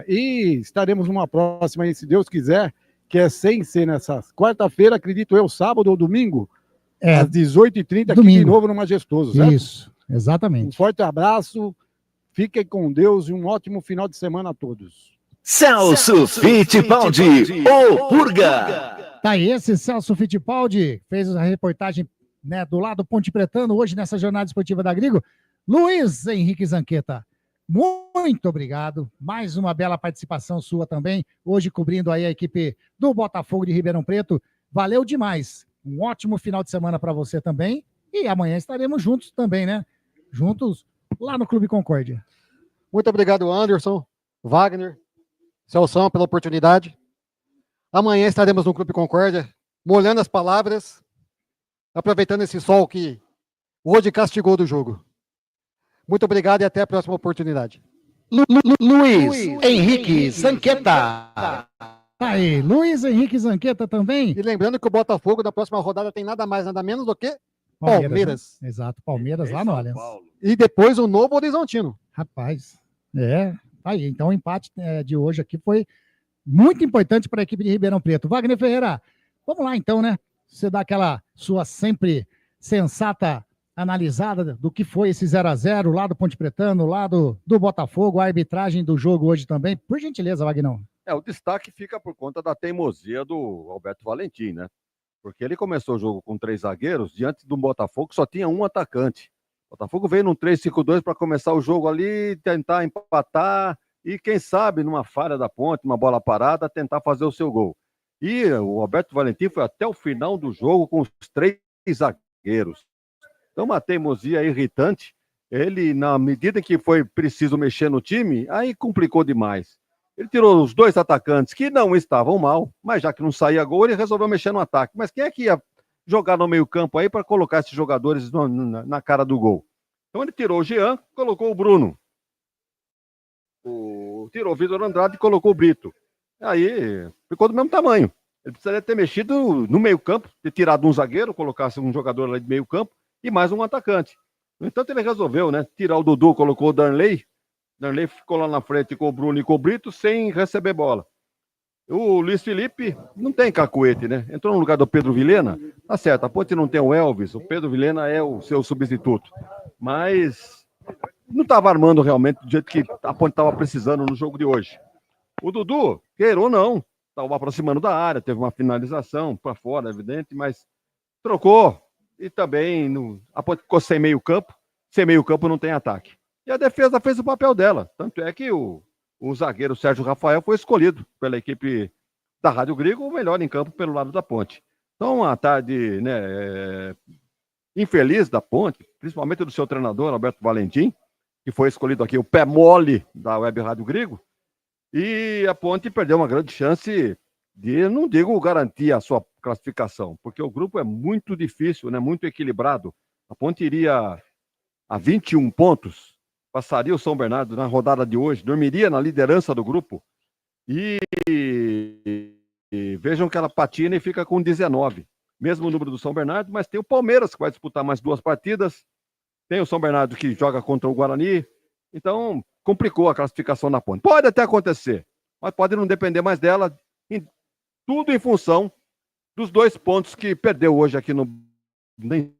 E estaremos numa próxima, aí, se Deus quiser, que é sem ser nessa quarta-feira, acredito eu, sábado ou domingo, às 18h30, aqui de novo no Majestoso, certo? Isso, exatamente. Um forte abraço, fiquem com Deus e um ótimo final de semana a todos. Celso Fittipaldi, o Purga. Tá aí, esse Celso Fittipaldi fez a reportagem, né, do lado Ponte Pretano, hoje nessa jornada esportiva da Grigo. Luiz Henrique Zanqueta, muito obrigado. Mais uma bela participação sua também, hoje cobrindo aí a equipe do Botafogo de Ribeirão Preto. Valeu demais. Um ótimo final de semana para você também. E amanhã estaremos juntos também, né? Juntos lá no Clube Concórdia. Muito obrigado, Anderson, Wagner, Celso, pela oportunidade. Amanhã estaremos no Clube Concórdia, molhando as palavras, aproveitando esse sol que hoje castigou do jogo. Muito obrigado e até a próxima oportunidade. Luiz Henrique Zanqueta. Aí, Luiz Henrique Zanqueta também. E lembrando que o Botafogo da próxima rodada tem nada mais, nada menos do que Palmeiras. Né? Exato, Palmeiras lá no Allianz. E depois o Novo Horizontino. Rapaz, tá aí. Então o empate de hoje aqui foi muito importante para a equipe de Ribeirão Preto. Wagner Ferreira, vamos lá então, né? Você dá aquela sua sempre sensata analisada do que foi esse 0-0 lá do Ponte Pretano, lá do Botafogo, a arbitragem do jogo hoje também. Por gentileza, Wagner. O destaque fica por conta da teimosia do Alberto Valentim, né? Porque ele começou o jogo com 3 zagueiros, diante do Botafogo que só tinha um atacante. O Botafogo veio num 3-5-2 para começar o jogo ali, tentar empatar, e quem sabe numa falha da Ponte, uma bola parada, tentar fazer o seu gol. E o Roberto Valentim foi até o final do jogo com os 3 zagueiros. Então uma teimosia irritante. Ele, na medida que foi preciso mexer no time, aí complicou demais. Ele tirou os 2 atacantes que não estavam mal, mas já que não saía gol, ele resolveu mexer no ataque. Mas quem é que ia jogar no meio-campo aí para colocar esses jogadores na cara do gol? Então ele tirou o Jean, colocou o Bruno. Tirou o Vitor Andrade e colocou o Brito. Aí ficou do mesmo tamanho. Ele precisaria ter mexido no meio-campo, ter tirado um zagueiro, colocasse um jogador lá de meio-campo e mais um atacante. No entanto, ele resolveu, né? Tirar o Dudu, colocou o Darley. Darley ficou lá na frente com o Bruno e com o Brito sem receber bola. O Luiz Felipe não tem cacuete, né? Entrou no lugar do Pedro Vilhena. Tá certo, a Ponte não tem o Elvis, o Pedro Vilhena é o seu substituto. Mas não estava armando realmente do jeito que a Ponte estava precisando no jogo de hoje. O Dudu, queira ou não, estava aproximando da área, teve uma finalização para fora, evidente, mas trocou. E também a Ponte ficou sem meio campo. Sem meio campo não tem ataque. E a defesa fez o papel dela. Tanto é que o zagueiro Sérgio Rafael foi escolhido pela equipe da Rádio Grego, o melhor em campo pelo lado da Ponte. Então, uma tarde, né, infeliz da Ponte, principalmente do seu treinador, Alberto Valentim, que foi escolhido aqui o pé mole da Web Rádio Grego. E a Ponte perdeu uma grande chance de, não digo garantir a sua classificação, porque o grupo é muito difícil, né, muito equilibrado. A Ponte iria a 21 pontos, passaria o São Bernardo na rodada de hoje, dormiria na liderança do grupo e vejam que ela patina e fica com 19. Mesmo número do São Bernardo, mas tem o Palmeiras que vai disputar mais 2 partidas, tem o São Bernardo que joga contra o Guarani, então complicou a classificação na Ponte. Pode até acontecer, mas pode não depender mais dela, tudo em função dos 2 pontos que perdeu hoje aqui em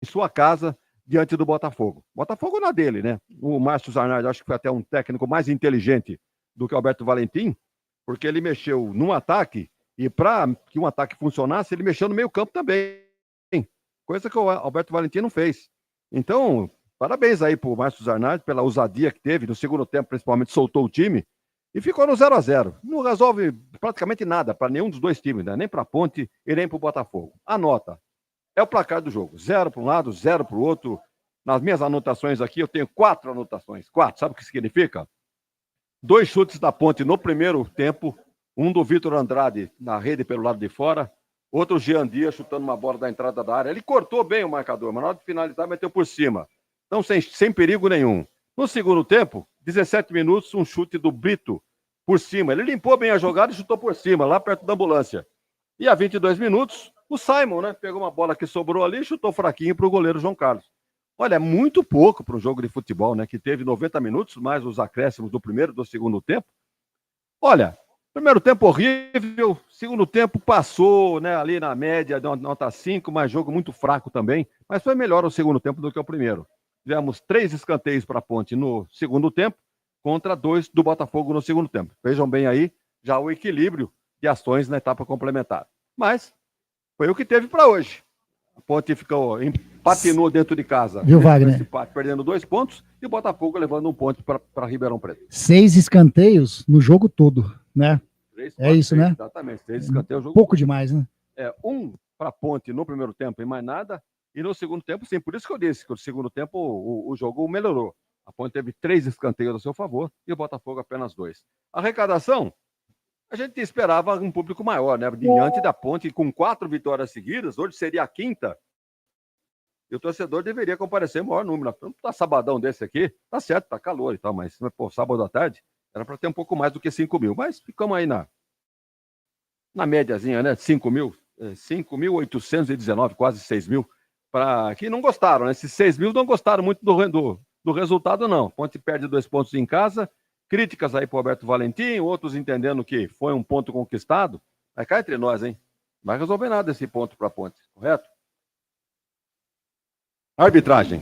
sua casa, diante do Botafogo. Botafogo na dele, né? O Márcio Zarnard, acho que foi até um técnico mais inteligente do que o Alberto Valentim, porque ele mexeu num ataque, e para que um ataque funcionasse, ele mexeu no meio campo também. Coisa que o Alberto Valentim não fez. Então, parabéns aí pro Márcio Zarnard, pela ousadia que teve, no segundo tempo, principalmente, soltou o time, e ficou no 0-0. Não resolve praticamente nada para nenhum dos 2 times, né? Nem para a Ponte e nem para o Botafogo. Anota. É o placar do jogo. 0 para um lado, 0 para o outro. Nas minhas anotações aqui, eu tenho 4 anotações. 4, sabe o que significa? 2 chutes da Ponte no primeiro tempo. Um do Vitor Andrade na rede pelo lado de fora. Outro Jean Dias chutando uma bola da entrada da área. Ele cortou bem o marcador, mas na hora de finalizar, meteu por cima. Então, sem perigo nenhum. No segundo tempo, 17 minutos, um chute do Brito por cima. Ele limpou bem a jogada e chutou por cima, lá perto da ambulância. E a 22 minutos, o Simon, né? Pegou uma bola que sobrou ali e chutou fraquinho para o goleiro João Carlos. Olha, é muito pouco para um jogo de futebol, né? Que teve 90 minutos, mais os acréscimos do primeiro e do segundo tempo. Olha, primeiro tempo horrível, segundo tempo passou, né? Ali na média, nota 5, mas jogo muito fraco também. Mas foi melhor o segundo tempo do que o primeiro. Tivemos 3 escanteios para a Ponte no segundo tempo, contra 2 do Botafogo no segundo tempo. Vejam bem aí, já o equilíbrio de ações na etapa complementar. Mas foi o que teve para hoje. A Ponte patinou dentro de casa. Viu, Wagner? Perdendo 2 pontos e o Botafogo levando 1 ponto para Ribeirão Preto. 6 escanteios no jogo todo, né? 3, 4, é isso, 6, né? Exatamente, 6 escanteios. Jogo Pouco demais, né? É, 1 para a Ponte no primeiro tempo e mais nada. E no segundo tempo, sim. Por isso que eu disse que no segundo tempo o jogo melhorou. A Ponte teve 3 escanteios a seu favor e o Botafogo apenas 2. A arrecadação, a gente esperava um público maior, né? Diante da Ponte, com 4 vitórias seguidas, hoje seria a 5ª. E o torcedor deveria comparecer em maior número. Não tá sabadão desse aqui, tá certo, tá calor e tal, mas pô, sábado à tarde era para ter um pouco mais do que 5 mil. Mas ficamos aí na médiazinha, né? 5.819, quase 6 mil. Para que não gostaram, né? Esses 6 mil não gostaram muito do resultado, não. A Ponte perde 2 pontos em casa. Críticas aí para o Alberto Valentim, outros entendendo que foi um ponto conquistado. Vai cá entre nós, hein? Não vai resolver nada esse ponto para a Ponte, correto? Arbitragem.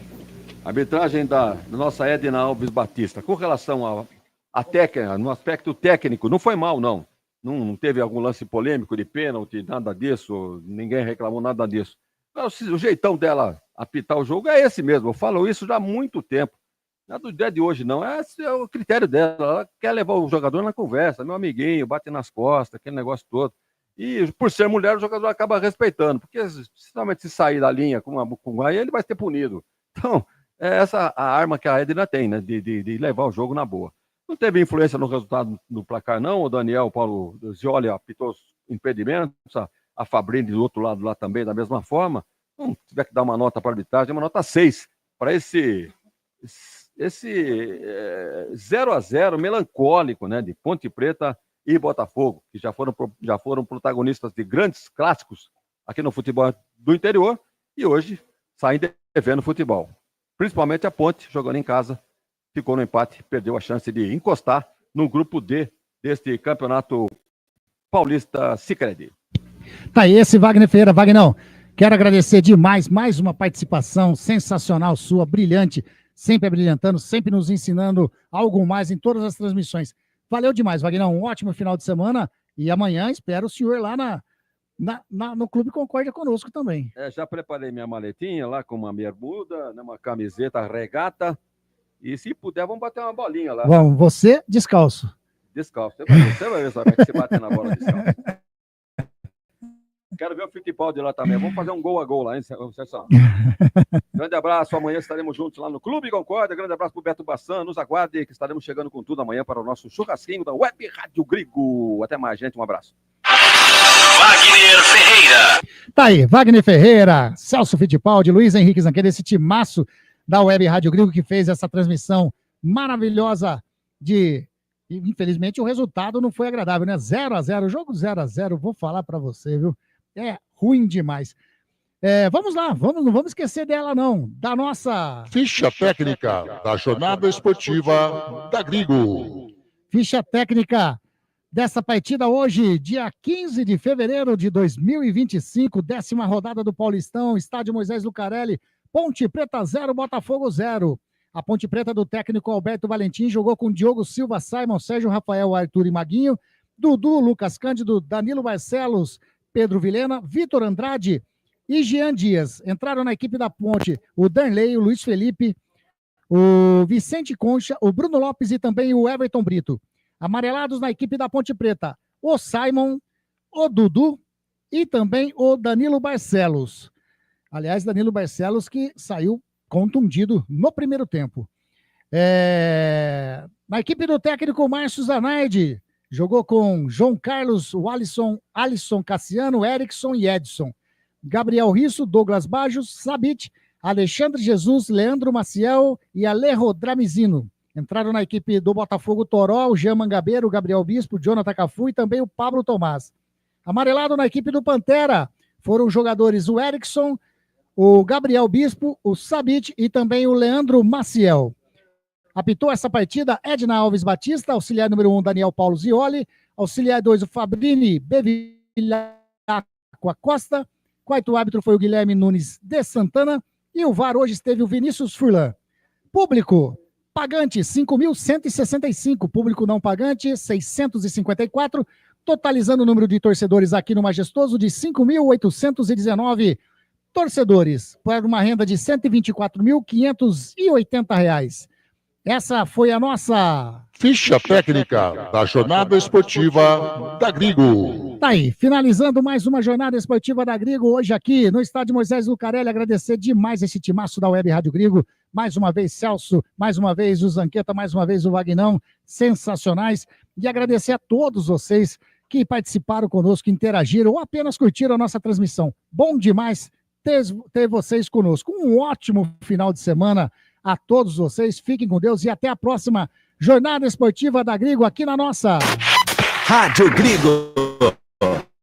Arbitragem da nossa Edna Alves Batista. Com relação à técnica, no aspecto técnico, não foi mal, não. Não teve algum lance polêmico de pênalti, nada disso. Ninguém reclamou nada disso. O jeitão dela apitar o jogo é esse mesmo. Eu falo isso já há muito tempo. Não é do dia de hoje, não. Esse é o critério dela. Ela quer levar o jogador na conversa, meu amiguinho, bate nas costas, aquele negócio todo. E por ser mulher, o jogador acaba respeitando, porque principalmente se sair da linha com uma bucunga, ele vai ser punido. Então, é essa a arma que a Edna tem, né? De levar o jogo na boa. Não teve influência no resultado do placar, não. O Daniel, o Paulo Zioli apitou os impedimentos, a Fabrini do outro lado lá também, da mesma forma. Então, se tiver que dar uma nota para a arbitragem, uma nota 6 para esse 0-0 melancólico, né? De Ponte Preta e Botafogo, que já foram protagonistas de grandes clássicos aqui no futebol do interior e hoje saem devendo futebol. Principalmente a Ponte, jogando em casa, ficou no empate, perdeu a chance de encostar no grupo D deste campeonato paulista Sicredi. Tá aí esse Wagner Ferreira. Wagnão, quero agradecer demais, mais uma participação sensacional sua, brilhante, sempre brilhantando, sempre nos ensinando algo mais em todas as transmissões. Valeu demais, Wagnão, um ótimo final de semana e amanhã espero o senhor lá no Clube Concórdia conosco também. Já preparei minha maletinha lá com uma bermuda, né, uma camiseta regata e se puder vamos bater uma bolinha lá. Vamos, você descalço. Descalço, você vai ver só como é que você bate na bola descalço. Quero ver o Fittipaldi lá também. Vamos fazer um gol a gol lá, hein, Sessão? Grande abraço. Amanhã estaremos juntos lá no Clube Concórdia. Grande abraço para o Beto Bassan. Nos aguarde que estaremos chegando com tudo amanhã para o nosso churrasquinho da Web Rádio Grigo. Até mais, gente. Um abraço. Wagner Ferreira. Tá aí, Wagner Ferreira, Celso Fittipaldi, Luiz Henrique Zanqueira, esse timaço da Web Rádio Grigo que fez essa transmissão maravilhosa infelizmente o resultado não foi agradável, né? 0-0, jogo 0-0, vou falar para você, viu? É ruim demais. Vamos lá, não vamos esquecer dela não, da nossa... Ficha técnica da jornada esportiva da Grigo. Ficha técnica dessa partida hoje, dia 15 de fevereiro de 2025, 10ª rodada do Paulistão, estádio Moisés Lucarelli, Ponte Preta 0, Botafogo 0. A Ponte Preta do técnico Alberto Valentim jogou com Diogo Silva, Simon, Sérgio Rafael, Arthur e Maguinho, Dudu, Lucas Cândido, Danilo Barcelos, Pedro Vilhena, Vitor Andrade e Jean Dias. Entraram na equipe da Ponte o Danley, o Luiz Felipe, o Vicente Concha, o Bruno Lopes e também o Everton Brito. Amarelados na equipe da Ponte Preta, o Simon, o Dudu e também o Danilo Barcelos. Aliás, Danilo Barcelos que saiu contundido no primeiro tempo. Na equipe do técnico Márcio Zanardi, jogou com João Carlos, o Alisson Cassiano, Erickson e Edson. Gabriel Risso, Douglas Bajos, Sabit, Alexandre Jesus, Leandro Maciel e Alejo Dramizino. Entraram na equipe do Botafogo Toró, o Jean Mangabeiro, o Gabriel Bispo, o Jonathan Cafu e também o Pablo Tomás. Amarelado na equipe do Pantera foram os jogadores o Erickson, o Gabriel Bispo, o Sabit e também o Leandro Maciel. Apitou essa partida Edna Alves Batista, auxiliar número 1, Daniel Paulo Zioli, auxiliar 2, o Fabrini Bevilacqua Costa, quarto árbitro foi o Guilherme Nunes de Santana e o VAR hoje esteve o Vinícius Furlan. Público pagante, 5.165, público não pagante, 654, totalizando o número de torcedores aqui no Majestoso de 5.819 torcedores, para uma renda de R$ 124.580. Essa foi a nossa... Ficha técnica da jornada esportiva da Grigo. Tá aí, finalizando mais uma jornada esportiva da Grigo, hoje aqui no estádio Moisés Lucarelli, agradecer demais esse timaço da Web Rádio Grigo, mais uma vez Celso, mais uma vez o Zanqueta, mais uma vez o Wagnão, sensacionais, e agradecer a todos vocês que participaram conosco, interagiram ou apenas curtiram a nossa transmissão. Bom demais ter vocês conosco. Um ótimo final de semana a todos vocês. Fiquem com Deus e até a próxima jornada esportiva da Grigo aqui na nossa Rádio Grigo,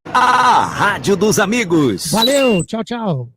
a rádio dos amigos. Valeu, tchau, tchau.